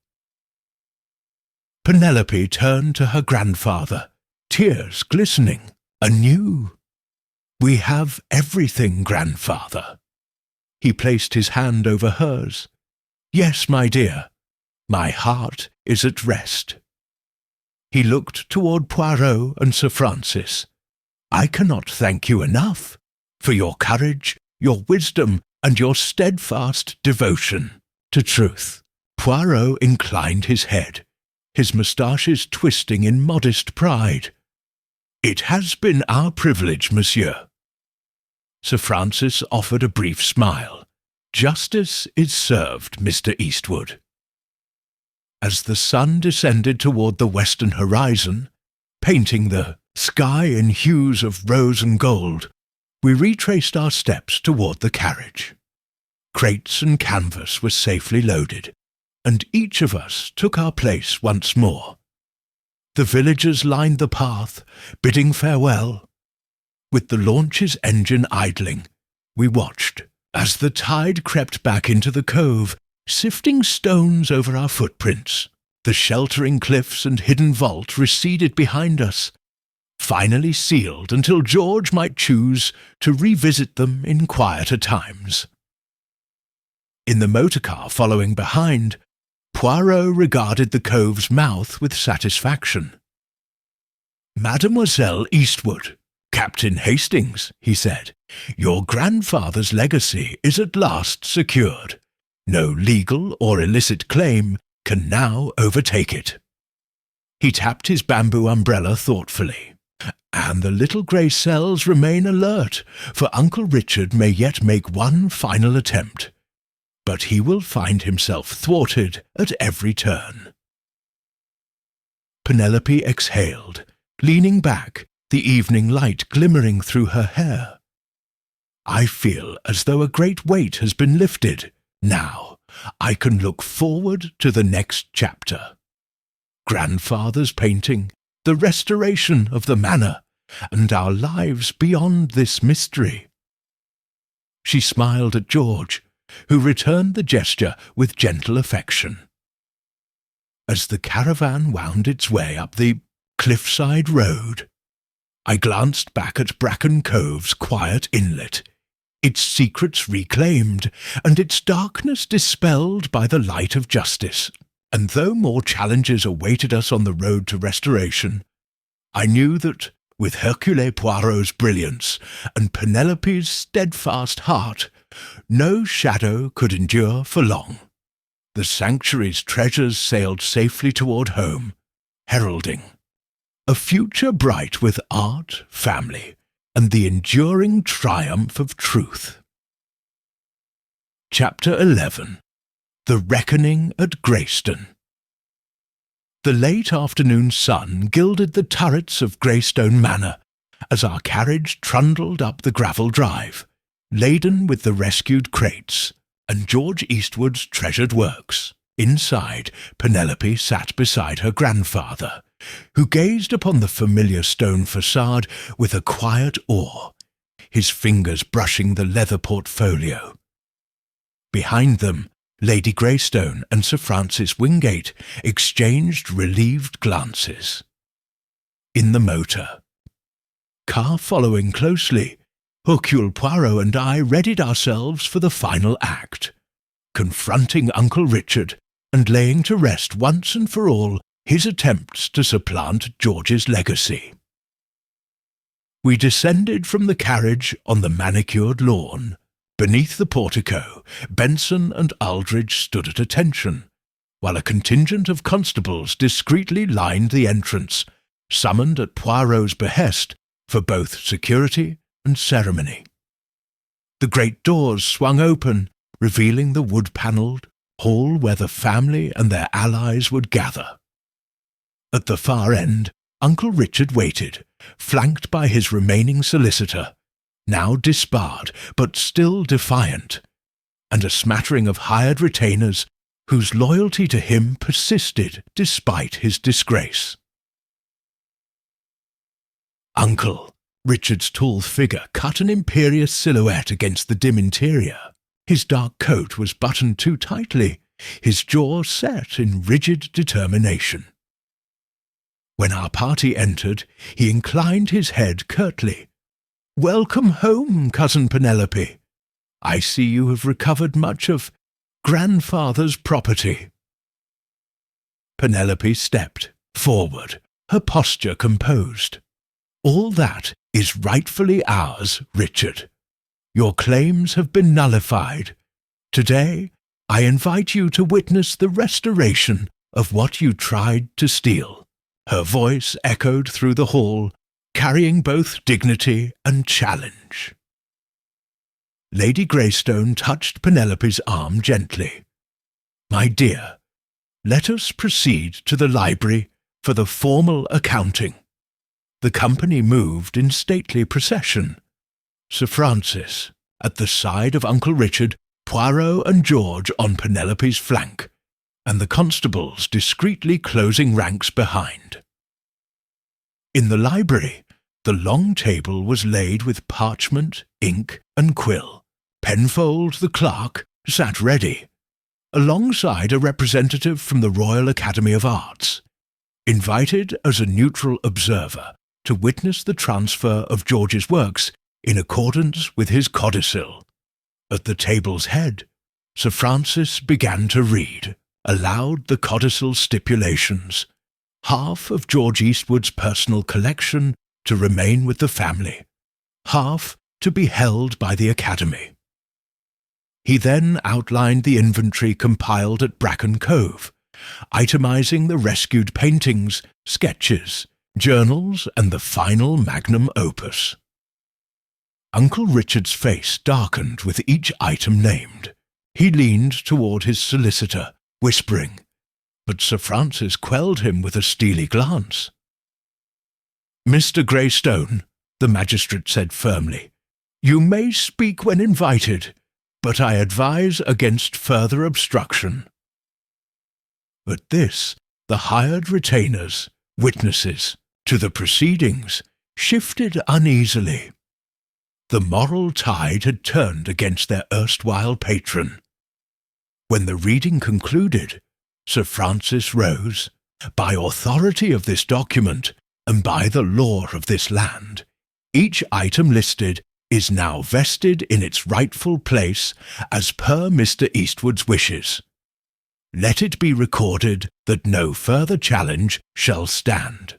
Penelope turned to her grandfather, tears glistening anew. "We have everything, grandfather." He placed his hand over hers. "Yes, my dear, my heart is at rest." He looked toward Poirot and Sir Francis. "I cannot thank you enough for your courage, your wisdom, and your steadfast devotion to truth." Poirot inclined his head, his moustaches twisting in modest pride. "It has been our privilege, monsieur." Sir Francis offered a brief smile. "Justice is served, Mr. Eastwood." As the sun descended toward the western horizon, painting the sky in hues of rose and gold, we retraced our steps toward the carriage. Crates and canvas were safely loaded, and each of us took our place once more. The villagers lined the path, bidding farewell. With the launch's engine idling, we watched as the tide crept back into the cove, sifting stones over our footprints. The sheltering cliffs and hidden vault receded behind us, finally sealed until George might choose to revisit them in quieter times. In the motorcar following behind, Poirot regarded the cove's mouth with satisfaction. "Mademoiselle Eastwood, Captain Hastings," he said, "your grandfather's legacy is at last secured. No legal or illicit claim can now overtake it." He tapped his bamboo umbrella thoughtfully. "And the little grey cells remain alert, for Uncle Richard may yet make one final attempt. But he will find himself thwarted at every turn." Penelope exhaled, leaning back, the evening light glimmering through her hair. "I feel as though a great weight has been lifted. Now I can look forward to the next chapter. Grandfather's painting, the restoration of the manor, and our lives beyond this mystery." She smiled at George, who returned the gesture with gentle affection. As the caravan wound its way up the cliffside road, I glanced back at Bracken Cove's quiet inlet, its secrets reclaimed, and its darkness dispelled by the light of justice. And though more challenges awaited us on the road to restoration, I knew that, with Hercule Poirot's brilliance and Penelope's steadfast heart, no shadow could endure for long. The sanctuary's treasures sailed safely toward home, heralding a future bright with art, family, and the enduring triumph of truth. Chapter 11. The Reckoning at Greyston. The late afternoon sun gilded the turrets of Greystone Manor as our carriage trundled up the gravel drive, laden with the rescued crates and George Eastwood's treasured works. Inside, Penelope sat beside her grandfather, who gazed upon the familiar stone facade with a quiet awe, his fingers brushing the leather portfolio. Behind them, Lady Greystone and Sir Francis Wingate exchanged relieved glances. In the motor, car following closely, Hercule Poirot and I readied ourselves for the final act, confronting Uncle Richard and laying to rest once and for all his attempts to supplant George's legacy. We descended from the carriage on the manicured lawn. Beneath the portico, Benson and Aldridge stood at attention, while a contingent of constables discreetly lined the entrance, summoned at Poirot's behest for both security and ceremony. The great doors swung open, revealing the wood-panelled hall where the family and their allies would gather. At the far end, Uncle Richard waited, flanked by his remaining solicitor, now disbarred but still defiant, and a smattering of hired retainers whose loyalty to him persisted despite his disgrace. "Uncle," Richard's tall figure cut an imperious silhouette against the dim interior. His dark coat was buttoned too tightly, his jaw set in rigid determination. When our party entered, he inclined his head curtly. "Welcome home, Cousin Penelope. I see you have recovered much of grandfather's property." Penelope stepped forward, her posture composed. "All that is rightfully ours, Richard. Your claims have been nullified. Today, I invite you to witness the restoration of what you tried to steal." Her voice echoed through the hall, carrying both dignity and challenge. Lady Greystone touched Penelope's arm gently. "My dear, let us proceed to the library for the formal accounting." The company moved in stately procession. Sir Francis, at the side of Uncle Richard, Poirot and George on Penelope's flank, and the constables discreetly closing ranks behind. In the library, the long table was laid with parchment, ink, and quill. Penfold, the clerk, sat ready, alongside a representative from the Royal Academy of Arts, invited as a neutral observer to witness the transfer of George's works in accordance with his codicil. At the table's head, Sir Francis began to read aloud the codicil stipulations, half of George Eastwood's personal collection to remain with the family, half to be held by the Academy. He then outlined the inventory compiled at Bracken Cove, itemizing the rescued paintings, sketches, journals, and the final magnum opus. Uncle Richard's face darkened with each item named. He leaned toward his solicitor, whispering, but Sir Francis quelled him with a steely glance. "Mr. Greystone," the magistrate said firmly, "you may speak when invited, but I advise against further obstruction." At this, the hired retainers, witnesses to the proceedings, shifted uneasily. The moral tide had turned against their erstwhile patron. When the reading concluded, Sir Francis rose. "By authority of this document, and by the law of this land, each item listed is now vested in its rightful place as per Mr. Eastwood's wishes. Let it be recorded that no further challenge shall stand."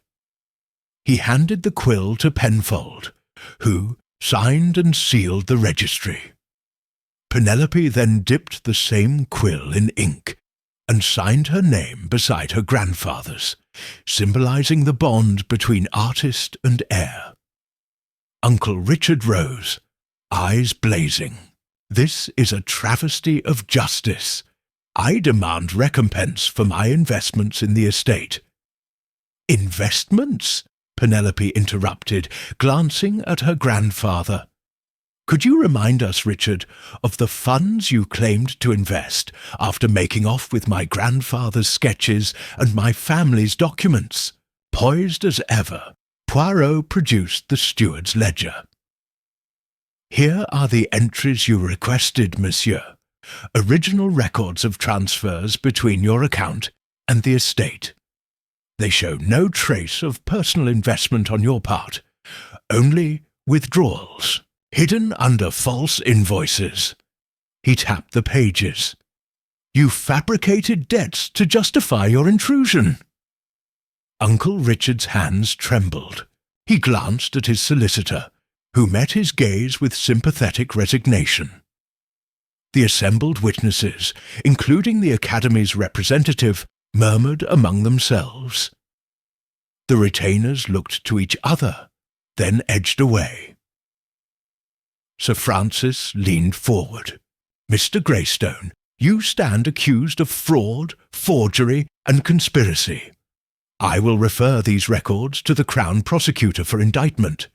He handed the quill to Penfold, who signed and sealed the registry. Penelope then dipped the same quill in ink and signed her name beside her grandfather's, symbolizing the bond between artist and heir. Uncle Richard rose, eyes blazing. "This is a travesty of justice. I demand recompense for my investments in the estate." "Investments?" Penelope interrupted, glancing at her grandfather. "Could you remind us, Richard, of the funds you claimed to invest after making off with my grandfather's sketches and my family's documents?" Poised as ever, Poirot produced the steward's ledger. "Here are the entries you requested, monsieur. Original records of transfers between your account and the estate. They show no trace of personal investment on your part, only withdrawals, hidden under false invoices." He tapped the pages. "You fabricated debts to justify your intrusion." Uncle Richard's hands trembled. He glanced at his solicitor, who met his gaze with sympathetic resignation. The assembled witnesses, including the Academy's representative, murmured among themselves. The retainers looked to each other, then edged away. Sir Francis leaned forward. "Mr. Greystone, you stand accused of fraud, forgery, and conspiracy. I will refer these records to the Crown Prosecutor for indictment.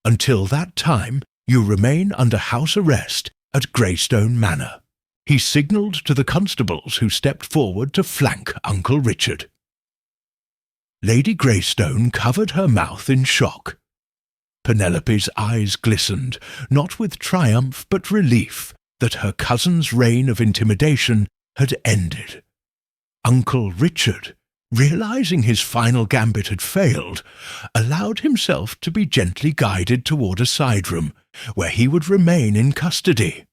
Until that time, you remain under house arrest at Greystone Manor." He signalled to the constables who stepped forward to flank Uncle Richard. Lady Greystone covered her mouth in shock. Penelope's eyes glistened, not with triumph but relief that her cousin's reign of intimidation had ended. Uncle Richard realizing his final gambit had failed, allowed himself to be gently guided toward a side room, where he would remain in custody.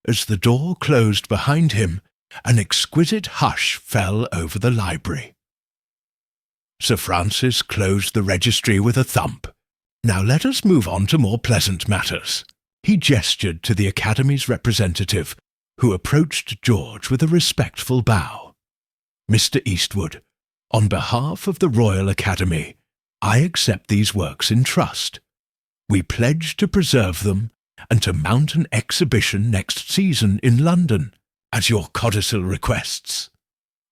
As the door closed behind him, an exquisite hush fell over the library. Sir Francis closed the registry with a thump. "Now let us move on to more pleasant matters." He gestured to the Academy's representative, who approached George with a respectful bow. "Mr. Eastwood, on behalf of the Royal Academy, I accept these works in trust. We pledge to preserve them and to mount an exhibition next season in London, as your codicil requests."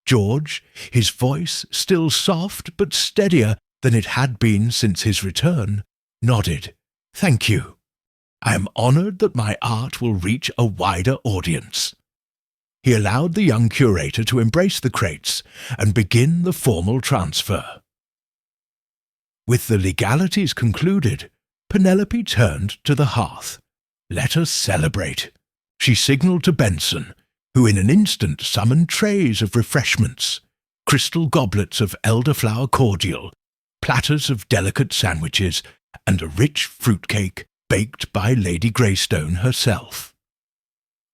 George, his voice still soft but steadier than it had been since his return, nodded. "Thank you. I am honoured that my art will reach a wider audience." He allowed the young curator to embrace the crates and begin the formal transfer. With the legalities concluded, Penelope turned to the hearth. "Let us celebrate," she signalled to Benson, who in an instant summoned trays of refreshments, crystal goblets of elderflower cordial, platters of delicate sandwiches, and a rich fruitcake baked by Lady Greystone herself.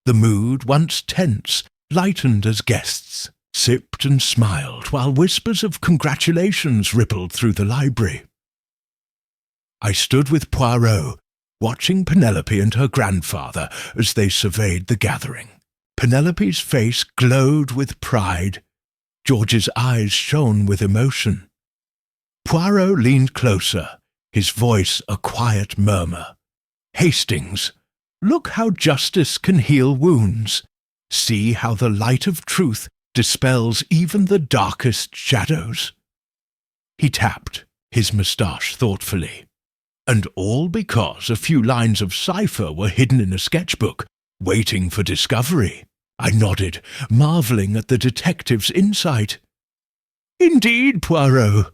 The mood, once tense, lightened as guests sipped and smiled, while whispers of congratulations rippled through the library. I stood with Poirot, watching Penelope and her grandfather as they surveyed the gathering. Penelope's face glowed with pride. George's eyes shone with emotion. Poirot leaned closer, his voice a quiet murmur. "Hastings, look how justice can heal wounds. See how the light of truth dispels even the darkest shadows." He tapped his moustache thoughtfully. "And all because a few lines of cipher were hidden in a sketchbook, waiting for discovery." I nodded, marvelling at the detective's insight. "Indeed, Poirot.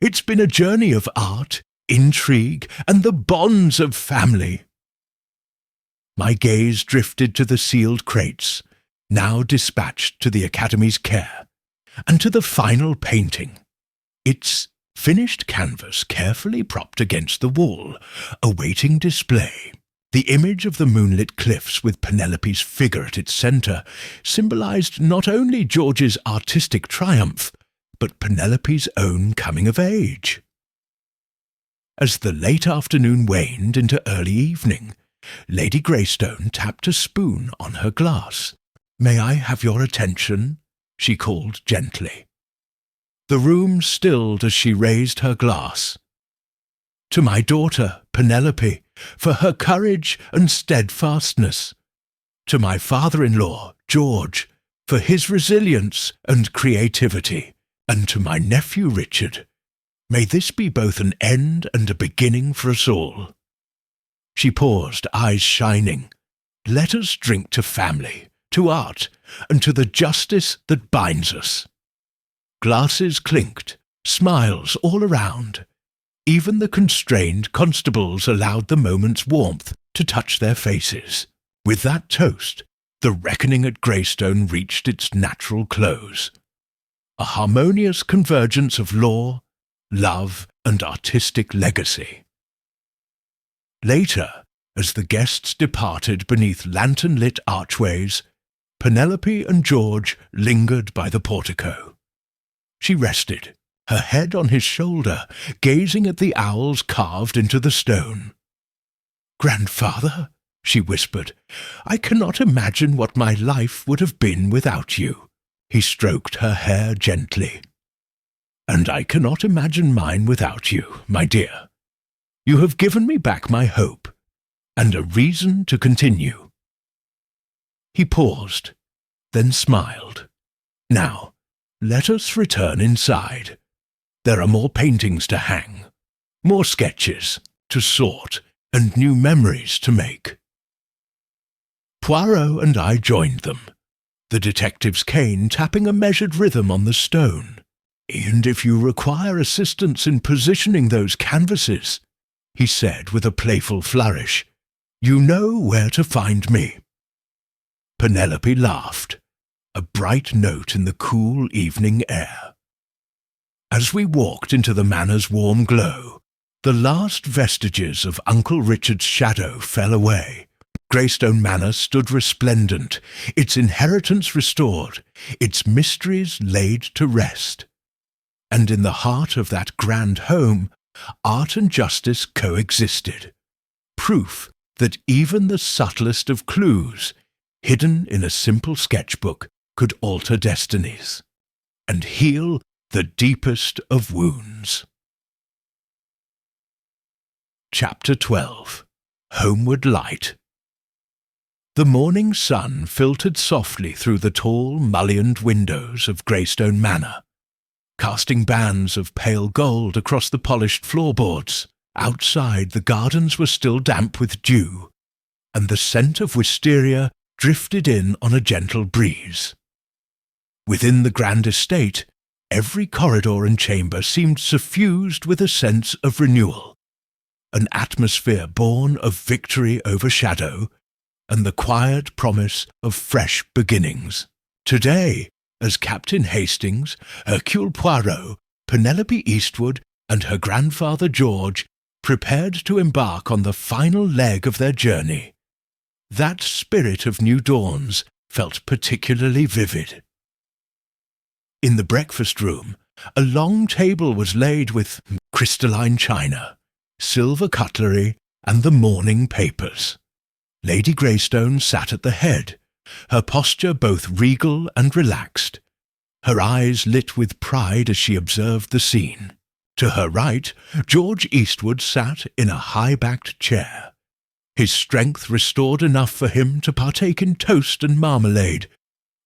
It's been a journey of art, intrigue, and the bonds of family." My gaze drifted to the sealed crates, now dispatched to the Academy's care, and to the final painting. Its finished canvas carefully propped against the wall, awaiting display. The image of the moonlit cliffs with Penelope's figure at its centre symbolised not only George's artistic triumph, but Penelope's own coming of age. As the late afternoon waned into early evening, Lady Greystone tapped a spoon on her glass. "May I have your attention?" she called gently. The room stilled as she raised her glass. "To my daughter, Penelope, for her courage and steadfastness. To my father-in-law, George, for his resilience and creativity. And to my nephew, Richard. May this be both an end and a beginning for us all." She paused, eyes shining. "Let us drink to family, to art, and to the justice that binds us." Glasses clinked, smiles all around. Even the constrained constables allowed the moment's warmth to touch their faces. With that toast, the reckoning at Greystone reached its natural close. A harmonious convergence of law, love, and artistic legacy. Later, as the guests departed beneath lantern-lit archways, Penelope and George lingered by the portico. She rested, her head on his shoulder, gazing at the owls carved into the stone. "Grandfather," she whispered, "I cannot imagine what my life would have been without you." He stroked her hair gently. "And I cannot imagine mine without you, my dear. You have given me back my hope, and a reason to continue." He paused, then smiled. "Now, let us return inside. There are more paintings to hang, more sketches to sort, and new memories to make." Poirot and I joined them, the detective's cane tapping a measured rhythm on the stone. "And if you require assistance in positioning those canvases," he said with a playful flourish, "you know where to find me." Penelope laughed. a bright note in the cool evening air. As we walked into the manor's warm glow, the last vestiges of Uncle Richard's shadow fell away. Greystone Manor stood resplendent, its inheritance restored, its mysteries laid to rest. And in the heart of that grand home, art and justice coexisted, proof that even the subtlest of clues, hidden in a simple sketchbook, could alter destinies and heal the deepest of wounds. Chapter 12. Homeward Light. The morning sun filtered softly through the tall, mullioned windows of Greystone Manor, casting bands of pale gold across the polished floorboards. Outside, the gardens were still damp with dew, and the scent of wisteria drifted in on a gentle breeze. Within the grand estate, every corridor and chamber seemed suffused with a sense of renewal, an atmosphere born of victory over shadow, and the quiet promise of fresh beginnings. Today, as Captain Hastings, Hercule Poirot, Penelope Eastwood, and her grandfather George prepared to embark on the final leg of their journey, that spirit of new dawns felt particularly vivid. In the breakfast room, a long table was laid with crystalline china, silver cutlery, and the morning papers. Lady Greystone sat at the head, her posture both regal and relaxed, her eyes lit with pride as she observed the scene. To her right, George Eastwood sat in a high-backed chair, his strength restored enough for him to partake in toast and marmalade,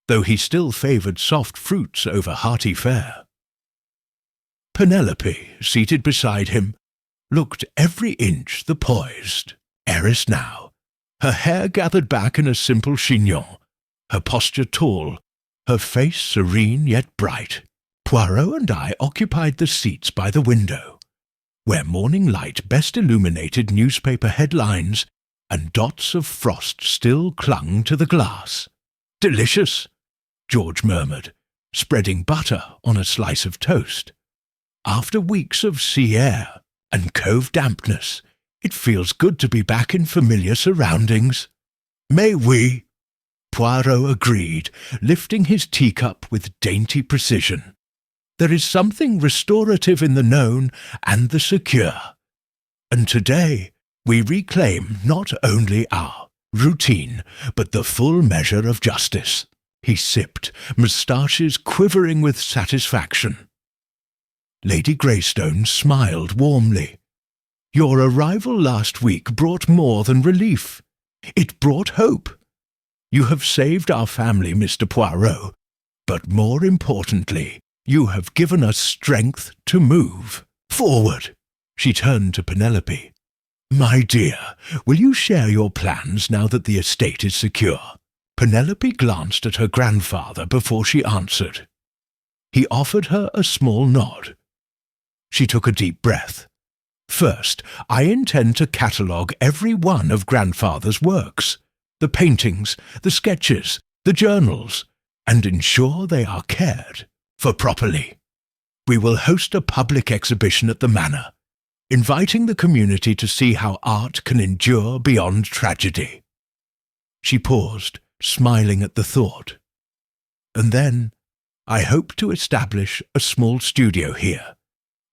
though he still favoured soft fruits over hearty fare. Penelope, seated beside him, looked every inch the poised heiress now, her hair gathered back in a simple chignon, her posture tall, her face serene yet bright. Poirot and I occupied the seats by the window, where morning light best illuminated newspaper headlines, and dots of frost still clung to the glass. "Delicious," George murmured, spreading butter on a slice of toast. "After weeks of sea air and cove dampness, it feels good to be back in familiar surroundings." "Mais oui," Poirot agreed, lifting his teacup with dainty precision. "There is something restorative in the known and the secure. And today we reclaim not only our routine, but the full measure of justice." He sipped, moustaches quivering with satisfaction. Lady Greystone smiled warmly. "Your arrival last week brought more than relief. It brought hope. You have saved our family, Mr. Poirot, but more importantly, you have given us strength to move forward." She turned to Penelope. "My dear, will you share your plans now that the estate is secure?" Penelope glanced at her grandfather before she answered. He offered her a small nod. She took a deep breath. "First, I intend to catalogue every one of grandfather's works, the paintings, the sketches, the journals, and ensure they are cared for properly. We will host a public exhibition at the manor, inviting the community to see how art can endure beyond tragedy." She paused, smiling at the thought. "And then, I hope to establish a small studio here,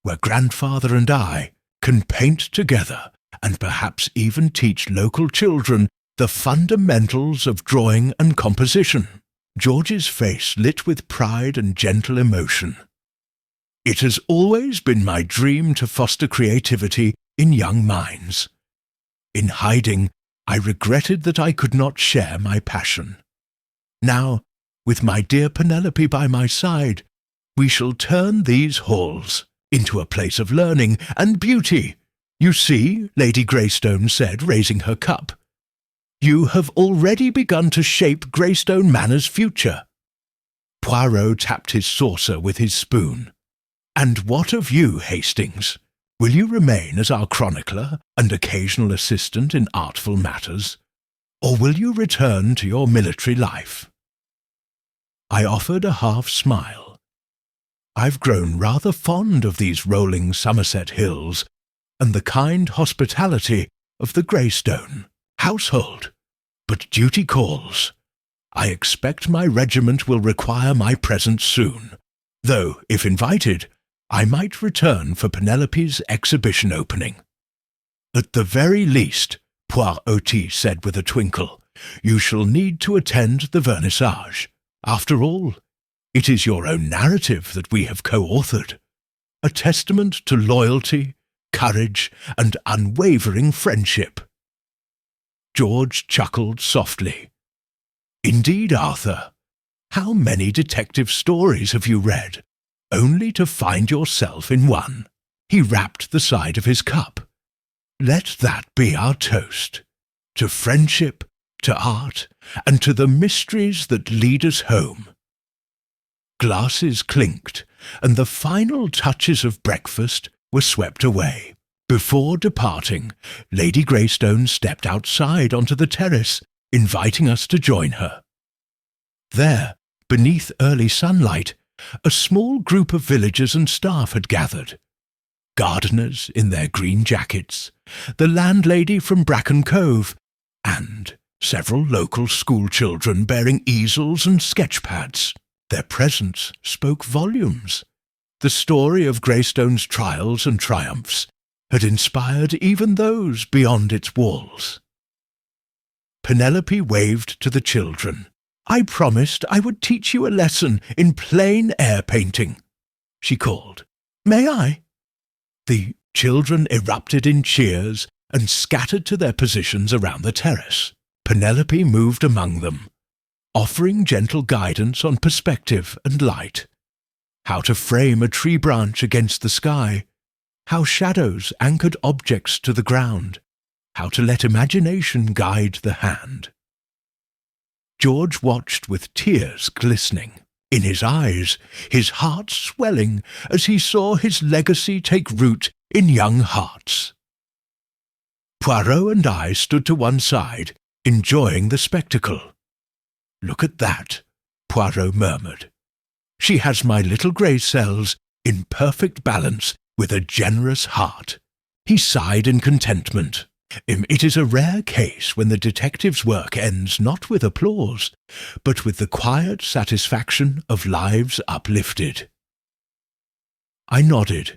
where grandfather and I can paint together and perhaps even teach local children the fundamentals of drawing and composition." George's face lit with pride and gentle emotion. "It has always been my dream to foster creativity in young minds. In hiding, I regretted that I could not share my passion. Now, with my dear Penelope by my side, we shall turn these halls into a place of learning and beauty. You see," Lady Greystone said, raising her cup, "you have already begun to shape Greystone Manor's future." Poirot tapped his saucer with his spoon. "And what of you, Hastings? Will you remain as our chronicler and occasional assistant in artful matters, or will you return to your military life?" I offered a half-smile. I've grown rather fond of these rolling Somerset hills and the kind hospitality of the Greystone household. But duty calls. I expect my regiment will require my presence soon, though, if invited, I might return for Penelope's exhibition opening. At the very least, Poirot said with a twinkle, you shall need to attend the vernissage. After all, it is your own narrative that we have co-authored, a testament to loyalty, courage, and unwavering friendship. George chuckled softly. Indeed, Arthur, how many detective stories have you read, only to find yourself in one? He rapped the side of his cup. Let that be our toast, to friendship, to art, and to the mysteries that lead us home. Glasses clinked, and the final touches of breakfast were swept away. Before departing, Lady Greystone stepped outside onto the terrace, inviting us to join her. There, beneath early sunlight, a small group of villagers and staff had gathered. Gardeners in their green jackets, the landlady from Bracken Cove, and several local schoolchildren bearing easels and sketchpads. Their presence spoke volumes. The story of Greystone's trials and triumphs had inspired even those beyond its walls. Penelope waved to the children. I promised I would teach you a lesson in plein air painting, she called. May I? The children erupted in cheers and scattered to their positions around the terrace. Penelope moved among them, offering gentle guidance on perspective and light, how to frame a tree branch against the sky, how shadows anchored objects to the ground, how to let imagination guide the hand. George watched with tears glistening in his eyes, his heart swelling as he saw his legacy take root in young hearts. Poirot and I stood to one side, enjoying the spectacle. Look at that, Poirot murmured. She has my little grey cells in perfect balance with a generous heart. He sighed in contentment. It is a rare case when the detective's work ends not with applause, but with the quiet satisfaction of lives uplifted. I nodded,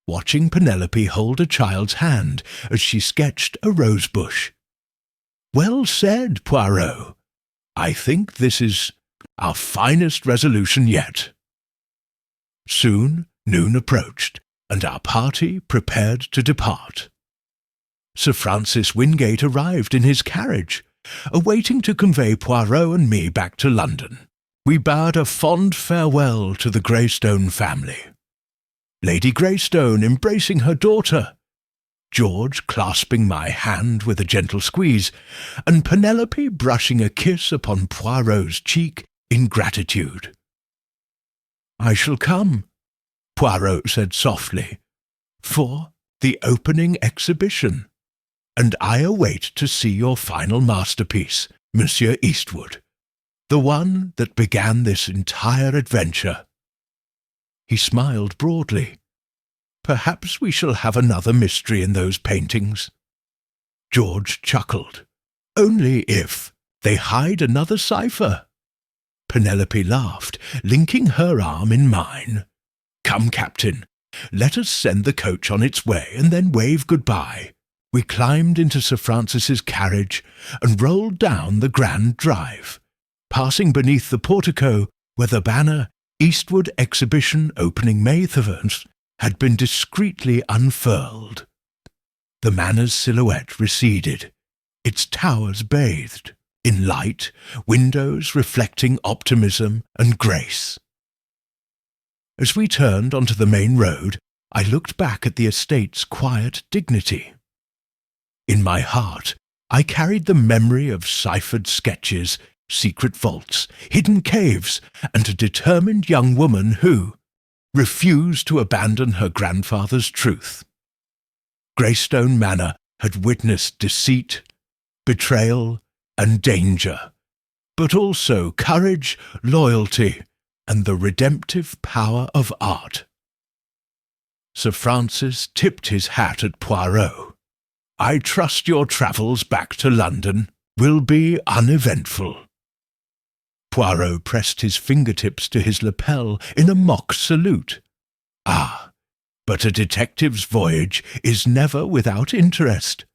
watching Penelope hold a child's hand as she sketched a rose bush. Well said, Poirot. I think this is our finest resolution yet. Soon noon approached, and our party prepared to depart. Sir Francis Wingate arrived in his carriage, awaiting to convey Poirot and me back to London. We bade a fond farewell to the Greystone family. Lady Greystone embracing her daughter, George clasping my hand with a gentle squeeze, and Penelope brushing a kiss upon Poirot's cheek in gratitude. I shall come, Poirot said softly, for the opening exhibition, and I await to see your final masterpiece, Monsieur Eastwood, the one that began this entire adventure. He smiled broadly. Perhaps we shall have another mystery in those paintings. George chuckled. Only if they hide another cipher. Penelope laughed, linking her arm in mine. Come, Captain, let us send the coach on its way and then wave goodbye. We climbed into Sir Francis's carriage and rolled down the Grand Drive, passing beneath the portico where the banner Eastwood Exhibition opening May 7th had been discreetly unfurled. The manor's silhouette receded, its towers bathed in light, windows reflecting optimism and grace. As we turned onto the main road, I looked back at the estate's quiet dignity. In my heart, I carried the memory of ciphered sketches, secret vaults, hidden caves, and a determined young woman who refused to abandon her grandfather's truth. Greystone Manor had witnessed deceit, betrayal, and danger, but also courage, loyalty, and the redemptive power of art. Sir Francis tipped his hat at Poirot. "I trust your travels back to London will be uneventful." Poirot pressed his fingertips to his lapel in a mock salute. "Ah, but a detective's voyage is never without interest.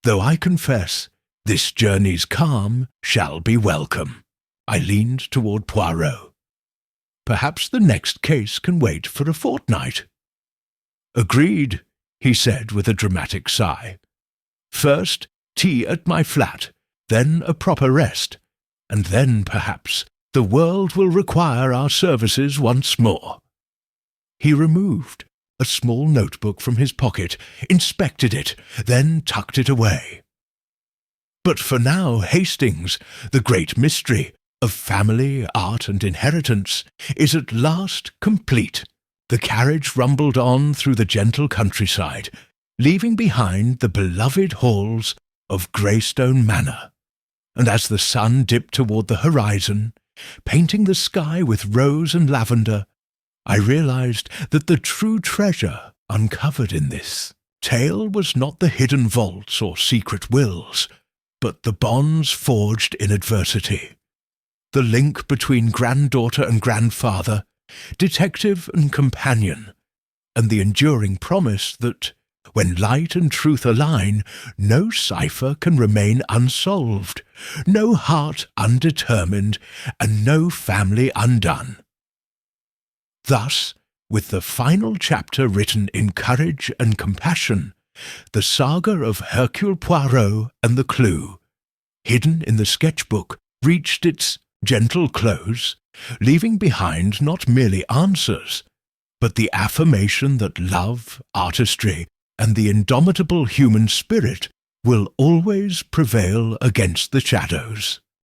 Though I confess, this journey's calm shall be welcome." I leaned toward Poirot. "Perhaps the next case can wait for a fortnight." "Agreed," he said with a dramatic sigh. "First, tea at my flat, then a proper rest, and then, perhaps, the world will require our services once more." He removed a small notebook from his pocket, inspected it, then tucked it away. "But for now, Hastings, the great mystery of family, art, and inheritance is at last complete." The carriage rumbled on through the gentle countryside, leaving behind the beloved halls of Greystone Manor, and as the sun dipped toward the horizon, painting the sky with rose and lavender, I realized that the true treasure uncovered in this tale was not the hidden vaults or secret wills, but the bonds forged in adversity, the link between granddaughter and grandfather, detective and companion, and the enduring promise that, when light and truth align, no cipher can remain unsolved, no heart undetermined, and no family undone. Thus, with the final chapter written in courage and compassion, the saga of Hercule Poirot and the clue, hidden in the sketchbook, reached its gentle close, leaving behind not merely answers, but the affirmation that love, artistry, and the indomitable human spirit will always prevail against the shadows.